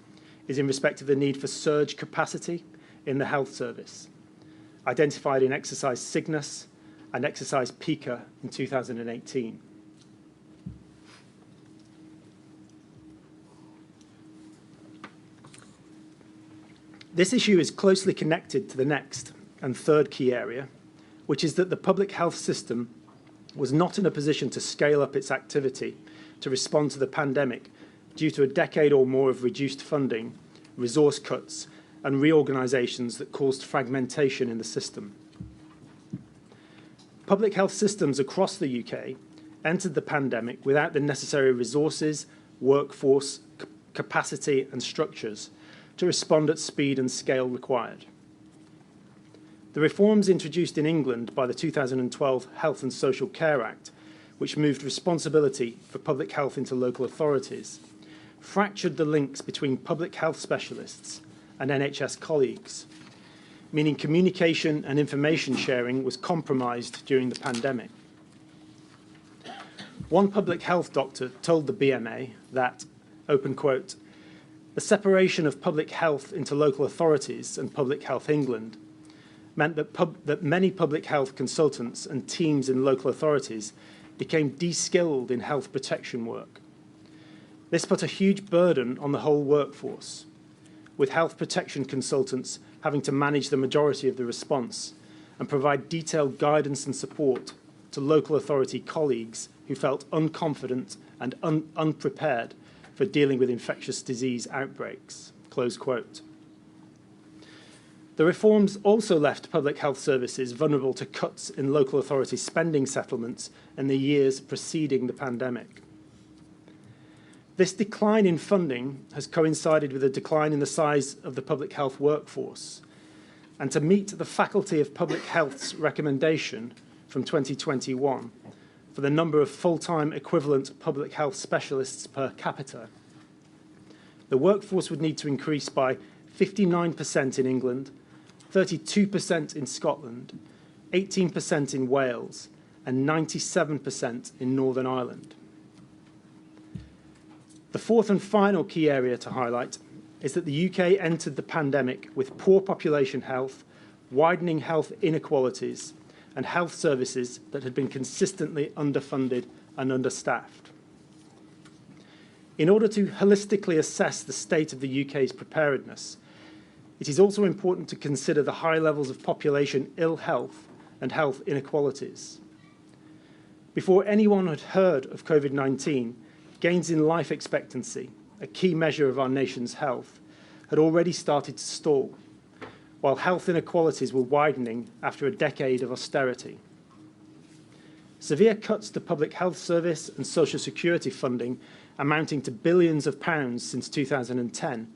is in respect of the need for surge capacity in the health service, identified in Exercise Cygnus and Exercise Pica in 2018. This issue is closely connected to the next and third key area, which is that the public health system was not in a position to scale up its activity to respond to the pandemic due to a decade or more of reduced funding, resource cuts, and reorganisations that caused fragmentation in the system. Public health systems across the UK entered the pandemic without the necessary resources, workforce, capacity, and structures to respond at speed and scale required. The reforms introduced in England by the 2012 Health and Social Care Act, which moved responsibility for public health into local authorities, fractured the links between public health specialists and NHS colleagues, meaning communication and information sharing was compromised during the pandemic. One public health doctor told the BMA that, open quote, the separation of public health into local authorities and Public Health England meant that many public health consultants and teams in local authorities became de-skilled in health protection work. This put a huge burden on the whole workforce, with health protection consultants having to manage the majority of the response and provide detailed guidance and support to local authority colleagues who felt unconfident and unprepared for dealing with infectious disease outbreaks. Close quote. The reforms also left public health services vulnerable to cuts in local authority spending settlements in the years preceding the pandemic. This decline in funding has coincided with a decline in the size of the public health workforce. And to meet the Faculty of Public Health's recommendation from 2021 for the number of full-time equivalent public health specialists per capita, the workforce would need to increase by 59% in England, 32% in Scotland, 18% in Wales, and 97% in Northern Ireland. The fourth and final key area to highlight is that the UK entered the pandemic with poor population health, widening health inequalities, and health services that had been consistently underfunded and understaffed. In order to holistically assess the state of the UK's preparedness, it is also important to consider the high levels of population ill health and health inequalities. Before anyone had heard of COVID-19, gains in life expectancy, a key measure of our nation's health, had already started to stall, while health inequalities were widening after a decade of austerity. Severe cuts to public health service and social security funding, amounting to billions of pounds since 2010,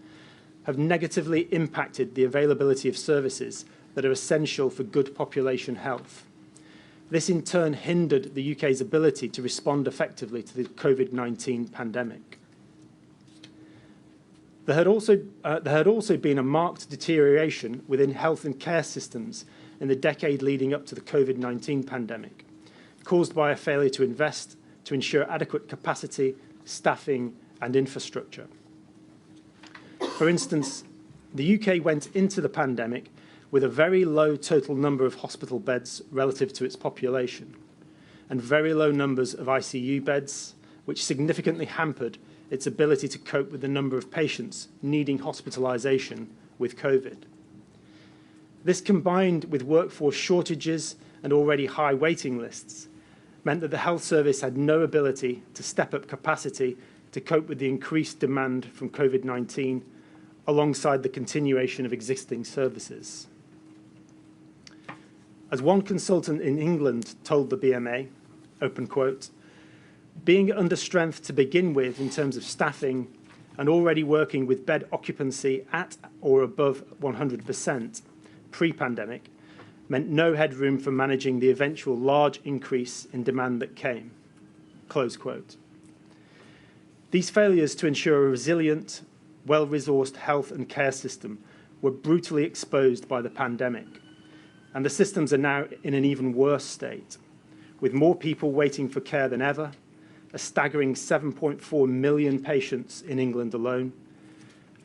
have negatively impacted the availability of services that are essential for good population health. This in turn hindered the UK's ability to respond effectively to the COVID-19 pandemic. There had also been a marked deterioration within health and care systems in the decade leading up to the COVID-19 pandemic, caused by a failure to invest to ensure adequate capacity, staffing, and infrastructure. For instance, the UK went into the pandemic with a very low total number of hospital beds relative to its population, and very low numbers of ICU beds, which significantly hampered its ability to cope with the number of patients needing hospitalisation with COVID. This, combined with workforce shortages and already high waiting lists, meant that the health service had no ability to step up capacity to cope with the increased demand from COVID-19 alongside the continuation of existing services. As one consultant in England told the BMA, open quote, being under strength to begin with in terms of staffing and already working with bed occupancy at or above 100%, pre-pandemic meant no headroom for managing the eventual large increase in demand that came. Close quote. These failures to ensure a resilient, well-resourced health and care system were brutally exposed by the pandemic, and the systems are now in an even worse state, with more people waiting for care than ever, a staggering 7.4 million patients in England alone,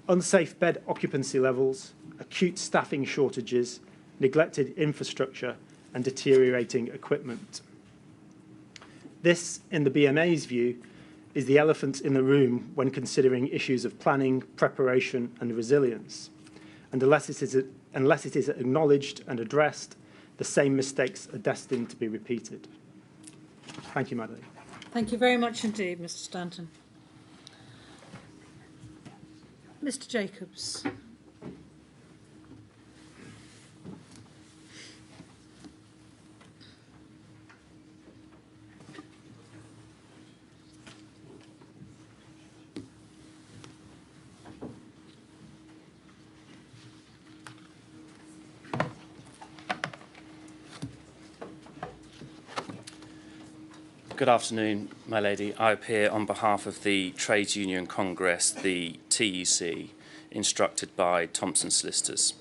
unsafe bed occupancy levels, acute staffing shortages, neglected infrastructure, and deteriorating equipment. This, in the BMA's view, is the elephant in the room when considering issues of planning, preparation, and resilience. And unless it is acknowledged and addressed, the same mistakes are destined to be repeated. Thank you, Madam. Thank you very much indeed, Mr. Stanton. Mr. Jacobs. Good afternoon, my lady. I appear on behalf of the Trades Union Congress, the TUC, instructed by Thompson Solicitors.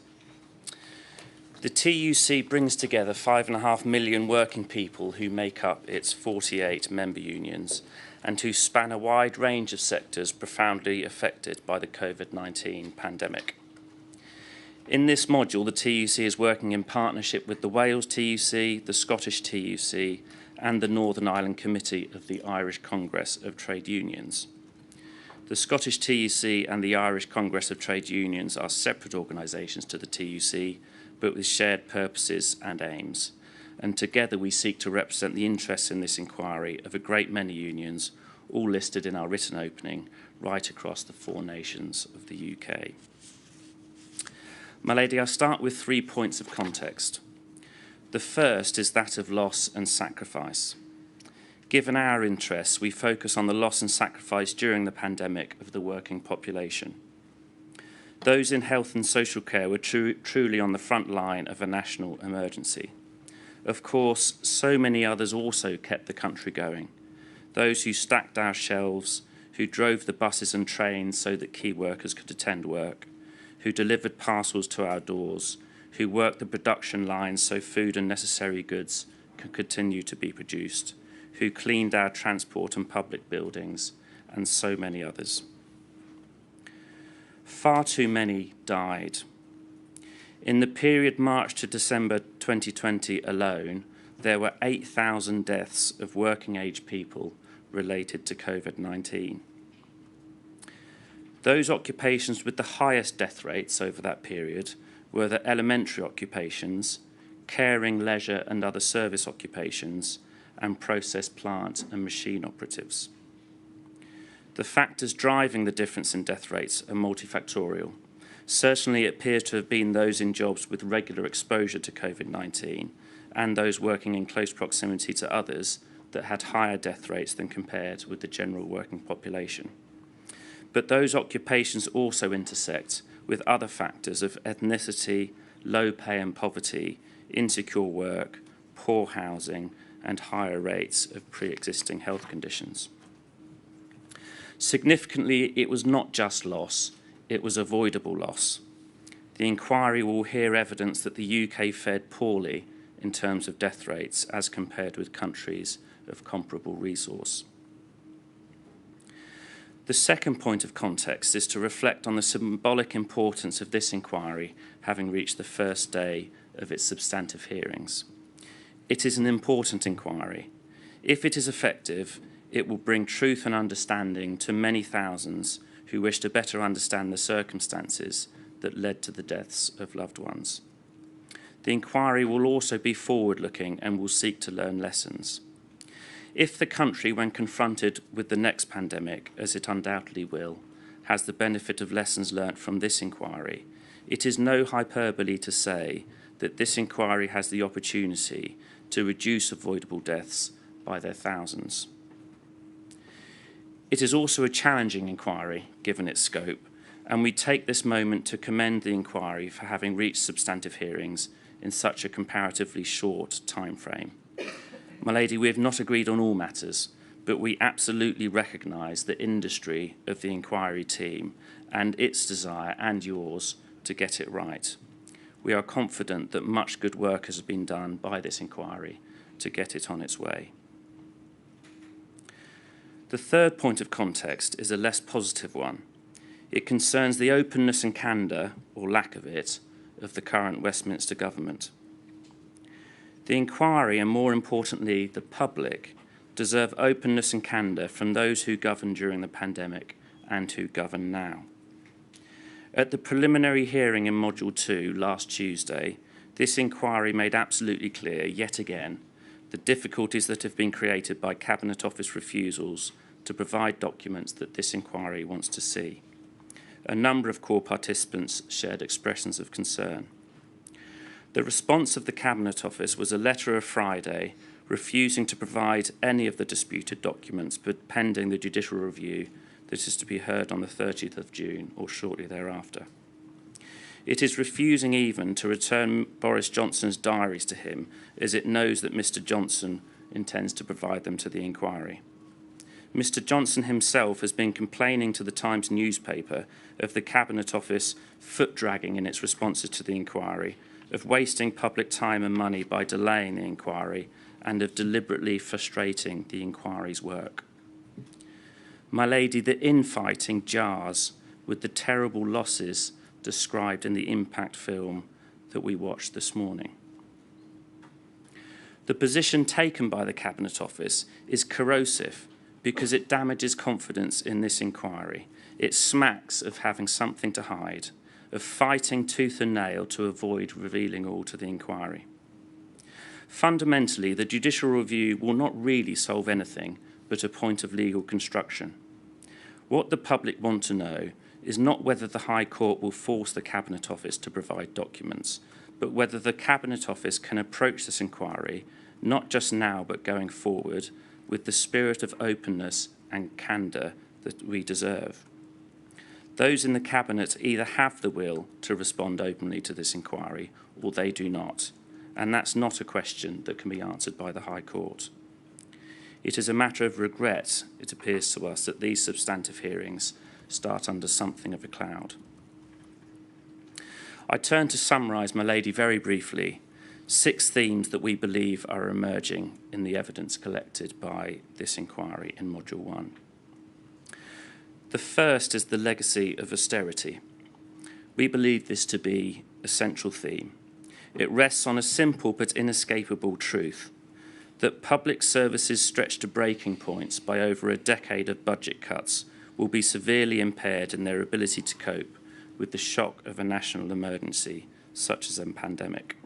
The TUC brings together 5.5 million working people who make up its 48 member unions and who span a wide range of sectors profoundly affected by the COVID-19 pandemic. In this module, the TUC is working in partnership with the Wales TUC, the Scottish TUC, and the Northern Ireland Committee of the Irish Congress of Trade Unions. The Scottish TUC and the Irish Congress of Trade Unions are separate organisations to the TUC, but with shared purposes and aims. And together we seek to represent the interests in this inquiry of a great many unions, all listed in our written opening, right across the 4 nations of the UK. My lady, I'll start with 3 points of context. The first is that of loss and sacrifice. Given our interests, we focus on the loss and sacrifice during the pandemic of the working population. Those in health and social care were truly on the front line of a national emergency. Of course, so many others also kept the country going. Those who stacked our shelves, who drove the buses and trains so that key workers could attend work, who delivered parcels to our doors, who worked the production lines so food and necessary goods could continue to be produced, who cleaned our transport and public buildings, and so many others. Far too many died. In the period March to December 2020 alone, there were 8,000 deaths of working-age people related to COVID-19. Those occupations with the highest death rates over that period were the elementary occupations, caring, leisure and other service occupations, and process plant and machine operatives. The factors driving the difference in death rates are multifactorial. Certainly it appears to have been those in jobs with regular exposure to COVID-19 and those working in close proximity to others that had higher death rates than compared with the general working population. But those occupations also intersect with other factors of ethnicity, low pay and poverty, insecure work, poor housing, and higher rates of pre-existing health conditions. Significantly, it was not just loss, it was avoidable loss. The inquiry will hear evidence that the UK fared poorly in terms of death rates as compared with countries of comparable resource. The second point of context is to reflect on the symbolic importance of this inquiry having reached the first day of its substantive hearings. It is an important inquiry. If it is effective, it will bring truth and understanding to many thousands who wish to better understand the circumstances that led to the deaths of loved ones. The inquiry will also be forward-looking and will seek to learn lessons. If the country, when confronted with the next pandemic, as it undoubtedly will, has the benefit of lessons learnt from this inquiry, it is no hyperbole to say that this inquiry has the opportunity to reduce avoidable deaths by their thousands. It is also a challenging inquiry, given its scope, and we take this moment to commend the inquiry for having reached substantive hearings in such a comparatively short time frame. My lady, we have not agreed on all matters, but we absolutely recognise the industry of the inquiry team and its desire and yours to get it right. We are confident that much good work has been done by this inquiry to get it on its way. The third point of context is a less positive one. It concerns the openness and candour, or lack of it, of the current Westminster government. The inquiry, and more importantly, the public, deserve openness and candour from those who governed during the pandemic and who govern now. At the preliminary hearing in Module 2 last Tuesday, this inquiry made absolutely clear, yet again, the difficulties that have been created by Cabinet Office refusals to provide documents that this inquiry wants to see. A number of core participants shared expressions of concern. The response of the Cabinet Office was a letter of Friday refusing to provide any of the disputed documents, but pending the judicial review that is to be heard on the 30th of June or shortly thereafter. It is refusing even to return Boris Johnson's diaries to him, as it knows that Mr. Johnson intends to provide them to the inquiry. Mr. Johnson himself has been complaining to the Times newspaper of the Cabinet Office foot-dragging in its responses to the inquiry, of wasting public time and money by delaying the inquiry, and of deliberately frustrating the inquiry's work. My lady, the infighting jars with the terrible losses described in the impact film that we watched this morning. The position taken by the Cabinet Office is corrosive because it damages confidence in this inquiry. It smacks of having something to hide, of fighting tooth and nail to avoid revealing all to the inquiry. Fundamentally, the judicial review will not really solve anything but a point of legal construction. What the public want to know is not whether the High Court will force the Cabinet Office to provide documents, but whether the Cabinet Office can approach this inquiry, not just now but going forward, with the spirit of openness and candour that we deserve. Those in the Cabinet either have the will to respond openly to this inquiry or they do not, and that's not a question that can be answered by the High Court. It is a matter of regret, it appears to us, that these substantive hearings start under something of a cloud. I turn to summarise, my lady, very briefly, 6 themes that we believe are emerging in the evidence collected by this inquiry in Module 1. The first is the legacy of austerity. We believe this to be a central theme. It rests on a simple but inescapable truth that public services stretched to breaking points by over a decade of budget cuts will be severely impaired in their ability to cope with the shock of a national emergency such as a pandemic.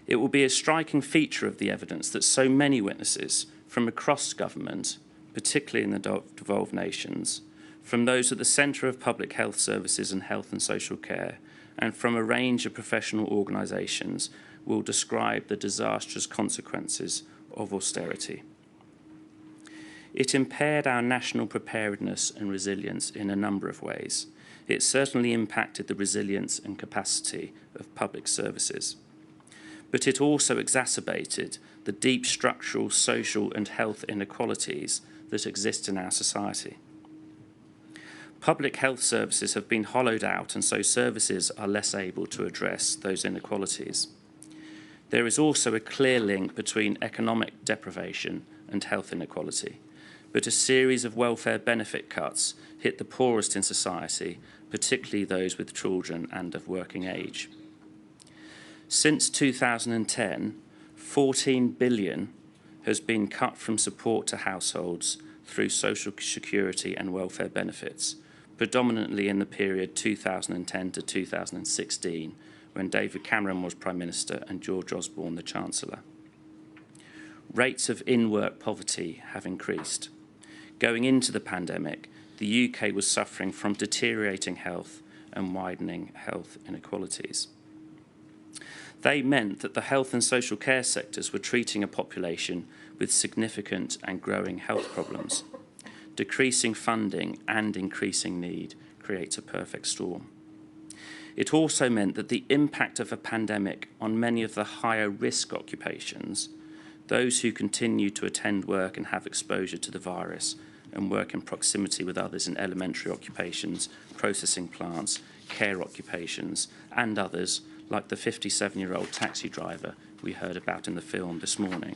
It will be a striking feature of the evidence that so many witnesses from across government, particularly in the devolved nations, from those at the centre of public health services and health and social care, and from a range of professional organisations, will describe the disastrous consequences of austerity. It impaired our national preparedness and resilience in a number of ways. It certainly impacted the resilience and capacity of public services. But it also exacerbated the deep structural, social and health inequalities that exist in our society. Public health services have been hollowed out, and so services are less able to address those inequalities. There is also a clear link between economic deprivation and health inequality, but a series of welfare benefit cuts hit the poorest in society, particularly those with children and of working age. Since 2010, 14 billion has been cut from support to households through social security and welfare benefits, predominantly in the period 2010 to 2016, when David Cameron was Prime Minister and George Osborne the Chancellor. Rates of in-work poverty have increased. Going into the pandemic, the UK was suffering from deteriorating health and widening health inequalities. They meant that the health and social care sectors were treating a population with significant and growing health problems. Decreasing funding and increasing need creates a perfect storm. It also meant that the impact of a pandemic on many of the higher risk occupations, those who continue to attend work and have exposure to the virus and work in proximity with others in elementary occupations, processing plants, care occupations, and others, like the 57-year-old taxi driver we heard about in the film this morning,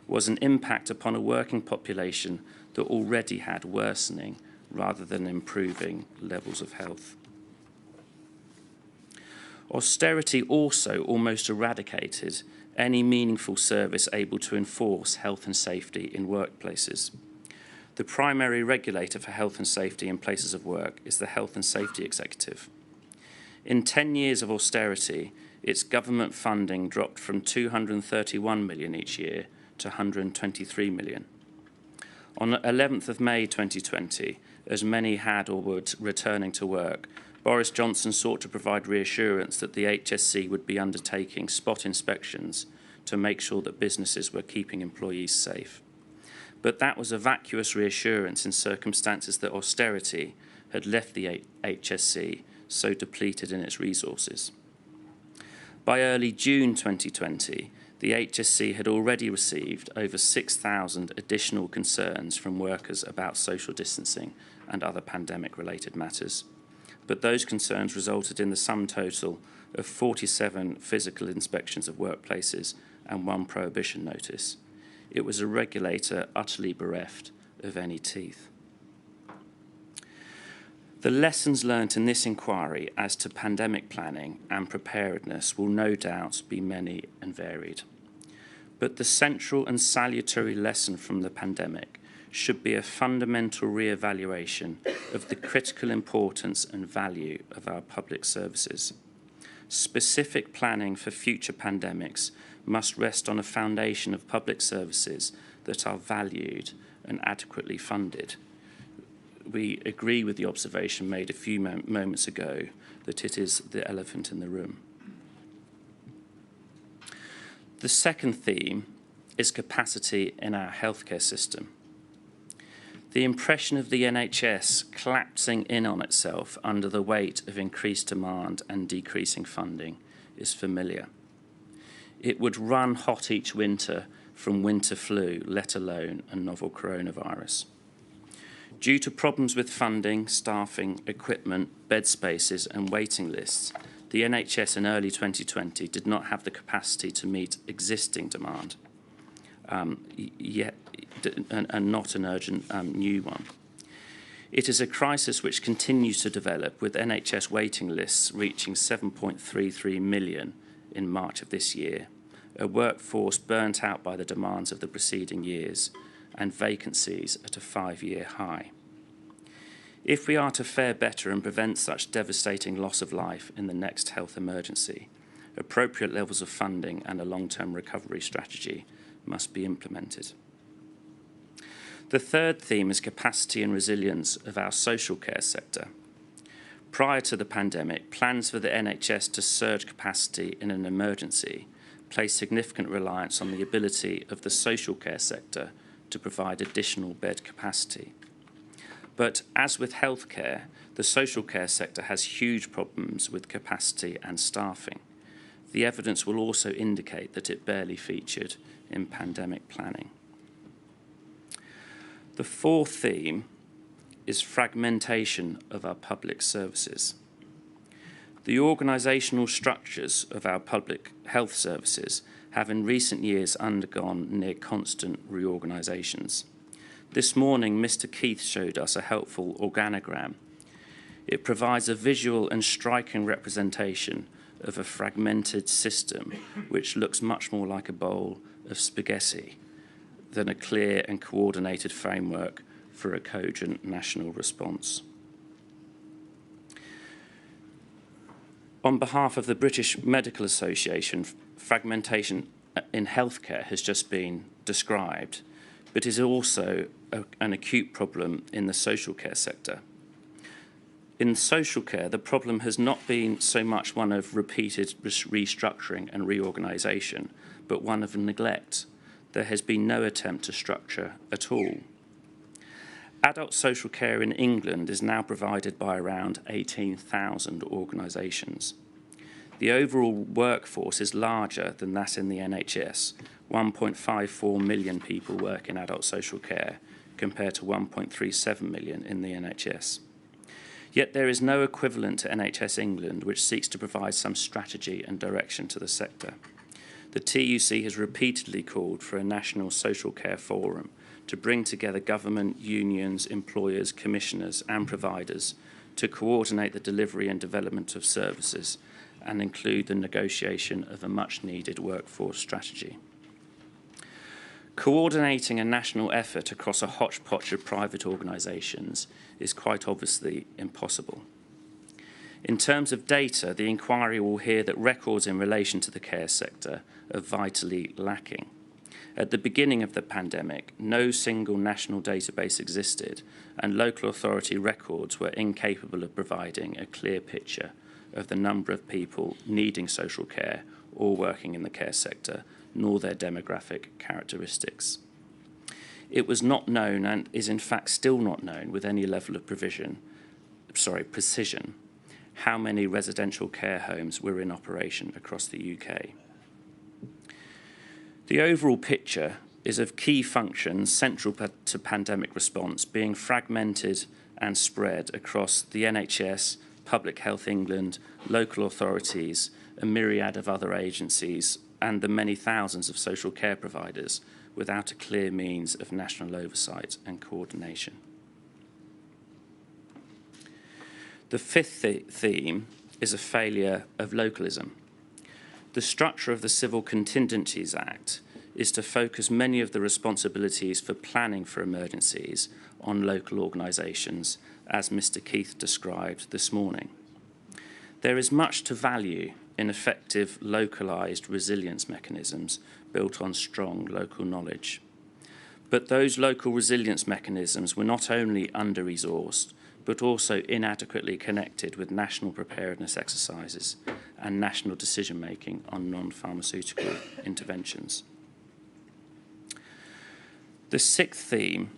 was an impact upon a working population that already had worsening rather than improving levels of health. Austerity also almost eradicated any meaningful service able to enforce health and safety in workplaces. The primary regulator for health and safety in places of work is the Health and Safety Executive. In 10 years of austerity, its government funding dropped from 231 million each year to 123 million. On 11th of May 2020, as many had or were returning to work, Boris Johnson sought to provide reassurance that the HSC would be undertaking spot inspections to make sure that businesses were keeping employees safe. But that was a vacuous reassurance in circumstances that austerity had left the HSC so depleted in its resources. By early June 2020, the HSC had already received over 6,000 additional concerns from workers about social distancing and other pandemic-related matters. But those concerns resulted in the sum total of 47 physical inspections of workplaces and 1 prohibition notice. It was a regulator utterly bereft of any teeth. The lessons learnt in this inquiry as to pandemic planning and preparedness will no doubt be many and varied. But the central and salutary lesson from the pandemic should be a fundamental re-evaluation of the critical importance and value of our public services. Specific planning for future pandemics must rest on a foundation of public services that are valued and adequately funded. We agree with the observation made a few moments ago that it is the elephant in the room. The second theme is capacity in our healthcare system. The impression of the NHS collapsing in on itself under the weight of increased demand and decreasing funding is familiar. It would run hot each winter from winter flu, let alone a novel coronavirus. Due to problems with funding, staffing, equipment, bed spaces and waiting lists, the NHS in early 2020 did not have the capacity to meet existing demand, and not an urgent new one. It is a crisis which continues to develop, with NHS waiting lists reaching 7.33 million in March of this year, a workforce burnt out by the demands of the preceding years, and vacancies at a 5-year high. If we are to fare better and prevent such devastating loss of life in the next health emergency, appropriate levels of funding and a long-term recovery strategy must be implemented. The third theme is capacity and resilience of our social care sector. Prior to the pandemic, plans for the NHS to surge capacity in an emergency placed significant reliance on the ability of the social care sector to provide additional bed capacity. But as with healthcare, the social care sector has huge problems with capacity and staffing. The evidence will also indicate that it barely featured in pandemic planning. The fourth theme is fragmentation of our public services. The organisational structures of our public health services have in recent years undergone near constant reorganisations. This morning, Mr. Keith showed us a helpful organogram. It provides a visual and striking representation of a fragmented system which looks much more like a bowl of spaghetti than a clear and coordinated framework for a cogent national response. On behalf of the British Medical Association, fragmentation in healthcare has just been described, but is also an acute problem in the social care sector. In social care, the problem has not been so much one of repeated restructuring and reorganisation, but one of neglect. There has been no attempt to structure at all. Adult social care in England is now provided by around 18,000 organisations. The overall workforce is larger than that in the NHS. 1.54 million people work in adult social care, compared to 1.37 million in the NHS. Yet there is no equivalent to NHS England, which seeks to provide some strategy and direction to the sector. The TUC has repeatedly called for a national social care forum to bring together government, unions, employers, commissioners and providers to coordinate the delivery and development of services and include the negotiation of a much-needed workforce strategy. Coordinating a national effort across a hodgepodge of private organisations is quite obviously impossible. In terms of data, the inquiry will hear that records in relation to the care sector are vitally lacking. At the beginning of the pandemic, no single national database existed, and local authority records were incapable of providing a clear picture of the number of people needing social care or working in the care sector, nor their demographic characteristics. It was not known, and is in fact still not known with any level of precision, how many residential care homes were in operation across the UK. The overall picture is of key functions central to pandemic response being fragmented and spread across the NHS, Public Health England, local authorities, a myriad of other agencies, and the many thousands of social care providers without a clear means of national oversight and coordination. The fifth theme is a failure of localism. The structure of the Civil Contingencies Act is to focus many of the responsibilities for planning for emergencies on local organisations, as Mr. Keith described this morning. There is much to value in effective localised resilience mechanisms built on strong local knowledge. But those local resilience mechanisms were not only under-resourced, but also inadequately connected with national preparedness exercises and national decision-making on non-pharmaceutical interventions. The sixth theme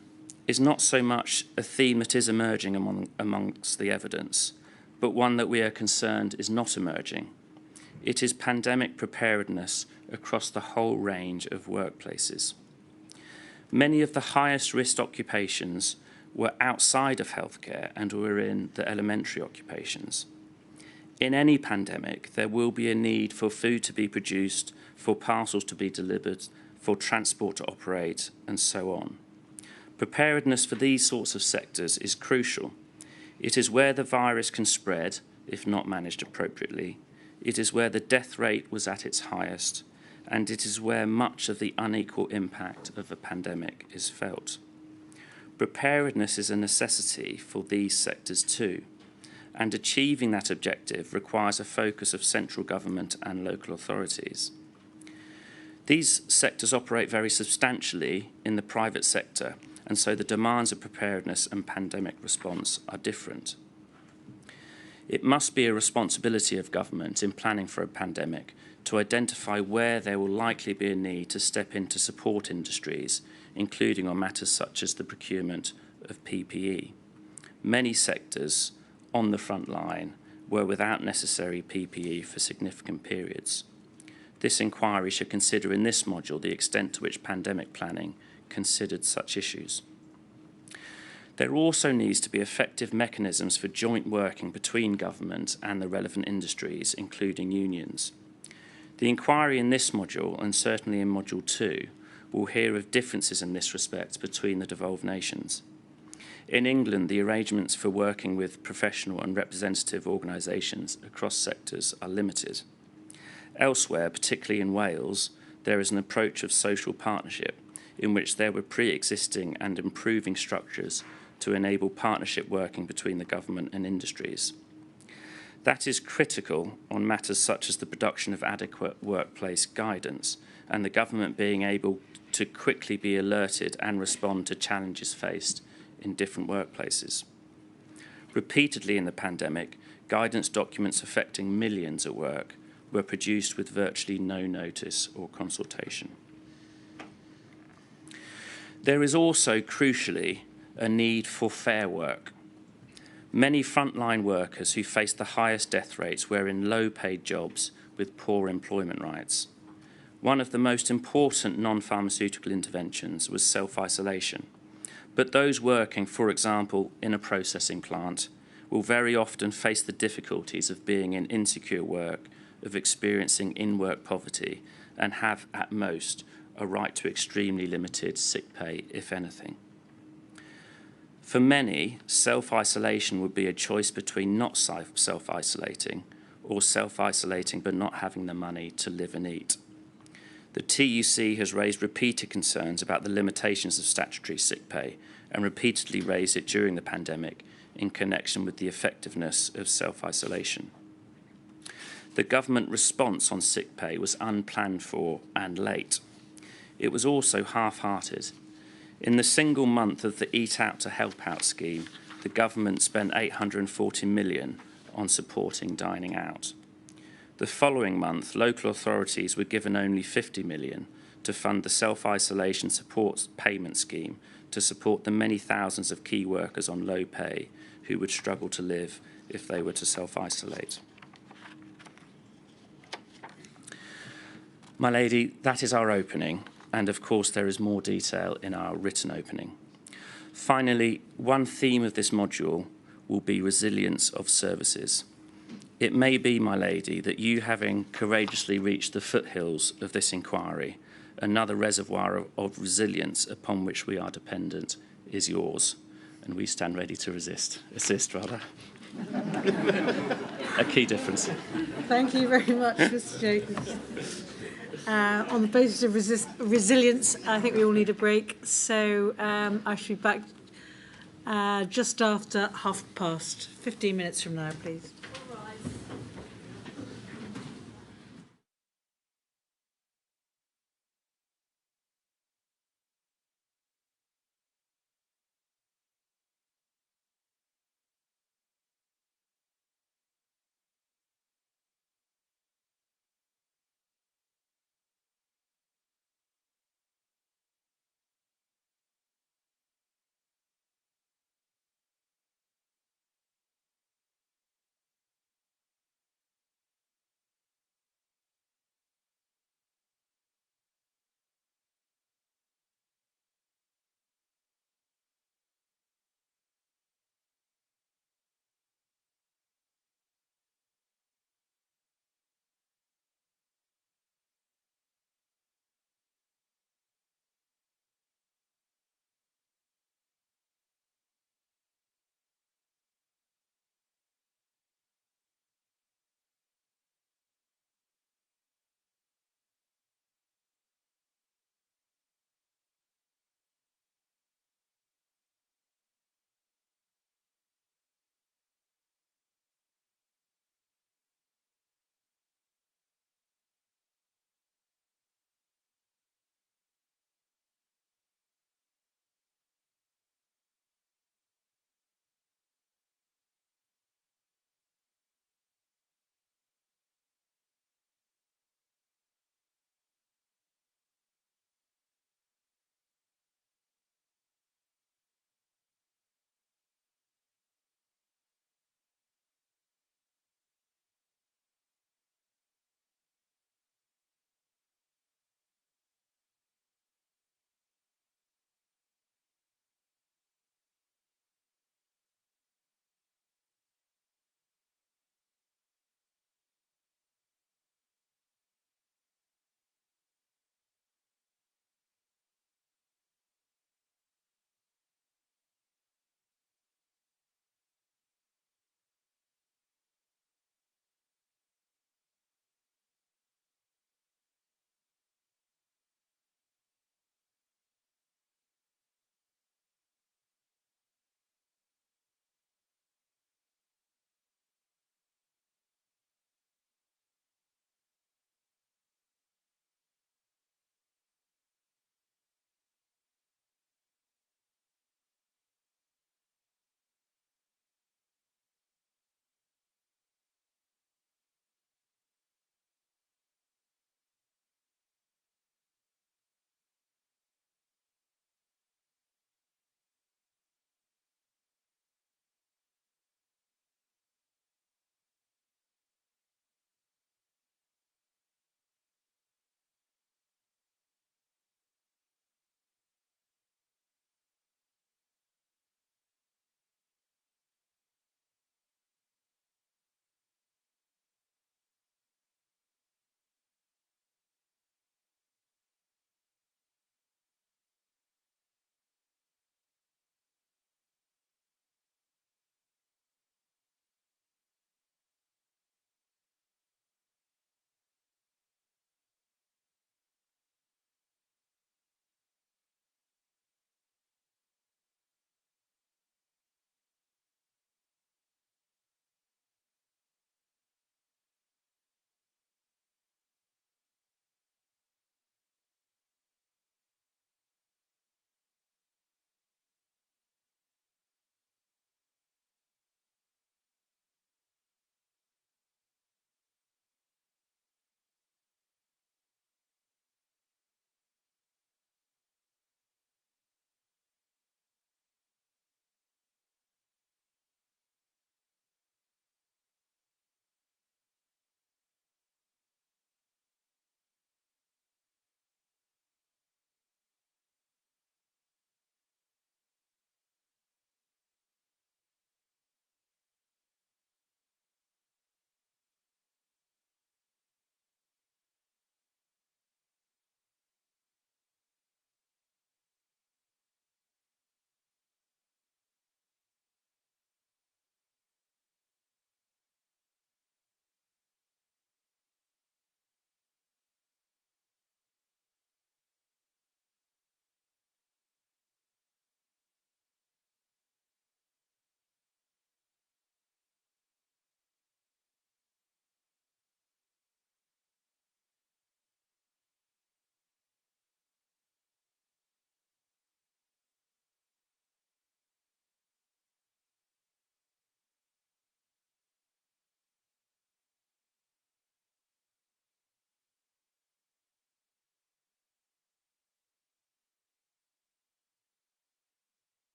is not so much a theme that is emerging amongst the evidence, but one that we are concerned is not emerging. It is pandemic preparedness across the whole range of workplaces. Many of the highest risk occupations were outside of healthcare and were in the elementary occupations. In any pandemic, there will be a need for food to be produced, for parcels to be delivered, for transport to operate, and so on. Preparedness for these sorts of sectors is crucial. It is where the virus can spread, if not managed appropriately. It is where the death rate was at its highest, and it is where much of the unequal impact of a pandemic is felt. Preparedness is a necessity for these sectors too, and achieving that objective requires a focus of central government and local authorities. These sectors operate very substantially in the private sector, and so the demands of preparedness and pandemic response are different. It must be a responsibility of government in planning for a pandemic to identify where there will likely be a need to step in to support industries, including on matters such as the procurement of PPE. Many sectors on the front line were without necessary PPE for significant periods. This inquiry should consider in this module the extent to which pandemic planning considered such issues. There also needs to be effective mechanisms for joint working between government and the relevant industries, including unions. The inquiry in this module, and certainly in Module 2, will hear of differences in this respect between the devolved nations. In England, the arrangements for working with professional and representative organisations across sectors are limited. Elsewhere, particularly in Wales, there is an approach of social partnership in which there were pre-existing and improving structures to enable partnership working between the government and industries. That is critical on matters such as the production of adequate workplace guidance and the government being able to quickly be alerted and respond to challenges faced in different workplaces. Repeatedly in the pandemic, guidance documents affecting millions at work were produced with virtually no notice or consultation. There is also, crucially, a need for fair work. Many frontline workers who faced the highest death rates were in low-paid jobs with poor employment rights. One of the most important non-pharmaceutical interventions was self-isolation. But those working, for example, in a processing plant, will very often face the difficulties of being in insecure work, of experiencing in-work poverty, and have, at most, a right to extremely limited sick pay, if anything. For many, self-isolation would be a choice between not self-isolating or self-isolating but not having the money to live and eat. The TUC has raised repeated concerns about the limitations of statutory sick pay and repeatedly raised it during the pandemic in connection with the effectiveness of self-isolation. The government response on sick pay was unplanned for and late. It was also half-hearted. In the single month of the Eat Out to Help Out scheme, the government spent £840 million on supporting dining out. The following month, local authorities were given only £50 million to fund the self-isolation support payment scheme to support the many thousands of key workers on low pay who would struggle to live if they were to self-isolate. My lady, that is our opening, and of course there is more detail in our written opening. Finally, one theme of this module will be resilience of services. It may be, my lady, that you, having courageously reached the foothills of this inquiry, another reservoir of resilience upon which we are dependent is yours, and we stand ready to assist. A key difference. Thank you very much, Mr. Jacobs. On the basis of resilience, I think we all need a break, so I should be back just after 15 minutes from now, please.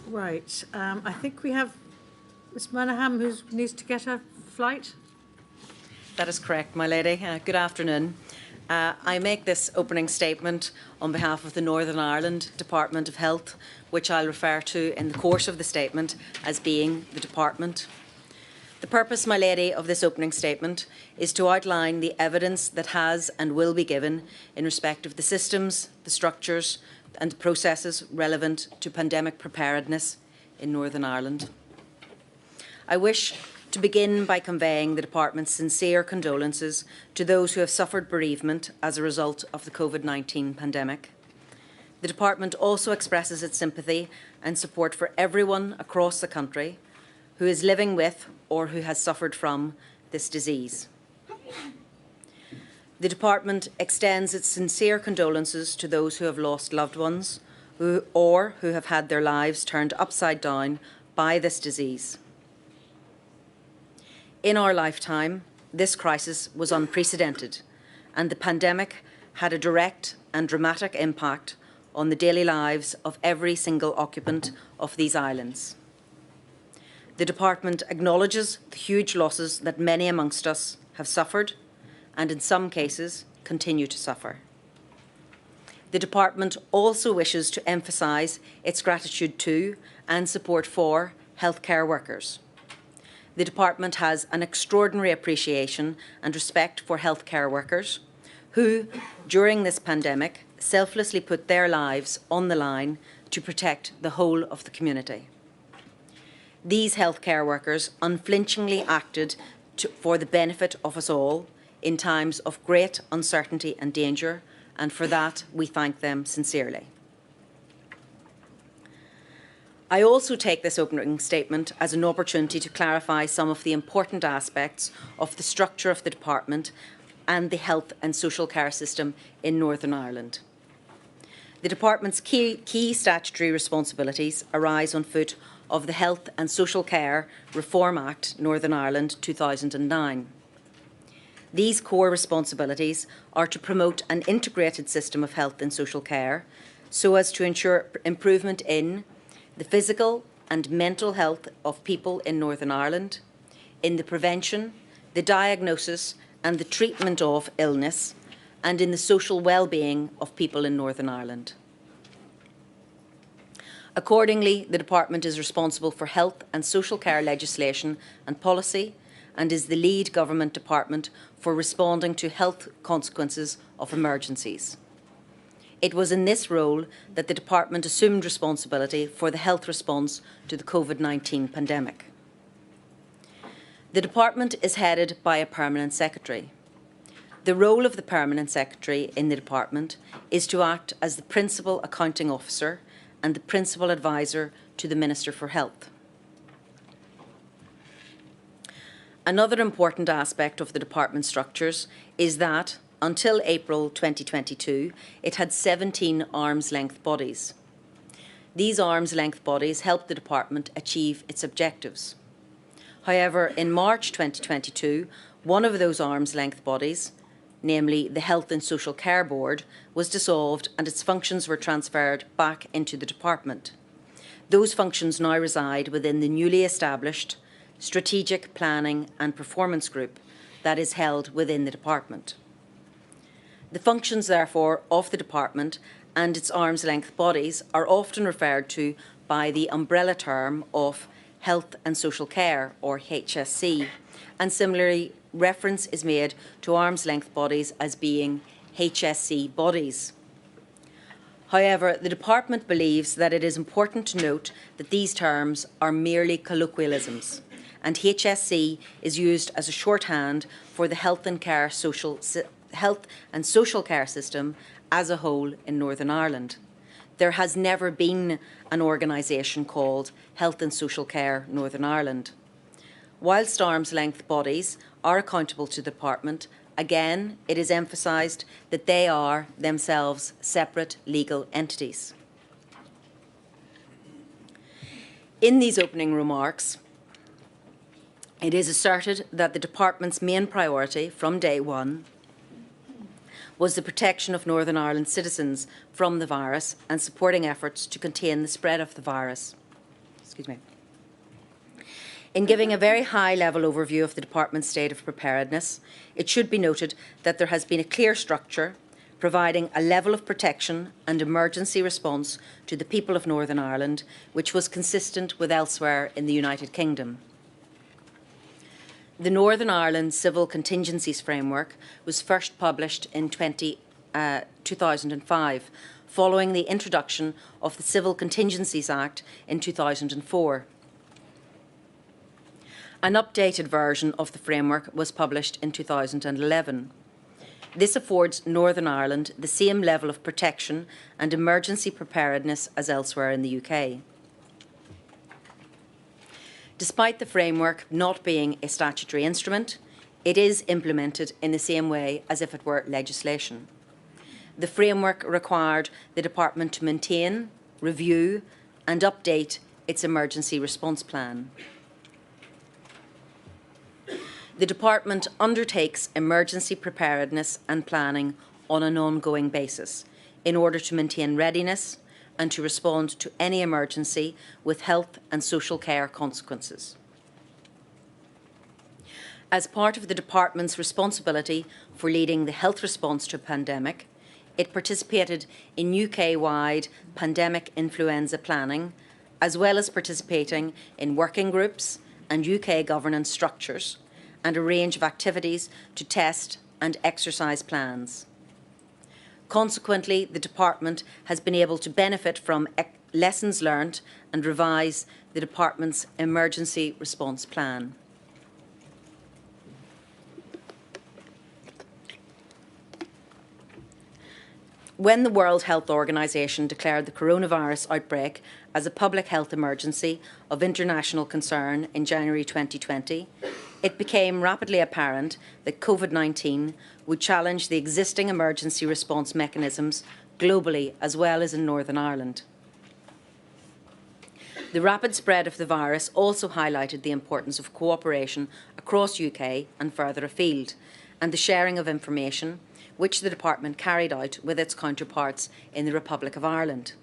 Right. I think we have Ms Manahan who needs to get a flight. That is correct, my lady. Good afternoon. I make this opening statement on behalf of the Northern Ireland Department of Health, which I'll refer to in the course of the statement as being the Department. The purpose, my lady, of this opening statement is to outline the evidence that has and will be given in respect of the systems, the structures and processes relevant to pandemic preparedness in Northern Ireland. I wish to begin by conveying the Department's sincere condolences to those who have suffered bereavement as a result of the COVID-19 pandemic. The Department also expresses its sympathy and support for everyone across the country who is living with or who has suffered from this disease. The Department extends its sincere condolences to those who have lost loved ones or who have had their lives turned upside down by this disease. In our lifetime, this crisis was unprecedented, and the pandemic had a direct and dramatic impact on the daily lives of every single occupant of these islands. The Department acknowledges the huge losses that many amongst us have suffered and in some cases continue to suffer. The Department also wishes to emphasise its gratitude to and support for healthcare workers. The Department has an extraordinary appreciation and respect for healthcare workers who, during this pandemic, selflessly put their lives on the line to protect the whole of the community. These healthcare workers unflinchingly acted for the benefit of us all in times of great uncertainty and danger, and for that we thank them sincerely. I also take this opening statement as an opportunity to clarify some of the important aspects of the structure of the Department and the health and social care system in Northern Ireland. The Department's key statutory responsibilities arise on foot of the Health and Social Care Reform Act Northern Ireland 2009. These core responsibilities are to promote an integrated system of health and social care so as to ensure improvement in the physical and mental health of people in Northern Ireland, in the prevention, the diagnosis and the treatment of illness, and in the social well-being of people in Northern Ireland. Accordingly, the Department is responsible for health and social care legislation and policy and is the lead government department for responding to health consequences of emergencies. It was in this role that the Department assumed responsibility for the health response to the COVID-19 pandemic. The Department is headed by a Permanent Secretary. The role of the Permanent Secretary in the Department is to act as the Principal Accounting Officer and the Principal Advisor to the Minister for Health. Another important aspect of the Department structures is that, until April 2022, it had 17 arm's-length bodies. These arm's-length bodies helped the Department achieve its objectives. However, in March 2022, one of those arm's-length bodies, namely the Health and Social Care Board, was dissolved and its functions were transferred back into the Department. Those functions now reside within the newly established Strategic Planning and Performance Group that is held within the Department. The functions, therefore, of the Department and its arm's-length bodies are often referred to by the umbrella term of Health and Social Care, or HSC, and similarly reference is made to arm's-length bodies as being HSC bodies. However, the Department believes that it is important to note that these terms are merely colloquialisms, and HSC is used as a shorthand for the health and social care system as a whole in Northern Ireland. There has never been an organisation called Health and Social Care Northern Ireland. Whilst arm's-length bodies are accountable to the Department, again, it is emphasised that they are themselves separate legal entities. In these opening remarks, it is asserted that the Department's main priority from day one was the protection of Northern Ireland citizens from the virus and supporting efforts to contain the spread of the virus. excuse me. In giving a very high-level overview of the Department's state of preparedness, it should be noted that there has been a clear structure providing a level of protection and emergency response to the people of Northern Ireland, which was consistent with elsewhere in the United Kingdom. The Northern Ireland Civil Contingencies Framework was first published in 2005, following the introduction of the Civil Contingencies Act in 2004. An updated version of the framework was published in 2011. This affords Northern Ireland the same level of protection and emergency preparedness as elsewhere in the UK. Despite the framework not being a statutory instrument, it is implemented in the same way as if it were legislation. The framework required the Department to maintain, review and update its emergency response plan. The Department undertakes emergency preparedness and planning on an ongoing basis in order to maintain readiness and to respond to any emergency with health and social care consequences. As part of the Department's responsibility for leading the health response to a pandemic, it participated in UK-wide pandemic influenza planning, as well as participating in working groups and UK governance structures, and a range of activities to test and exercise plans. Consequently, the Department has been able to benefit from lessons learned and revise the Department's emergency response plan. When the World Health Organization declared the coronavirus outbreak as a public health emergency of international concern in January 2020, it became rapidly apparent that COVID-19 would challenge the existing emergency response mechanisms globally as well as in Northern Ireland. The rapid spread of the virus also highlighted the importance of cooperation across UK and further afield, and the sharing of information, which the Department carried out with its counterparts in the Republic of Ireland.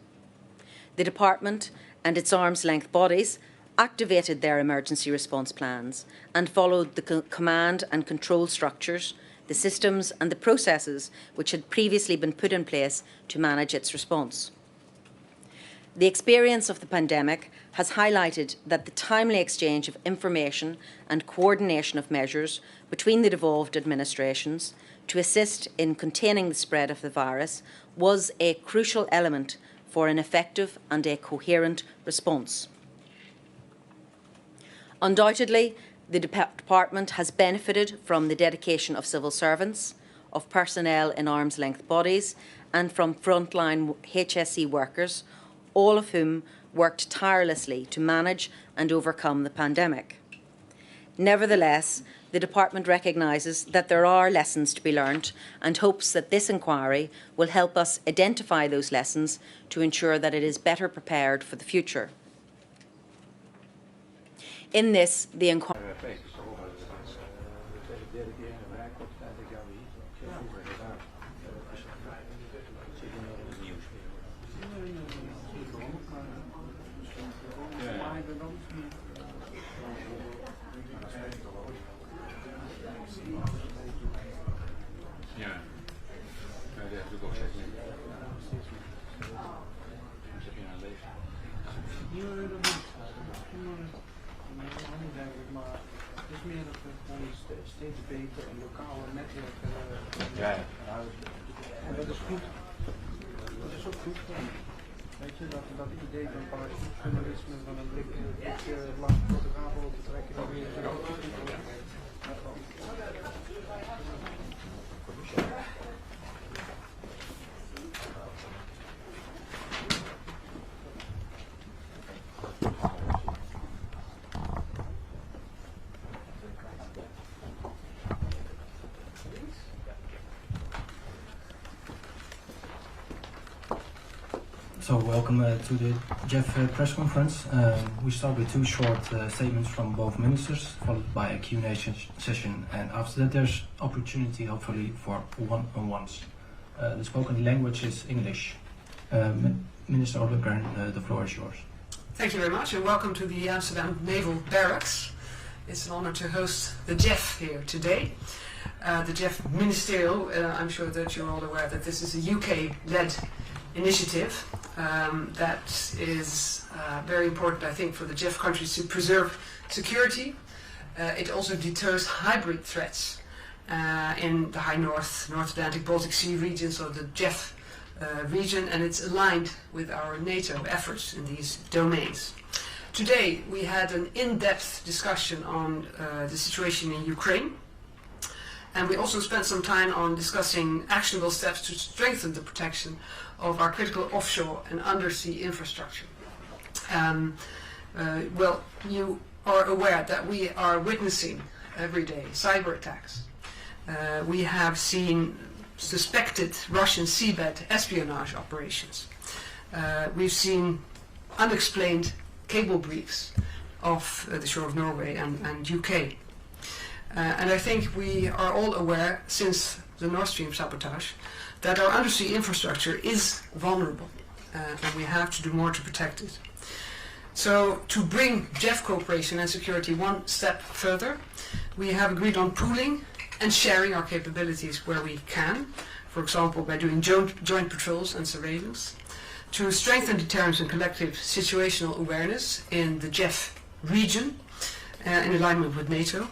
The Department and its arm's-length bodies activated their emergency response plans and followed the command and control structures, the systems and the processes which had previously been put in place to manage its response. The experience of the pandemic has highlighted that the timely exchange of information and coordination of measures between the devolved administrations to assist in containing the spread of the virus was a crucial element for an effective and a coherent response. Undoubtedly, the Department has benefited from the dedication of civil servants, of personnel in arm's-length bodies and from frontline HSE workers, all of whom worked tirelessly to manage and overcome the pandemic. Nevertheless, the Department recognises that there are lessons to be learnt and hopes that this inquiry will help us identify those lessons to ensure that it is better prepared for the future. In this, the inquiry... steeds beter en lokale netwerken. Ja. En dat is goed. Dat is ook goed. Weet je, dat idee van parachute-journalisme, van een blik langs de fotograaf over te trekken, dat weer zo goed. So welcome to the Jeff press conference. We start with two short statements from both ministers, followed by a Q&A session, and after that there's opportunity, hopefully, for one-on-ones. The spoken language is English. Minister Ollengren, the floor is yours. Thank you very much, and welcome to the Amsterdam Naval Barracks. It's an honor to host the JEF here today. The JEF Ministerial, I'm sure that you're all aware that this is a UK-led initiative that is very important, I think, for the JEF countries to preserve security. It also deters hybrid threats in the High North, North Atlantic, Baltic Sea regions, or the JEF region, and it's aligned with our NATO efforts in these domains. Today we had an in-depth discussion on the situation in Ukraine, and we also spent some time on discussing actionable steps to strengthen the protection of our critical offshore and undersea infrastructure. Well, you are aware that we are witnessing every day cyber attacks. We have seen suspected Russian seabed espionage operations. We've seen unexplained cable briefs off the shore of Norway and UK. And I think we are all aware, since the Nord Stream sabotage, that our undersea infrastructure is vulnerable, and we have to do more to protect it. So, to bring JEF cooperation and security one step further, we have agreed on pooling and sharing our capabilities where we can, for example by doing joint patrols and surveillance, to strengthen deterrence and collective situational awareness in the JEF region in alignment with NATO.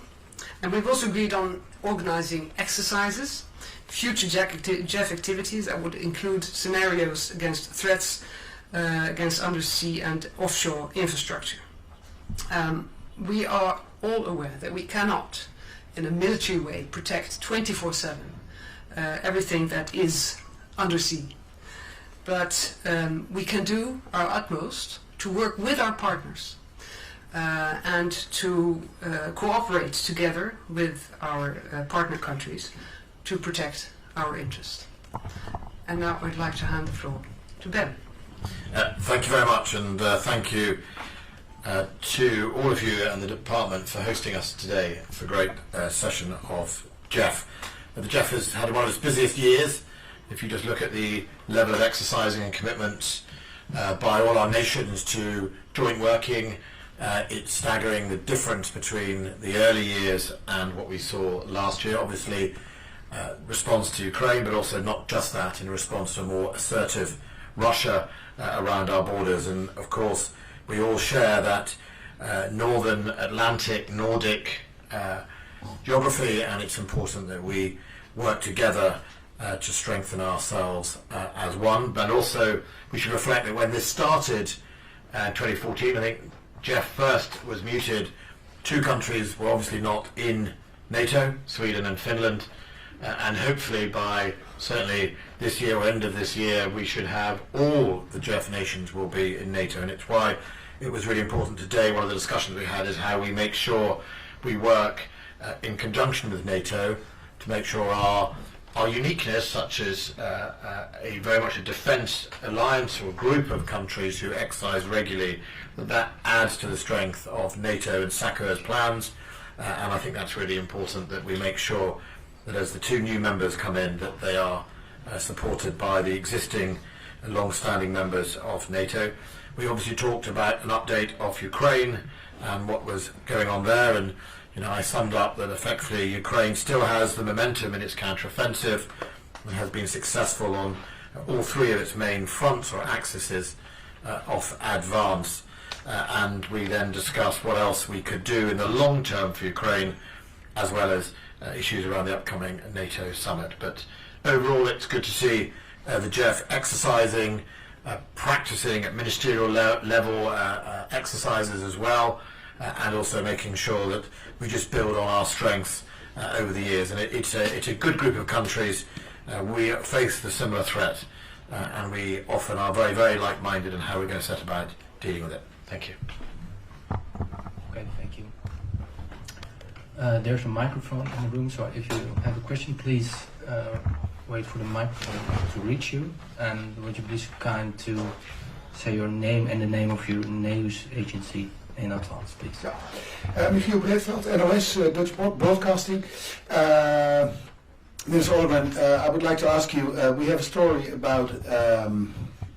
And we've also agreed on organizing exercises, future JEF activities that would include scenarios against threats against undersea and offshore infrastructure. We are all aware that we cannot, in a military way, protect 24/7 everything that is undersea. But we can do our utmost to work with our partners and to cooperate together with our partner countries to protect our interests. And now I'd like to hand the floor to Ben. Thank you very much, and thank you to all of you and the department for hosting us today for a great session of JEF. The JEF has had one of its busiest years. If you just look at the level of exercising and commitment by all our nations to joint working, it's staggering the difference between the early years and what we saw last year. Obviously, response to Ukraine, but also not just that, in response to a more assertive Russia around our borders. And of course, we all share that Northern Atlantic, Nordic geography, and it's important that we work together to strengthen ourselves as one. But also, we should reflect that when this started in 2014, I think JEF first was muted. Two countries were obviously not in NATO, Sweden and Finland, and hopefully by certainly this year or end of this year, we should have all the JEF nations will be in NATO. And it's why it was really important today. One of the discussions we had is how we make sure we work in conjunction with NATO to make sure our uniqueness, such as a very much a defence alliance or group of countries who exercise regularly, that adds to the strength of NATO and SACEUR's plans. And I think that's really important that we make sure that as the two new members come in, that they are supported by the existing long-standing members of NATO. We obviously talked about an update of Ukraine and what was going on there, and I summed up that effectively Ukraine still has the momentum in its counter-offensive and has been successful on all three of its main fronts or axes of advance. And we then discussed what else we could do in the long term for Ukraine, as well as issues around the upcoming NATO summit. But overall, it's good to see the JEF exercising, practicing at ministerial level exercises as well, and also making sure that we just build on our strengths over the years. And it's a good group of countries. We face the similar threat, and we often are very, very like-minded in how we're going to set about dealing with it. Thank you. Okay, thank you. There's a microphone in the room, so if you have a question, please wait for the microphone to reach you. And would you please kind to say your name and the name of your news agency in advance, please? Yeah. Michiel Breedveld, NOS, Dutch Broadcasting. Ms. Orban, I would like to ask you, we have a story about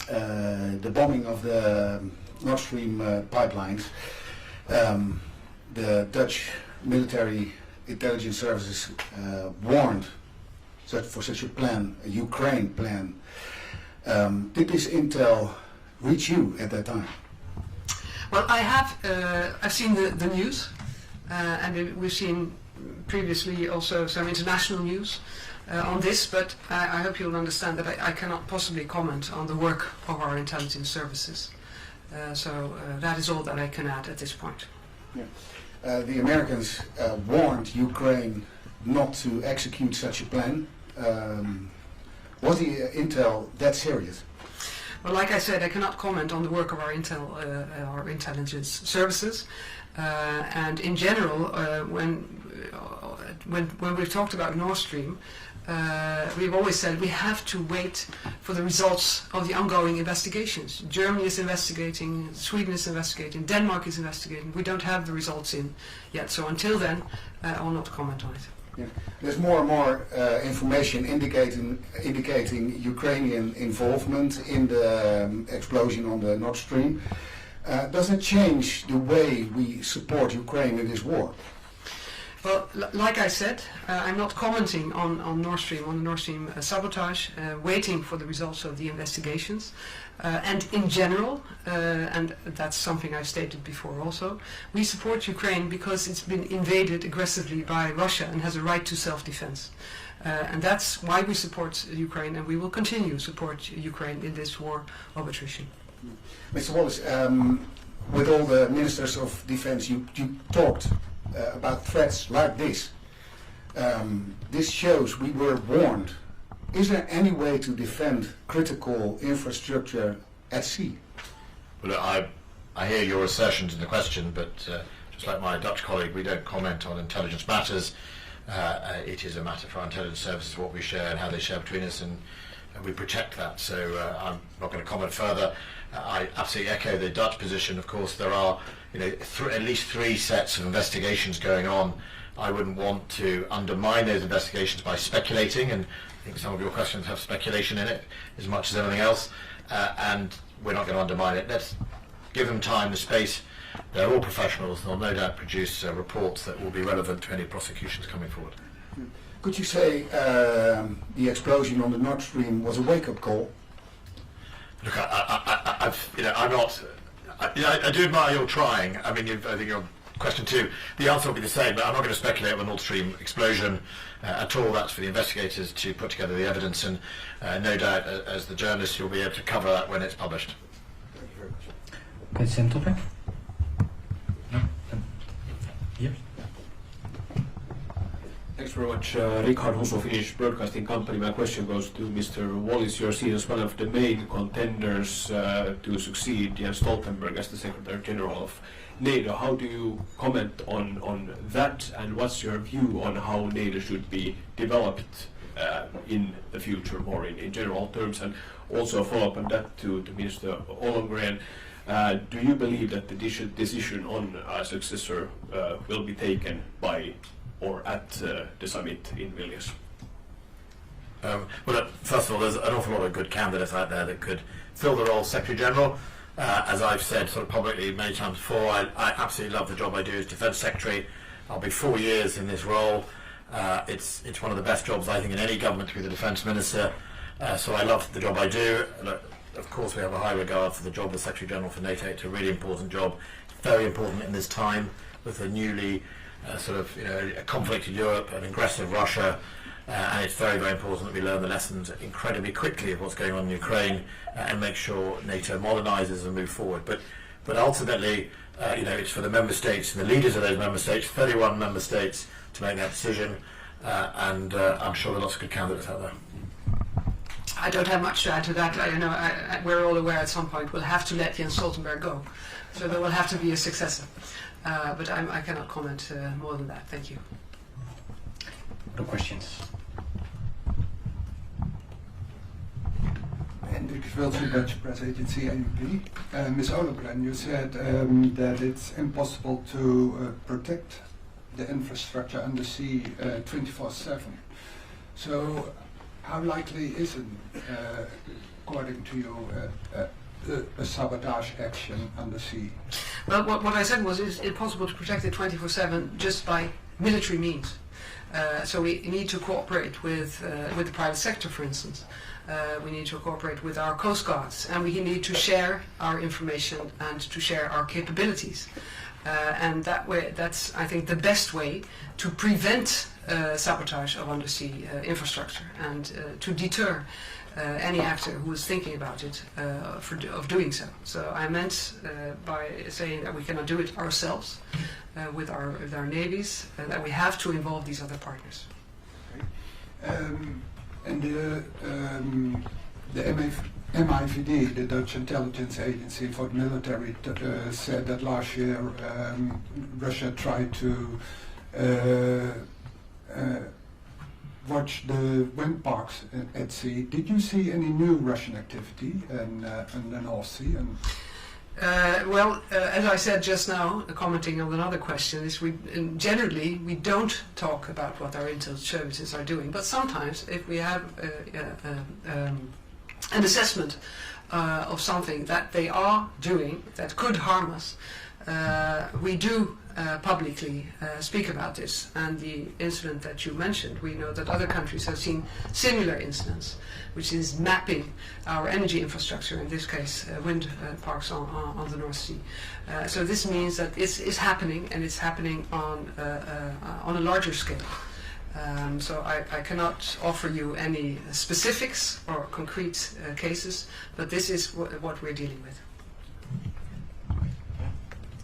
the bombing of the Nord Stream pipelines, the Dutch military intelligence services warned for such a plan, a Ukraine plan. Did this intel reach you at that time? Well, I've seen the news, and we've seen previously also some international news on this, but I hope you'll understand that I cannot possibly comment on the work of our intelligence services. So that is all that I can add at this point. Yeah. The Americans warned Ukraine not to execute such a plan. Was the intel that serious? Well, like I said, I cannot comment on the work of our intelligence services. And in general, when we've talked about Nord Stream, we've always said we have to wait for the results of the ongoing investigations. Germany is investigating, Sweden is investigating, Denmark is investigating. We don't have the results in yet, so until then, I will not comment on it. Yeah. There's more and more information indicating Ukrainian involvement in the explosion on the Nord Stream. Does it change the way we support Ukraine in this war? Well, like I said, I'm not commenting on the Nord Stream sabotage, waiting for the results of the investigations. And in general, and that's something I've stated before also, we support Ukraine because it's been invaded aggressively by Russia and has a right to self-defense. And that's why we support Ukraine, and we will continue to support Ukraine in this war of attrition. Mr. Wallace, with all the ministers of defense, you talked about threats like this. This shows we were warned. Is there any way to defend critical infrastructure at sea? Well, I hear your assertions in the question, but just like my Dutch colleague, we don't comment on intelligence matters. It is a matter for our intelligence services, what we share and how they share between us, and we protect that. So I'm not going to comment further. I absolutely echo the Dutch position. Of course, there are at least 3 sets of investigations going on. I wouldn't want to undermine those investigations by speculating, and I think some of your questions have speculation in it as much as anything else, and we're not going to undermine it. Let's give them time, the space. They're all professionals. They'll no doubt produce reports that will be relevant to any prosecutions coming forward. Could you say the explosion on the Nord Stream was a wake-up call? Look, I'm not. I do admire your trying. I mean, I think your question 2, the answer will be the same, but I'm not going to speculate on the Nord Stream explosion at all. That's for the investigators to put together the evidence, and no doubt, as the journalist, you'll be able to cover that when it's published. Thank you very much. Okay, same topic? No? Yep. Thanks very much. Richard Husso, Finnish Broadcasting Company. My question goes to Mr. Wallis. You're seen as one of the main contenders to succeed Jens Stoltenberg as the Secretary General of NATO. How do you comment on that, and what's your view on how NATO should be developed in the future, more in general terms? And also a follow-up on that to Minister Ollongren. Do you believe that the decision on a successor will be taken by or at the summit in Vilnius? Well, first of all, there's an awful lot of good candidates out there that could fill the role of Secretary General. As I've said sort of publicly many times before, I absolutely love the job I do as Defence Secretary. I'll be 4 years in this role. It's one of the best jobs, I think, in any government to be the Defence Minister. So I love the job I do. Of course, we have a high regard for the job of Secretary General for NATO. It's a really important job. It's very important in this time with a newly a conflict in Europe, an aggressive Russia, and it's very, very important that we learn the lessons incredibly quickly of what's going on in Ukraine and make sure NATO modernises and moves forward. But ultimately, it's for the member states and the leaders of those member states, 31 member states, to make that decision, and I'm sure there are lots of good candidates out there. I don't have much to add to that. We're all aware at some point we'll have to let Jens Stoltenberg go, so there will have to be a successor. But I cannot comment more than that. Thank you. Other questions? Hendrik Wilson, Dutch Press Agency, AUP. Ms. Ollongren, you said that it's impossible to protect the infrastructure under sea 24/7. So how likely is it, according to you, a sabotage action undersea? Well, what I said was, is it possible to protect it 24/7 just by military means? So we need to cooperate with the private sector, for instance. We need to cooperate with our coast guards, and we need to share our information and to share our capabilities. And that way, that's, I think, the best way to prevent sabotage of undersea infrastructure and to deter any actor who is thinking about it of doing so. So I meant by saying that we cannot do it ourselves with our navies, that we have to involve these other partners. And the MIVD, the Dutch intelligence agency for the military, said that last year Russia tried to watch the wind parks at sea. Did you see any new Russian activity in the North Sea? Well, as I said just now, commenting on another question, is generally we don't talk about what our intel services are doing, but sometimes if we have an assessment of something that they are doing that could harm us, we do publicly speak about this. And the incident that you mentioned, we know that other countries have seen similar incidents, which is mapping our energy infrastructure, in this case wind parks on the North Sea. So this means that it's happening, and it's happening on a larger scale. So I cannot offer you any specifics or concrete cases, but this is what we're dealing with.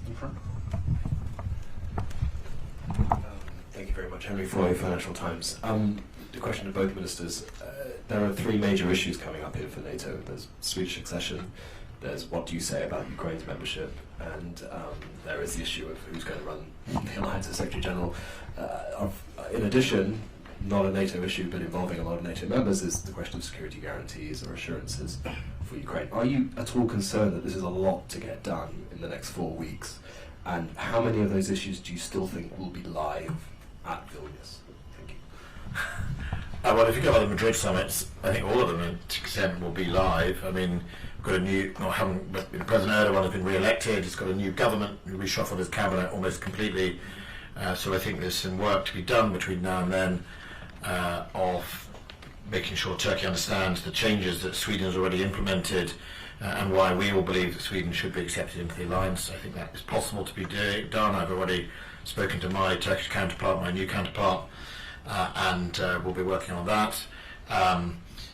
In front. Thank you very much, Henry Foy, Financial Times. The question to both ministers. There are three major issues coming up here for NATO. There's Swedish accession, there's what do you say about Ukraine's membership, and there is the issue of who's going to run the alliance as Secretary General. In addition, not a NATO issue, but involving a lot of NATO members, is the question of security guarantees or assurances for Ukraine. Are you at all concerned that this is a lot to get done in the next 4 weeks? And how many of those issues do you still think will be live at Vilnius? Thank you. Well, if you go by the Madrid summits, I think all of them, to an extent, will be live. I mean, we've got a new, President Erdogan has been re-elected. He's got a new government. He reshuffled his cabinet almost completely. So I think there's some work to be done between now and then of making sure Turkey understands the changes that Sweden has already implemented and why we all believe that Sweden should be accepted into the alliance. I think that is possible to be done. I've already spoken to my Turkish counterpart, my new counterpart, and we'll be working on that.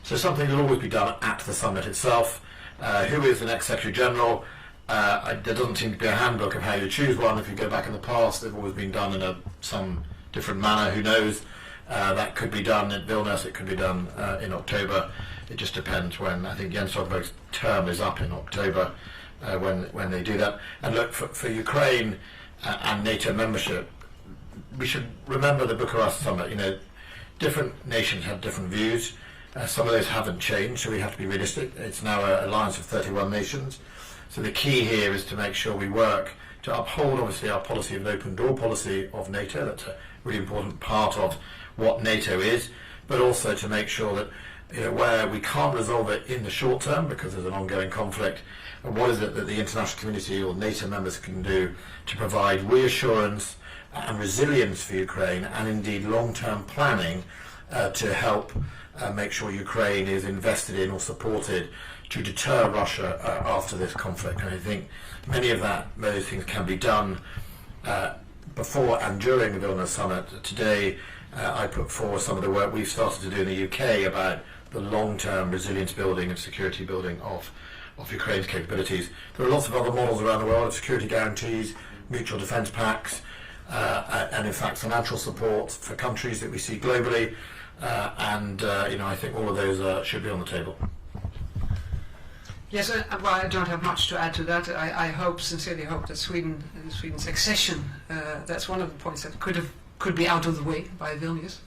So something will always be done at the summit itself. Who is the next Secretary General? There doesn't seem to be a handbook of how you choose one. If you go back in the past, they've always been done in some different manner. Who knows? That could be done at Vilnius. It could be done in October. It just depends when. I think Jens Stoltenberg's term is up in October when they do that. And look, for Ukraine and NATO membership, we should remember the Bucharest summit. You know, different nations have different views. Some of those haven't changed, so we have to be realistic. It's now an alliance of 31 nations. So the key here is to make sure we work to uphold, obviously, our policy of an open door policy of NATO. That's a really important part of what NATO is, but also to make sure that, you know, where we can't resolve it in the short term because there's an ongoing conflict, what is it that the international community or NATO members can do to provide reassurance and resilience for Ukraine, and indeed long-term planning to help make sure Ukraine is invested in or supported to deter Russia after this conflict. And I think many of those things can be done before and during the Vilnius summit. Today I put forward some of the work we've started to do in the UK about the long-term resilience building and security building of Ukraine's capabilities. There are lots of other models around the world of security guarantees, mutual defence pacts, and in fact financial support for countries that we see globally. You know, I think all of those should be on the table. Yes, well, I don't have much to add to that. I sincerely hope that Sweden's accession, that's one of the points that could be out of the way by Vilnius.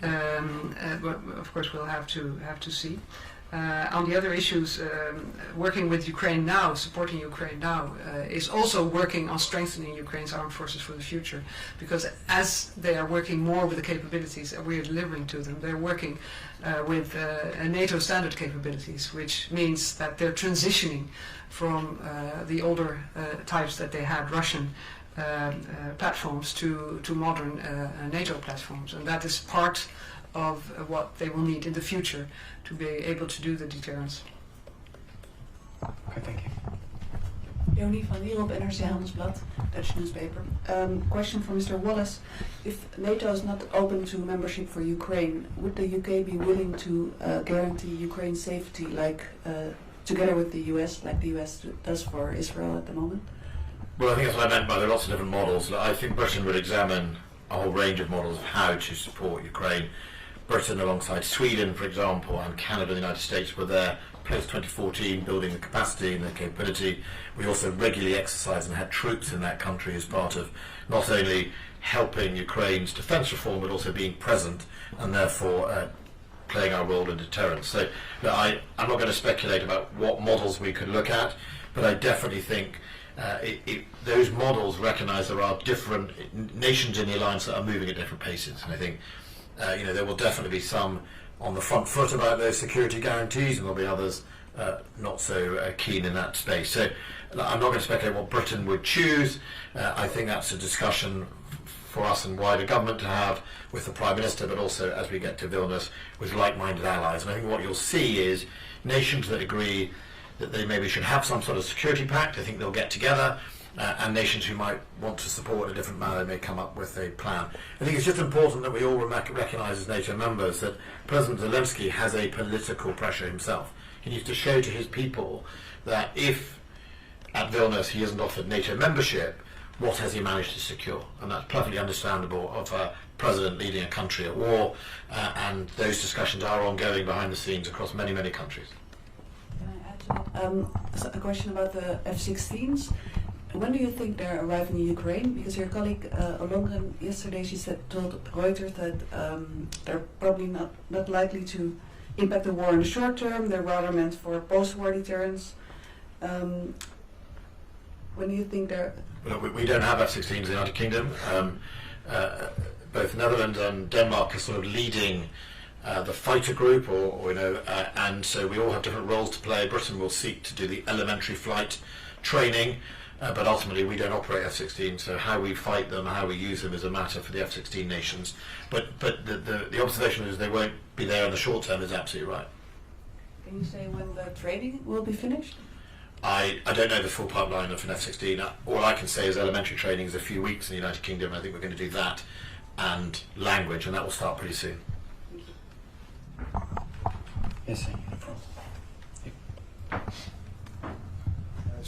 But of course, we'll have to see. On the other issues, working with Ukraine now, supporting Ukraine now, is also working on strengthening Ukraine's armed forces for the future. Because as they are working more with the capabilities that we are delivering to them, they're working with NATO standard capabilities, which means that they're transitioning from the older types that they had, Russian platforms, to modern NATO platforms. And that is part of what they will need in the future to be able to do the deterrence. Okay, thank you. Leonie van Wierop, NRC Handelsblad, Dutch newspaper. Question for Mr. Wallace. If NATO is not open to membership for Ukraine, would the UK be willing to guarantee Ukraine's safety, like together with the US, like the US does for Israel at the moment? Well, I think that's what I meant by there are lots of different models. I think Britain would examine a whole range of models of how to support Ukraine. Britain, alongside Sweden, for example, and Canada and the United States, were there post-2014, building the capacity and the capability. We also regularly exercised and had troops in that country as part of not only helping Ukraine's defence reform, but also being present and therefore playing our role in deterrence. So I'm not going to speculate about what models we could look at, but I definitely think those models recognise there are different nations in the alliance that are moving at different paces. And I think there will definitely be some on the front foot about those security guarantees, and there'll be others not so keen in that space. So I'm not going to speculate what Britain would choose. I think that's a discussion for us and wider government to have with the Prime Minister, but also as we get to Vilnius with like-minded allies. And I think what you'll see is nations that agree that they maybe should have some sort of security pact. I think they'll get together. And nations who might want to support in a different manner may come up with a plan. I think it's just important that we all recognise as NATO members that President Zelensky has a political pressure himself. He needs to show to his people that if at Vilnius he isn't offered NATO membership, what has he managed to secure? And that's perfectly understandable of a president leading a country at war, and those discussions are ongoing behind the scenes across many, many countries. Can I add to that? A question about the F-16s. When do you think they're arriving in Ukraine? Because your colleague Olongren yesterday, she told Reuters that they're probably not likely to impact the war in the short term. They're rather meant for post-war deterrence. When do you think they're... Well, we don't have F-16s in the United Kingdom. Both Netherlands and Denmark are sort of leading the fighter group, and so we all have different roles to play. Britain will seek to do the elementary flight training. But ultimately we don't operate F-16, so how we fight them, how we use them is a matter for the F-16 nations. But the observation is they won't be there in the short term is absolutely right. Can you say when the training will be finished? I don't know the full pipeline of an F-16. All I can say is elementary training is a few weeks in the United Kingdom. I think we're going to do that, and language, and that will start pretty soon. Yes, sir.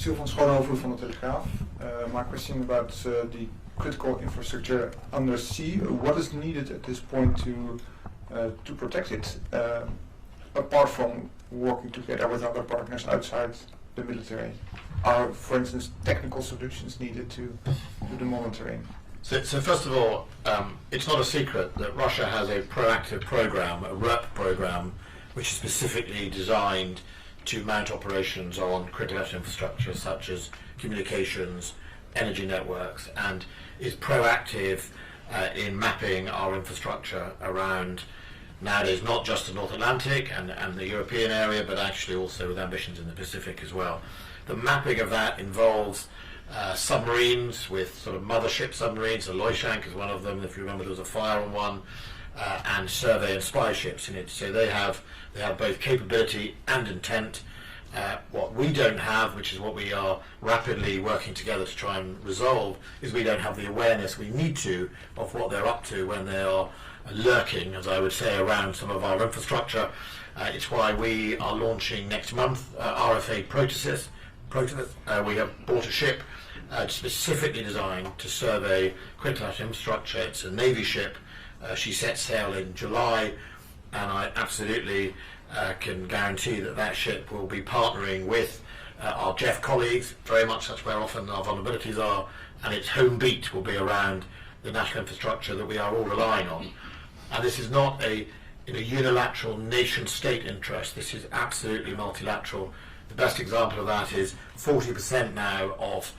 Sil van Schoonhoven from the Telegraaf. My question about the critical infrastructure under sea. What is needed at this point to protect it, apart from working together with other partners outside the military? Are, for instance, technical solutions needed to do the monitoring? So first of all, it's not a secret that Russia has a proactive program, a REP program, which is specifically designed to mount operations on critical infrastructure such as communications, energy networks, and is proactive in mapping our infrastructure around nowadays not just the North Atlantic and the European area, but actually also with ambitions in the Pacific as well. The mapping of that involves submarines with sort of mothership submarines. The Loishank is one of them, if you remember there was a fire on one, and survey and spy ships in it. So they have both capability and intent. What we don't have, which is what we are rapidly working together to try and resolve, is we don't have the awareness we need to of what they're up to when they are lurking, as I would say, around some of our infrastructure. It's why we are launching next month RFA Proteus. We have bought a ship specifically designed to survey critical infrastructure. It's a Navy ship. She sets sail in July, and I absolutely can guarantee that that ship will be partnering with our JEF colleagues. Very much that's where often our vulnerabilities are, and its home beat will be around the national infrastructure that we are all relying on. And this is not unilateral nation-state interest. This is absolutely multilateral. The best example of that is 40% now of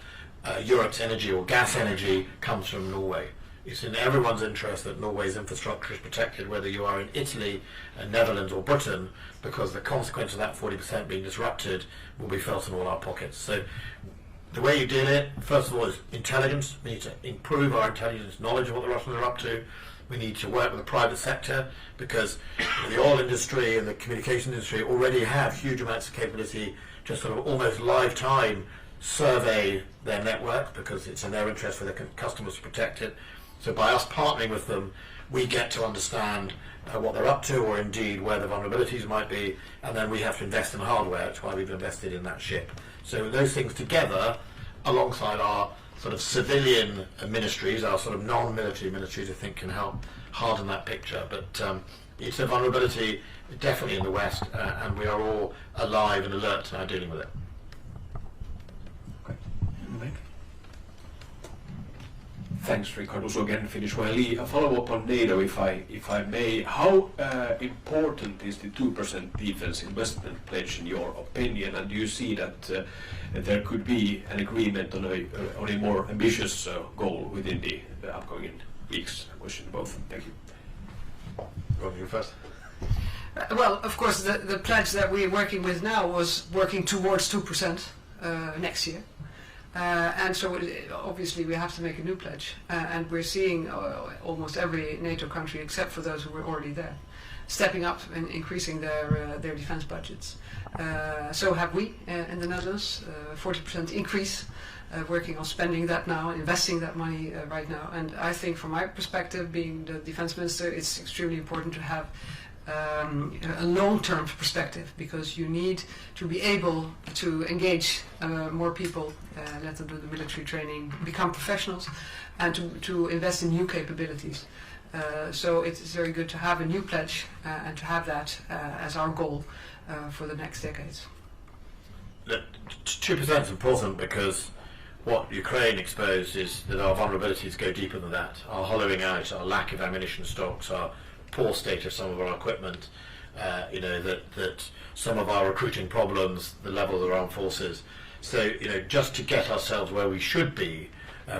Europe's energy or gas energy comes from Norway. It's in everyone's interest that Norway's infrastructure is protected, whether you are in Italy, Netherlands or Britain, because the consequence of that 40% being disrupted will be felt in all our pockets. So the way you deal it, first of all, is intelligence. We need to improve our intelligence knowledge of what the Russians are up to. We need to work with the private sector, because the oil industry and the communication industry already have huge amounts of capability to sort of almost lifetime survey their network, because it's in their interest for their customers to protect it. So by us partnering with them, we get to understand what they're up to, or indeed where the vulnerabilities might be, and then we have to invest in hardware. That's why we've invested in that ship. So those things together, alongside our sort of civilian ministries, our sort of non-military ministries, I think can help harden that picture. But it's a vulnerability definitely in the West, and we are all alive and alert now dealing with it. Thanks, Ricardo. So again, Finnish Wiley. A follow-up on NATO, if I may. How important is the 2% defense investment pledge in your opinion? And do you see that there could be an agreement on a more ambitious goal within the upcoming weeks? Question to both. Thank you. Go on, you first. Well, of course, the pledge that we're working with now was working towards 2% next year. And so obviously we have to make a new pledge, and we're seeing almost every NATO country, except for those who were already there, stepping up and increasing their defence budgets. So have we in the Netherlands, 40% increase, working on spending that now, investing that money right now. And I think from my perspective, being the defence minister, it's extremely important to have a long-term perspective, because you need to be able to engage more people, let them do the military training, become professionals, and to invest in new capabilities. So it's very good to have a new pledge and to have that as our goal for the next decades. 2% is important because what Ukraine exposed is that our vulnerabilities go deeper than that. Our hollowing out, our lack of ammunition stocks, our poor state of some of our equipment, that some of our recruiting problems, the level of the armed forces. So, just to get ourselves where we should be,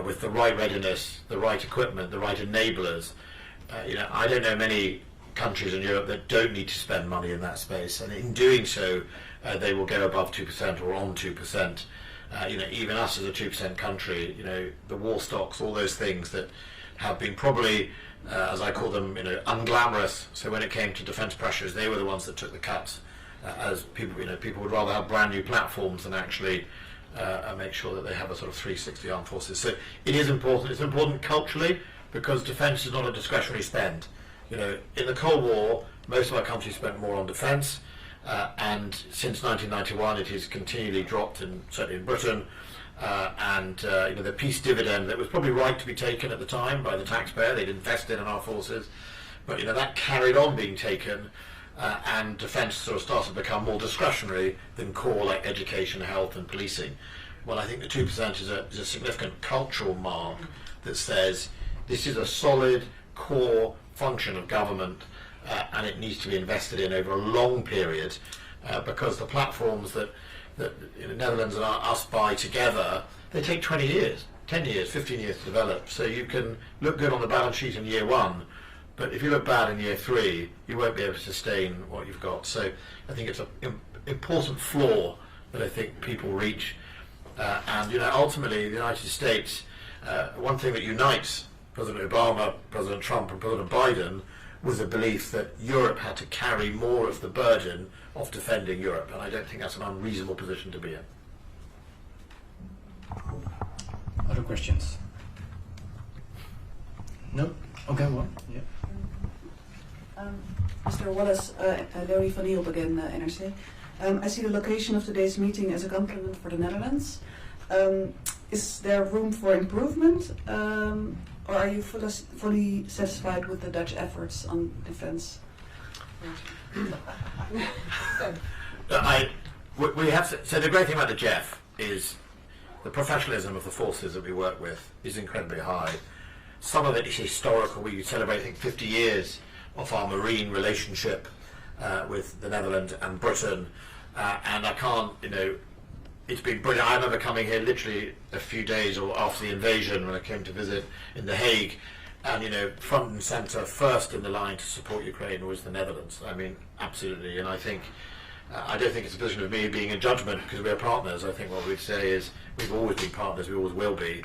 with the right readiness, the right equipment, the right enablers, I don't know many countries in Europe that don't need to spend money in that space, and in doing so, they will go above 2% or on 2%. Even us as a 2% country, the war stocks, all those things that have been probably, as I call them, unglamorous. So when it came to defence pressures, they were the ones that took the cuts. As people, people would rather have brand new platforms than actually make sure that they have a sort of 360 armed forces. So it is important. It's important culturally, because defence is not a discretionary spend. In the Cold War, most of our countries spent more on defence, and since 1991, it has continually dropped, certainly in Britain. The peace dividend that was probably right to be taken at the time by the taxpayer, they'd invested in our forces, but that carried on being taken, and defence sort of started to become more discretionary than core, like education, health and policing. Well, I think the 2% is a significant cultural mark that says this is a solid core function of government, and it needs to be invested in over a long period, because the platforms that the Netherlands and us buy together, they take 20 years, 10 years, 15 years to develop. So you can look good on the balance sheet in year one, but if you look bad in year 3, you won't be able to sustain what you've got. So I think it's an important flaw that I think people reach. And ultimately, the United States, one thing that unites President Obama, President Trump and President Biden was a belief that Europe had to carry more of the burden of defending Europe, and I don't think that's an unreasonable position to be in. Other questions? No? Okay, one. Yeah. Mr. Wallace, Leonie van Hielp again, NRC. I see the location of today's meeting as a compliment for the Netherlands. Is there room for improvement, or are you fully satisfied with the Dutch efforts on defence? We have to, so the great thing about the JEF is the professionalism of the forces that we work with is incredibly high. Some of it is historical. We celebrate, I think, 50 years of our marine relationship with the Netherlands and Britain, and I can't, it's been brilliant. I remember coming here literally a few days or after the invasion when I came to visit in The Hague, and front and centre, first in the line to support Ukraine was the Netherlands. I mean, absolutely, and I think I don't think it's a position of me being a judgment because we're partners. I think what we'd say is we've always been partners, we always will be,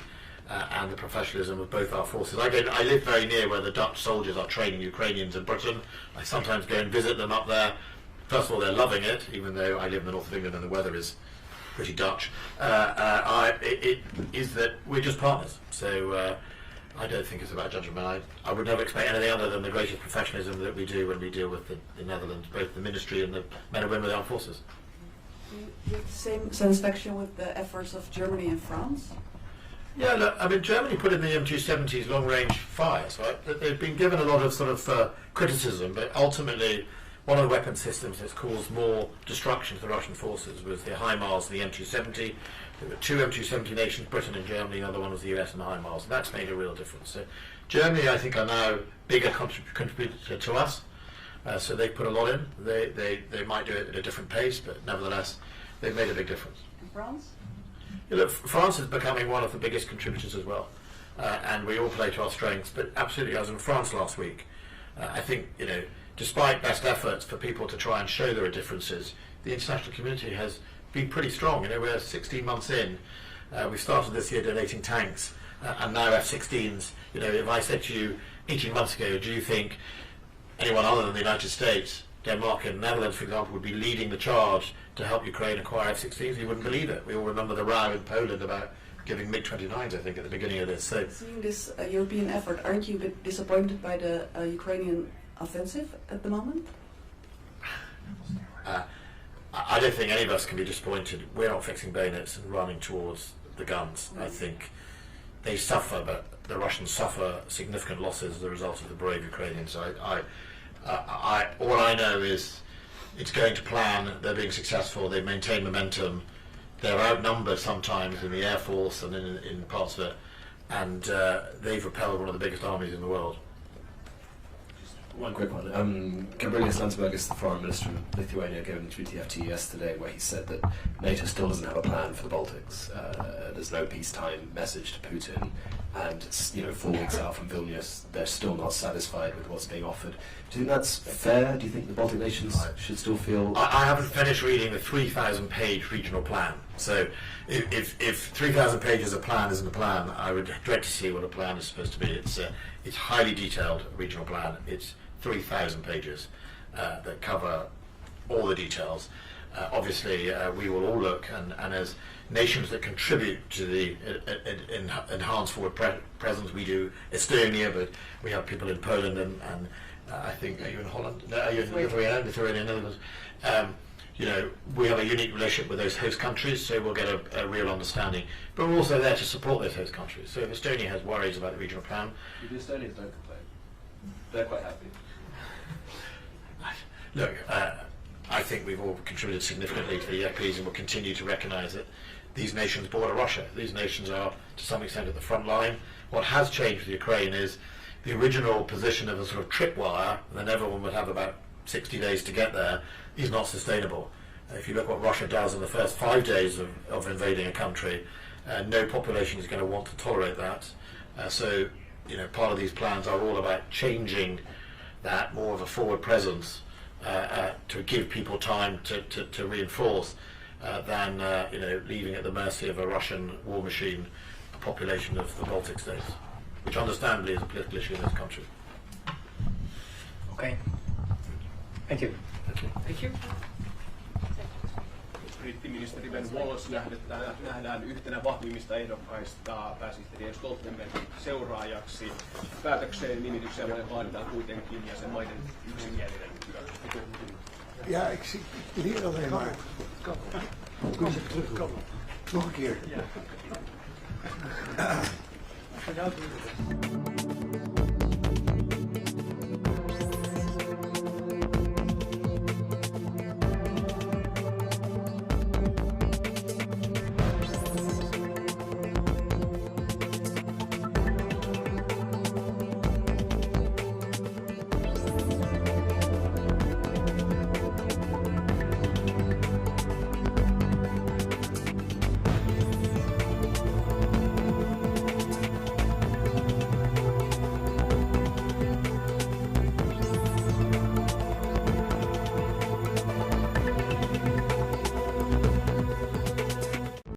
and the professionalism of both our forces. I live very near where the Dutch soldiers are training Ukrainians in Britain. I sometimes go and visit them up there. First of all, they're loving it, even though I live in the north of England and the weather is pretty Dutch. It is that we're just partners. So I don't think it's about judgment. I would never expect anything other than the greatest professionalism that we do when we deal with the Netherlands, both the ministry and the men and women of the armed forces. Do you have the same satisfaction with the efforts of Germany and France? Yeah, look, I mean, Germany put in the M270s long-range fires, right? They've been given a lot of sort of criticism, but ultimately one of the weapon systems that's caused more destruction to the Russian forces was the HIMARS and the M270. There were two M270 nations, Britain and Germany, another one was the US and the HIMARS, and that's made a real difference. So Germany, I think, are now bigger contributor to us, so they've put a lot in. They might do it at a different pace, but nevertheless, they've made a big difference. And France? Yeah, look, France is becoming one of the biggest contributors as well, and we all play to our strengths, but absolutely, I was in France last week. I think, despite best efforts for people to try and show there are differences, the international community has been pretty strong. We're 16 months in. We started this year donating tanks, and now F-16s. If I said to you 18 months ago, do you think anyone other than the United States, Denmark and Netherlands, for example, would be leading the charge to help Ukraine acquire F-16s? You wouldn't believe it. We all remember the row in Poland about giving MiG-29s, I think, at the beginning of this. So, seeing this European effort, aren't you a bit disappointed by the Ukrainian offensive at the moment? I don't think any of us can be disappointed. We're not fixing bayonets and running towards the guns. I think they suffer, but the Russians suffer significant losses as a result of the brave Ukrainians. All I know is it's going to plan. They're being successful. They've maintained momentum. They're outnumbered sometimes in the Air Force and in parts of it, and they've repelled one of the biggest armies in the world. One quick one. Gabrielius Landsbergis, the foreign minister of Lithuania, gave an interview to the FT yesterday where he said that NATO still doesn't have a plan for the Baltics. There's no peacetime message to Putin, and 4 weeks out from Vilnius, they're still not satisfied with what's being offered. Do you think that's fair? Do you think the Baltic nations should still feel... I haven't finished reading the 3,000-page regional plan. So if 3,000 pages of plan isn't a plan, I would dread to see what a plan is supposed to be. It's highly detailed regional plan. It's 3,000 pages that cover all the details. Obviously, we will all look, and as nations that contribute to the enhanced forward presence, we do Estonia, but we have people in Poland and I think, are you in Holland? No, are you in Lithuania, Netherlands? We have a unique relationship with those host countries, so we'll get a real understanding. But we're also there to support those host countries. So if Estonia has worries about the regional plan... The Estonians don't complain. They're quite happy. Look, I think we've all contributed significantly to the EFPs and will continue to recognise that these nations border Russia. These nations are, to some extent, at the front line. What has changed with Ukraine is the original position of a sort of tripwire, and then everyone would have about 60 days to get there, is not sustainable. If you look what Russia does in the first 5 days of invading a country, no population is going to want to tolerate that. So, part of these plans are all about changing that, more of a forward presence, to give people time to reinforce, than leaving at the mercy of a Russian war machine a population of the Baltic states, which understandably is a political issue in this country. Okay. Thank you. Thank you. Brittiministeri Ben Wallace nähdään yhtenä vahvimmista ehdokkaista pääsihteeri Stoltenbergin seuraajaksi. Päätökseen nimitykseen vaaditaan kuitenkin jäsenmaiden yksimielinen hyväksyntä. Ja, ik zie hier alleen maar. Kom terug. Nog een keer. Ja.